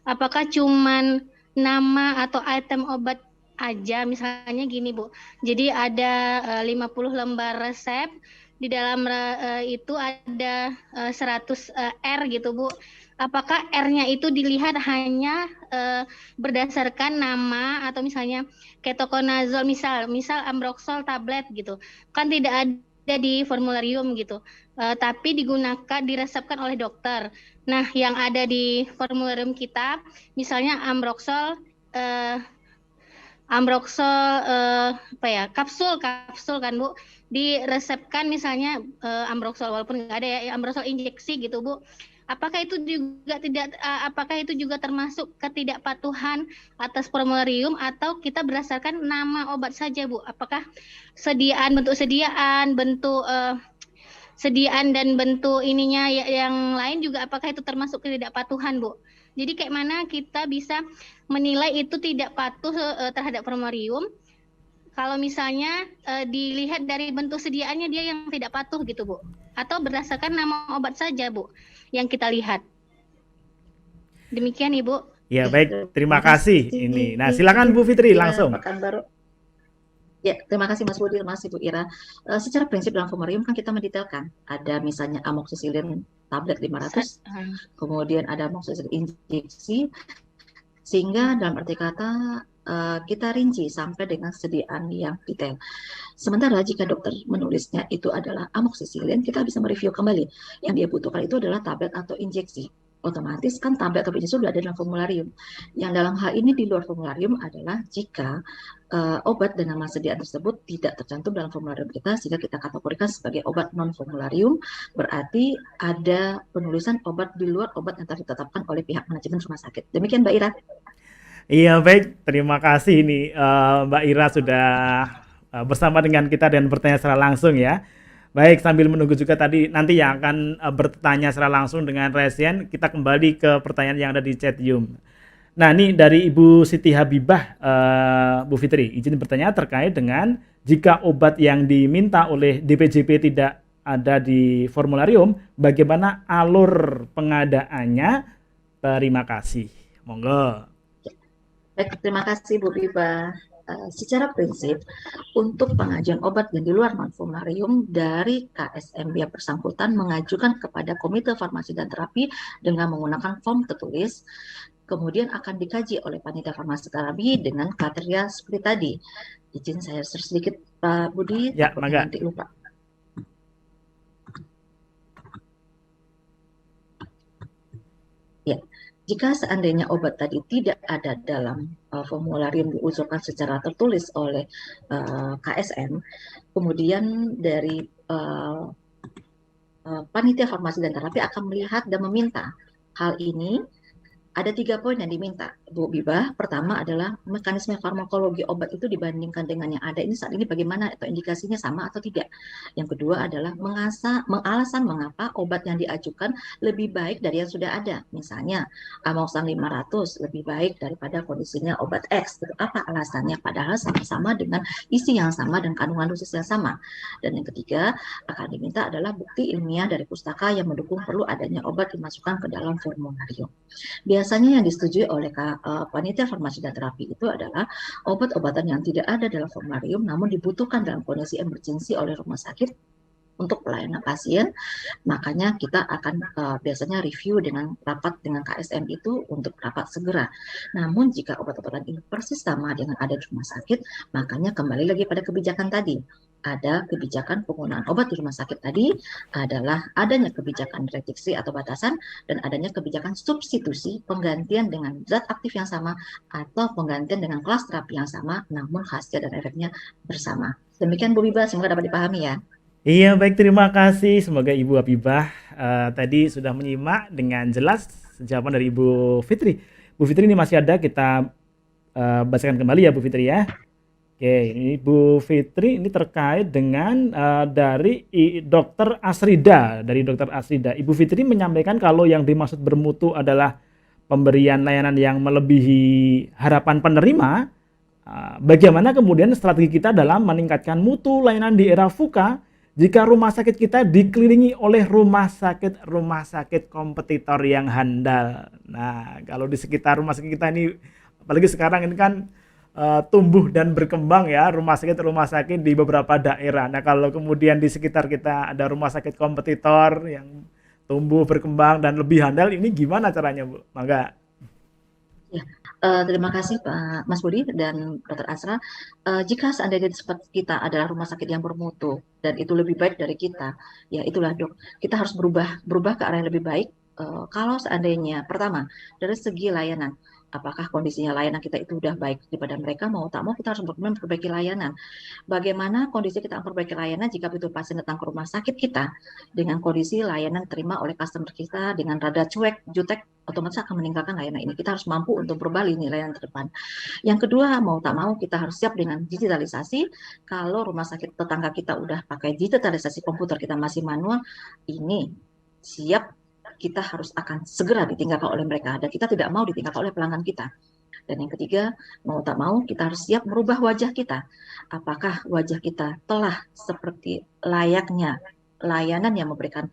apakah cuman nama atau item obat aja, misalnya gini Bu, jadi ada 50 lembar resep, di dalam itu ada 100 R gitu Bu. Apakah R-nya itu dilihat hanya berdasarkan nama atau misalnya ketoconazole misal Ambroxol tablet gitu. Kan tidak ada di formularium gitu. Tapi diresepkan oleh dokter. Nah, yang ada di formularium kita misalnya Ambroxol kapsul kan Bu, diresepkan misalnya Ambroxol, walaupun nggak ada ya Ambroxol injeksi gitu Bu. Apakah itu juga termasuk ketidakpatuhan atas formularium atau kita berdasarkan nama obat saja Bu? Apakah bentuk sediaan dan bentuk ininya yang lain juga apakah itu termasuk ketidakpatuhan, Bu? Jadi kayak mana kita bisa menilai itu tidak patuh terhadap formularium kalau misalnya dilihat dari bentuk sediaannya dia yang tidak patuh gitu, Bu? Atau berdasarkan nama obat saja, Bu, yang kita lihat. Demikian, Ibu. Ya, Oke, baik. Terima kasih ini. Nah, silakan Bu Fitri Ya, langsung. Pekanbaru. Ya, terima kasih Mas Budi, terima kasih Bu Ira. Secara prinsip dalam formularium kan kita mendetailkan. Ada misalnya amoxicillin tablet 500, kemudian ada amoxicillin injeksi, sehingga dalam arti kata kita rinci sampai dengan sediaan yang detail. Sementara jika dokter menulisnya itu adalah amoxicillin, kita bisa mereview kembali. Yang dia butuhkan itu adalah tablet atau injeksi. Otomatis kan tablet atau injeksi sudah ada dalam formularium. Yang dalam hal ini di luar formularium adalah jika obat dan nama sediaan tersebut tidak tercantum dalam formularium kita, sehingga kita kategorikan sebagai obat non formularium, berarti ada penulisan obat di luar obat yang telah ditetapkan oleh pihak manajemen rumah sakit. Demikian Mbak Ira. Iya, baik. Terima kasih ini Mbak Ira sudah bersama dengan kita dan bertanya secara langsung ya. Baik, sambil menunggu juga tadi nanti yang akan bertanya secara langsung dengan Resien, kita kembali ke pertanyaan yang ada di Chatroom. Nah, ini dari Ibu Siti Habibah, Bu Fitri, izin bertanya terkait dengan jika obat yang diminta oleh DPJP tidak ada di formularium, bagaimana alur pengadaannya? Terima kasih. Monggo. Baik, terima kasih Bu Biba. Secara prinsip, untuk pengajuan obat yang di luar non-formularium dari KSM yang bersangkutan mengajukan kepada Komite Farmasi dan Terapi dengan menggunakan form tertulis, kemudian akan dikaji oleh Panitia Farmasi Terapi dengan kriteria seperti tadi. Izin saya sedikit Pak Budi, Ya, mangga. nanti lupa. Ya. Jika seandainya obat tadi tidak ada dalam formularium diusulkan secara tertulis oleh KSM, kemudian dari Panitia Farmasi dan Terapi akan melihat dan meminta hal ini. Ada 3 poin yang diminta, Bu Biba. Pertama adalah mekanisme farmakologi obat itu dibandingkan dengan yang ada ini saat ini bagaimana atau indikasinya sama atau tidak. Yang kedua adalah alasan mengapa obat yang diajukan lebih baik dari yang sudah ada. Misalnya amoxicillin 500 lebih baik daripada kondisinya obat X. Apa alasannya? Padahal sama-sama dengan isi yang sama dan kandungan dosis yang sama. Dan yang ketiga akan diminta adalah bukti ilmiah dari pustaka yang mendukung perlu adanya obat dimasukkan ke dalam formularium. Biasanya yang disetujui oleh Panitia Farmasi dan Terapi itu adalah obat-obatan yang tidak ada dalam formularium namun dibutuhkan dalam kondisi emergensi oleh rumah sakit untuk pelayanan pasien. Makanya kita akan biasanya review dengan rapat dengan KSM itu untuk rapat segera. Namun jika obat-obatan ini persis sama dengan ada di rumah sakit, makanya kembali lagi pada kebijakan tadi. Ada kebijakan penggunaan obat di rumah sakit tadi adalah adanya kebijakan restriksi atau batasan dan adanya kebijakan substitusi penggantian dengan zat aktif yang sama atau penggantian dengan kelas terapi yang sama namun khasiat dan efeknya bersama. Demikian Bu Biba, semoga dapat dipahami ya. Iya, baik, terima kasih. Semoga Ibu Habibah tadi sudah menyimak dengan jelas jawaban dari Ibu Fitri. Bu Fitri ini masih ada, kita bacakan kembali ya Bu Fitri ya. Oke, ini Bu Fitri ini terkait dengan dari Dokter Asrida, dari Dokter Asrida. Ibu Fitri menyampaikan kalau yang dimaksud bermutu adalah pemberian layanan yang melebihi harapan penerima. Bagaimana kemudian strategi kita dalam meningkatkan mutu layanan di era VUCA jika rumah sakit kita dikelilingi oleh rumah sakit kompetitor yang handal. Nah, kalau di sekitar rumah sakit kita ini, apalagi sekarang ini kan tumbuh dan berkembang ya rumah sakit di beberapa daerah. Nah, kalau kemudian di sekitar kita ada rumah sakit kompetitor yang tumbuh berkembang dan lebih handal, ini gimana caranya, Bu? Mangga. Ya, terima kasih Pak Mas Budi dan Dr. Asra. Jika seandainya di sekitar kita adalah rumah sakit yang bermutu dan itu lebih baik dari kita, ya itulah dok. Kita harus berubah ke arah yang lebih baik. Kalau seandainya pertama dari segi layanan, Apakah kondisinya layanan kita itu udah baik daripada mereka, mau tak mau kita harus memperbaiki layanan. Bagaimana kondisi kita memperbaiki layanan jika begitu pasien datang ke rumah sakit kita dengan kondisi layanan terima oleh customer kita dengan rada cuek, jutek, otomatis akan meninggalkan layanan ini. Kita harus mampu untuk berubah lini layanan ke depan. Yang kedua, mau tak mau kita harus siap dengan digitalisasi. Kalau rumah sakit tetangga kita udah pakai digitalisasi, komputer kita masih manual, ini siap kita harus akan segera ditinggalkan oleh mereka dan kita tidak mau ditinggalkan oleh pelanggan kita. Dan yang ketiga, mau tak mau kita harus siap merubah wajah kita. Apakah wajah kita telah seperti layaknya layanan yang memberikan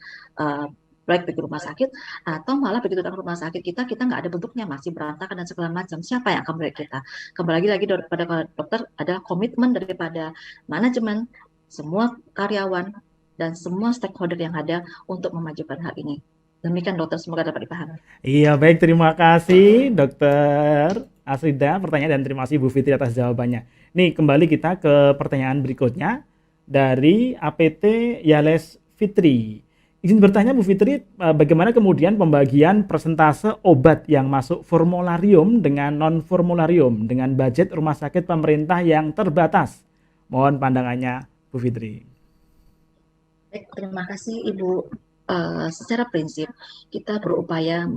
baik bagi rumah sakit, atau malah begitu datang ke rumah sakit kita nggak ada bentuknya, masih berantakan dan segala macam. Siapa yang akan melihat kita? Kembali lagi daripada dokter adalah komitmen daripada manajemen, semua karyawan, dan semua stakeholder yang ada untuk memajukan hal ini. Demikian dokter, semoga dapat dipahami. Iya, baik, terima kasih Dokter Asrida pertanyaan dan terima kasih Bu Fitri atas jawabannya. Nih, kembali kita ke pertanyaan berikutnya dari APT Yales Fitri. Izin bertanya Bu Fitri, bagaimana kemudian pembagian persentase obat yang masuk formularium dengan non-formularium dengan budget rumah sakit pemerintah yang terbatas? Mohon pandangannya Bu Fitri. Baik, terima kasih Ibu. Secara prinsip kita berupaya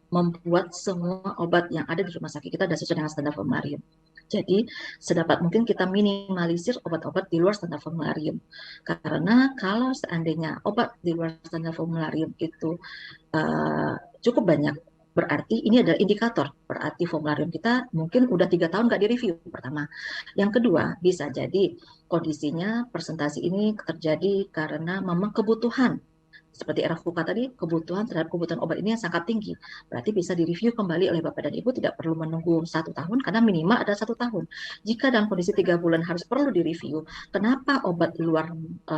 membuat semua obat yang ada di rumah sakit kita dan sesuai dengan standar formularium. Jadi sedapat mungkin kita minimalisir obat-obat di luar standar formularium. Karena kalau seandainya obat di luar standar formularium itu cukup banyak, berarti ini adalah indikator. Berarti formularium kita mungkin udah 3 tahun nggak direview, pertama. Yang kedua, bisa jadi kondisinya presentasi ini terjadi karena memang kebutuhan. Seperti era FUKA tadi, kebutuhan terhadap kebutuhan obat ini yang sangat tinggi. Berarti bisa direview kembali oleh Bapak dan Ibu, tidak perlu menunggu 1 tahun, karena minimal ada 1 tahun. Jika dalam kondisi 3 bulan harus perlu direview, kenapa obat di luar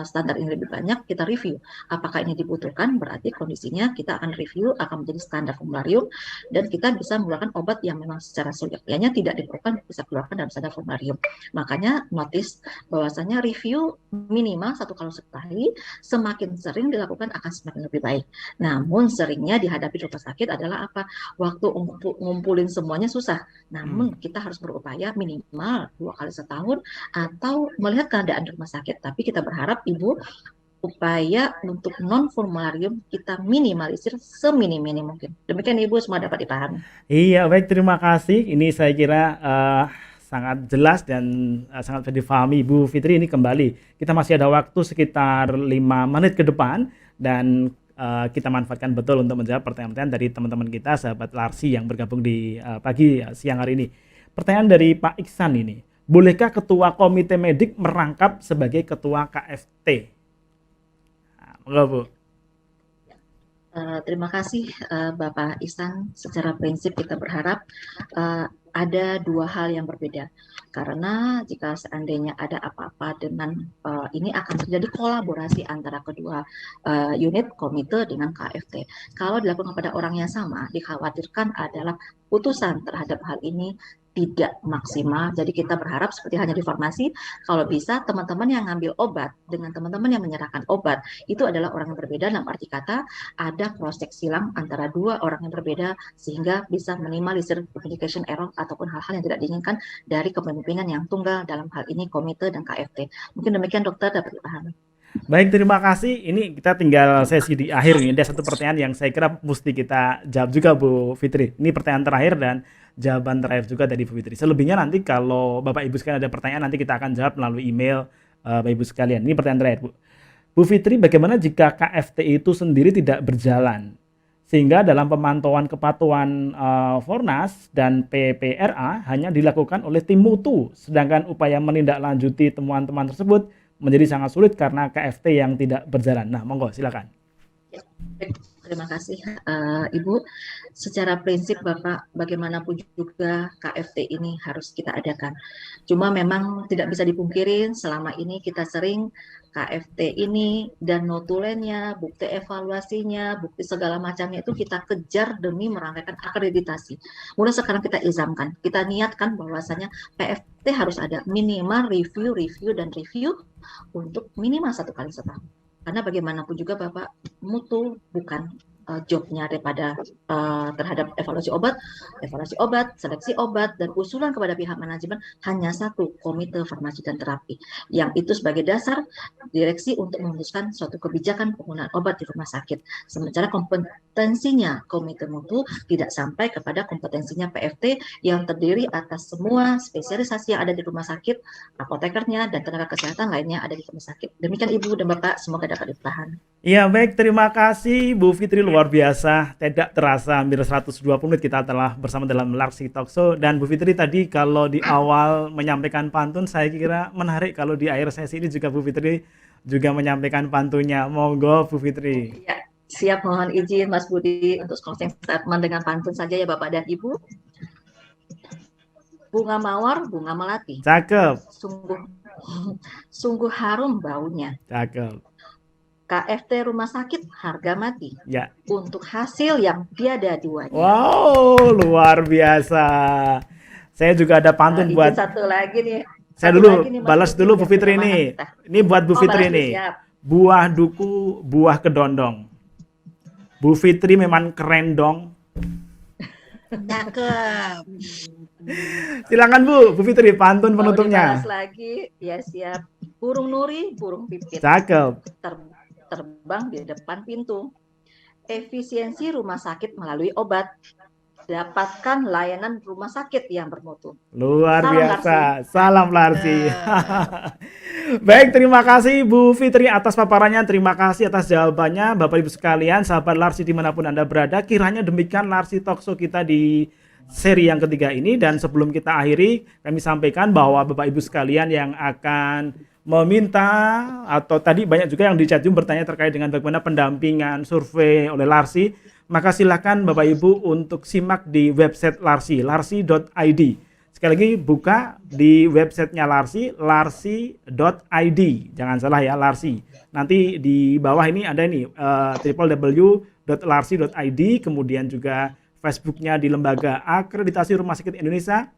standar ini lebih banyak, kita review. Apakah ini dibutuhkan, berarti kondisinya kita akan review, akan menjadi standar formularium, dan kita bisa mengeluarkan obat yang memang secara sulitnya tidak diperlukan, bisa keluarkan dalam standar formularium. Makanya notice bahwasanya review minimal 1 kali sekali, semakin sering dilakukan akan semakin lebih baik. Namun seringnya dihadapi rumah sakit adalah apa? Waktu ngumpulin semuanya susah. Namun kita harus berupaya minimal 2 kali setahun atau melihat keadaan rumah sakit. Tapi kita berharap Ibu upaya untuk non formularium kita minimalisir seminim-minim mungkin. Demikian Ibu, semua dapat dipahami. Iya, baik, terima kasih. Ini saya kira sangat jelas dan sangat bisa difahami Bu Fitri. Ini kembali kita masih ada waktu sekitar 5 menit ke depan dan kita manfaatkan betul untuk menjawab pertanyaan-pertanyaan dari teman-teman kita, sahabat Larsi yang bergabung di pagi siang hari ini. Pertanyaan dari Pak Iksan ini, bolehkah ketua komite medik merangkap sebagai ketua KFT? Nah, Bu. Terima kasih Bapak Ihsan. Secara prinsip kita berharap ada 2 hal yang berbeda. Karena jika seandainya ada apa-apa dengan ini akan terjadi kolaborasi antara kedua unit komite dengan KFT. Kalau dilakukan kepada orang yang sama, dikhawatirkan adalah putusan terhadap hal ini tidak maksimal. Jadi kita berharap seperti hanya di farmasi, kalau bisa teman-teman yang ngambil obat dengan teman-teman yang menyerahkan obat itu adalah orang yang berbeda, dalam arti kata ada cross check silang antara 2 orang yang berbeda sehingga bisa minimalisir communication error ataupun hal-hal yang tidak diinginkan dari kepemimpinan yang tunggal, dalam hal ini komite dan KFT. Mungkin demikian dokter, dapat dipahami. Baik, terima kasih. Ini kita tinggal sesi di akhir ini. Ada satu pertanyaan yang saya kira mesti kita jawab juga Bu Fitri. Ini pertanyaan terakhir dan jawaban terakhir juga dari Bu Fitri. Selebihnya nanti kalau Bapak Ibu sekalian ada pertanyaan nanti kita akan jawab melalui email Bapak Ibu sekalian. Ini pertanyaan terakhir Bu. Bu Fitri, bagaimana jika KFT itu sendiri tidak berjalan? Sehingga dalam pemantauan kepatuhan Fornas dan PPRA hanya dilakukan oleh tim mutu, sedangkan upaya menindaklanjuti temuan-temuan tersebut menjadi sangat sulit karena KFT yang tidak berjalan. Nah, monggo silakan. Terima kasih Ibu. Secara prinsip Bapak, bagaimanapun juga KFT ini harus kita adakan. Cuma memang tidak bisa dipungkirin selama ini kita sering KFT ini dan notulennya, bukti evaluasinya, bukti segala macamnya itu kita kejar demi merangkaikan akreditasi. Mulai sekarang kita izamkan, kita niatkan bahwasanya PFT harus ada minimal review untuk minimal 1 kali setahun. Karena bagaimanapun juga Bapak, mutu bukan jobnya daripada terhadap evaluasi obat, seleksi obat, dan usulan kepada pihak manajemen hanya satu, Komite Farmasi dan Terapi, yang itu sebagai dasar direksi untuk memutuskan suatu kebijakan penggunaan obat di rumah sakit. Sementara kompetensinya Komite Mutu tidak sampai kepada kompetensinya PFT yang terdiri atas semua spesialisasi yang ada di rumah sakit, apotekernya, dan tenaga kesehatan lainnya ada di rumah sakit. Demikian Ibu dan Bapak, semoga dapat dipahami. Iya baik, terima kasih Bu Fitri, luar biasa. Tidak terasa hampir 120 menit kita telah bersama dalam Larsi Talkshow. Dan Bu Fitri tadi kalau di awal menyampaikan pantun, saya kira menarik kalau di akhir sesi ini juga Bu Fitri juga menyampaikan pantunnya. Monggo Bu Fitri. Ya, siap, mohon izin Mas Budi untuk closing statement dengan pantun saja ya Bapak dan Ibu. Bunga mawar, bunga melati. Cakep. Sungguh harum baunya. Cakep. KFT rumah sakit harga mati. Ya. Untuk hasil yang tiada duanya. Wow, luar biasa. Saya juga ada pantun buat. Satu lagi nih. Saya dulu balas dulu Bu Fitri ini. Ini buat Bu Fitri nih. Buah duku, buah kedondong. Bu Fitri memang keren dong. Cakep. Silakan Bu Fitri, pantun penutupnya. Balas lagi, ya siap. Burung nuri, burung pipit. Cakep. Terbang di depan pintu. Efisiensi rumah sakit melalui obat. Dapatkan layanan rumah sakit yang bermutu. Luar Salam biasa. Larsi. Salam Larsi. Baik, terima kasih Bu Fitri atas paparannya. Terima kasih atas jawabannya. Bapak Ibu sekalian, sahabat Larsi dimanapun Anda berada. Kiranya demikian Larsi Talkshow kita di seri yang ketiga ini. Dan sebelum kita akhiri, kami sampaikan bahwa Bapak Ibu sekalian yang akan meminta, atau tadi banyak juga yang di chat room bertanya terkait dengan bagaimana pendampingan survei oleh Larsi, maka silakan Bapak Ibu untuk simak di website Larsi, larsi.id. Sekali lagi buka di websitenya Larsi, larsi.id. Jangan salah ya, Larsi. Nanti di bawah ini ada ini www.larsi.id, kemudian juga Facebooknya di Lembaga Akreditasi Rumah Sakit Indonesia,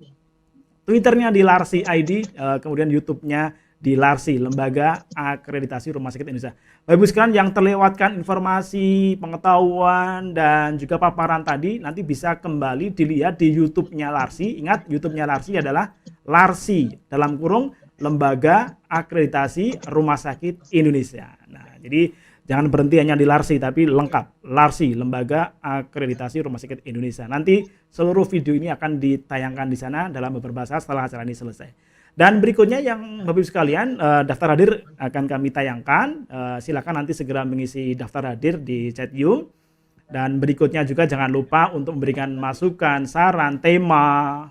Twitternya di Larsi ID, kemudian YouTube-nya di Larsi, Lembaga Akreditasi Rumah Sakit Indonesia. Bapak Ibu sekalian yang terlewatkan informasi, pengetahuan, dan juga paparan tadi, nanti bisa kembali dilihat di YouTube-nya Larsi. Ingat, YouTube-nya Larsi adalah Larsi, dalam kurung Lembaga Akreditasi Rumah Sakit Indonesia. Nah, jadi jangan berhenti hanya di Larsi, tapi lengkap. Larsi, Lembaga Akreditasi Rumah Sakit Indonesia. Nanti seluruh video ini akan ditayangkan di sana dalam beberapa saat setelah acara ini selesai. Dan berikutnya yang Bapak Ibu sekalian, daftar hadir akan kami tayangkan. Silakan nanti segera mengisi daftar hadir di chat room. Dan berikutnya juga jangan lupa untuk memberikan masukan, saran, tema,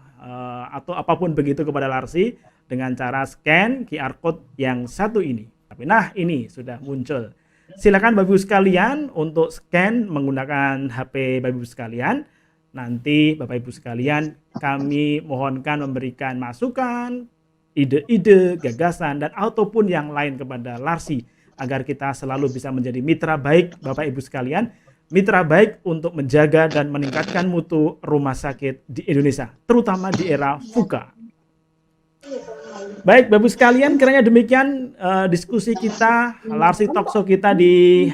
atau apapun begitu kepada Larsi dengan cara scan QR code yang satu ini. Tapi nah ini sudah muncul. Silakan Bapak Ibu sekalian untuk scan menggunakan HP Bapak Ibu sekalian. Nanti Bapak Ibu sekalian kami mohonkan memberikan masukan, ide-ide, gagasan, dan ataupun yang lain kepada Larsi agar kita selalu bisa menjadi mitra baik Bapak Ibu sekalian, mitra baik untuk menjaga dan meningkatkan mutu rumah sakit di Indonesia, terutama di era VUCA. Baik Bapak Ibu sekalian, kiranya demikian diskusi kita, Larsi Talkshow kita di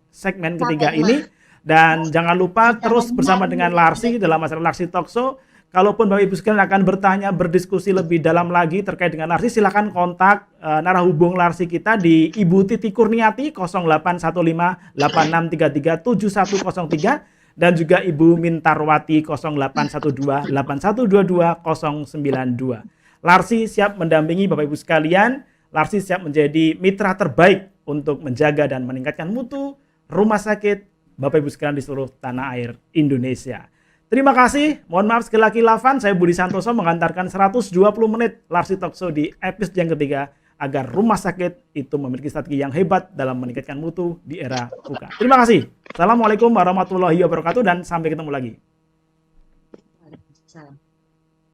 segmen ketiga ini. Dan jangan lupa terus bersama dengan Larsi dalam acara Larsi Talkshow. Kalaupun Bapak Ibu sekalian akan bertanya, berdiskusi lebih dalam lagi terkait dengan Larsi, silakan kontak narahubung Larsi kita di Ibu Titi Kurniati 0815-8633-7103 dan juga Ibu Mintarwati 0812-8122-092. Larsi siap mendampingi Bapak Ibu sekalian. Larsi siap menjadi mitra terbaik untuk menjaga dan meningkatkan mutu rumah sakit Bapak Ibu sekalian di seluruh tanah air Indonesia. Terima kasih, mohon maaf sekali lagi Lavan, saya Budi Santoso mengantarkan 120 menit Larsi Talkshow di episode yang ketiga agar rumah sakit itu memiliki strategi yang hebat dalam meningkatkan mutu di era VUCA. Terima kasih. Assalamualaikum warahmatullahi wabarakatuh dan sampai ketemu lagi. Waalaikumsalam.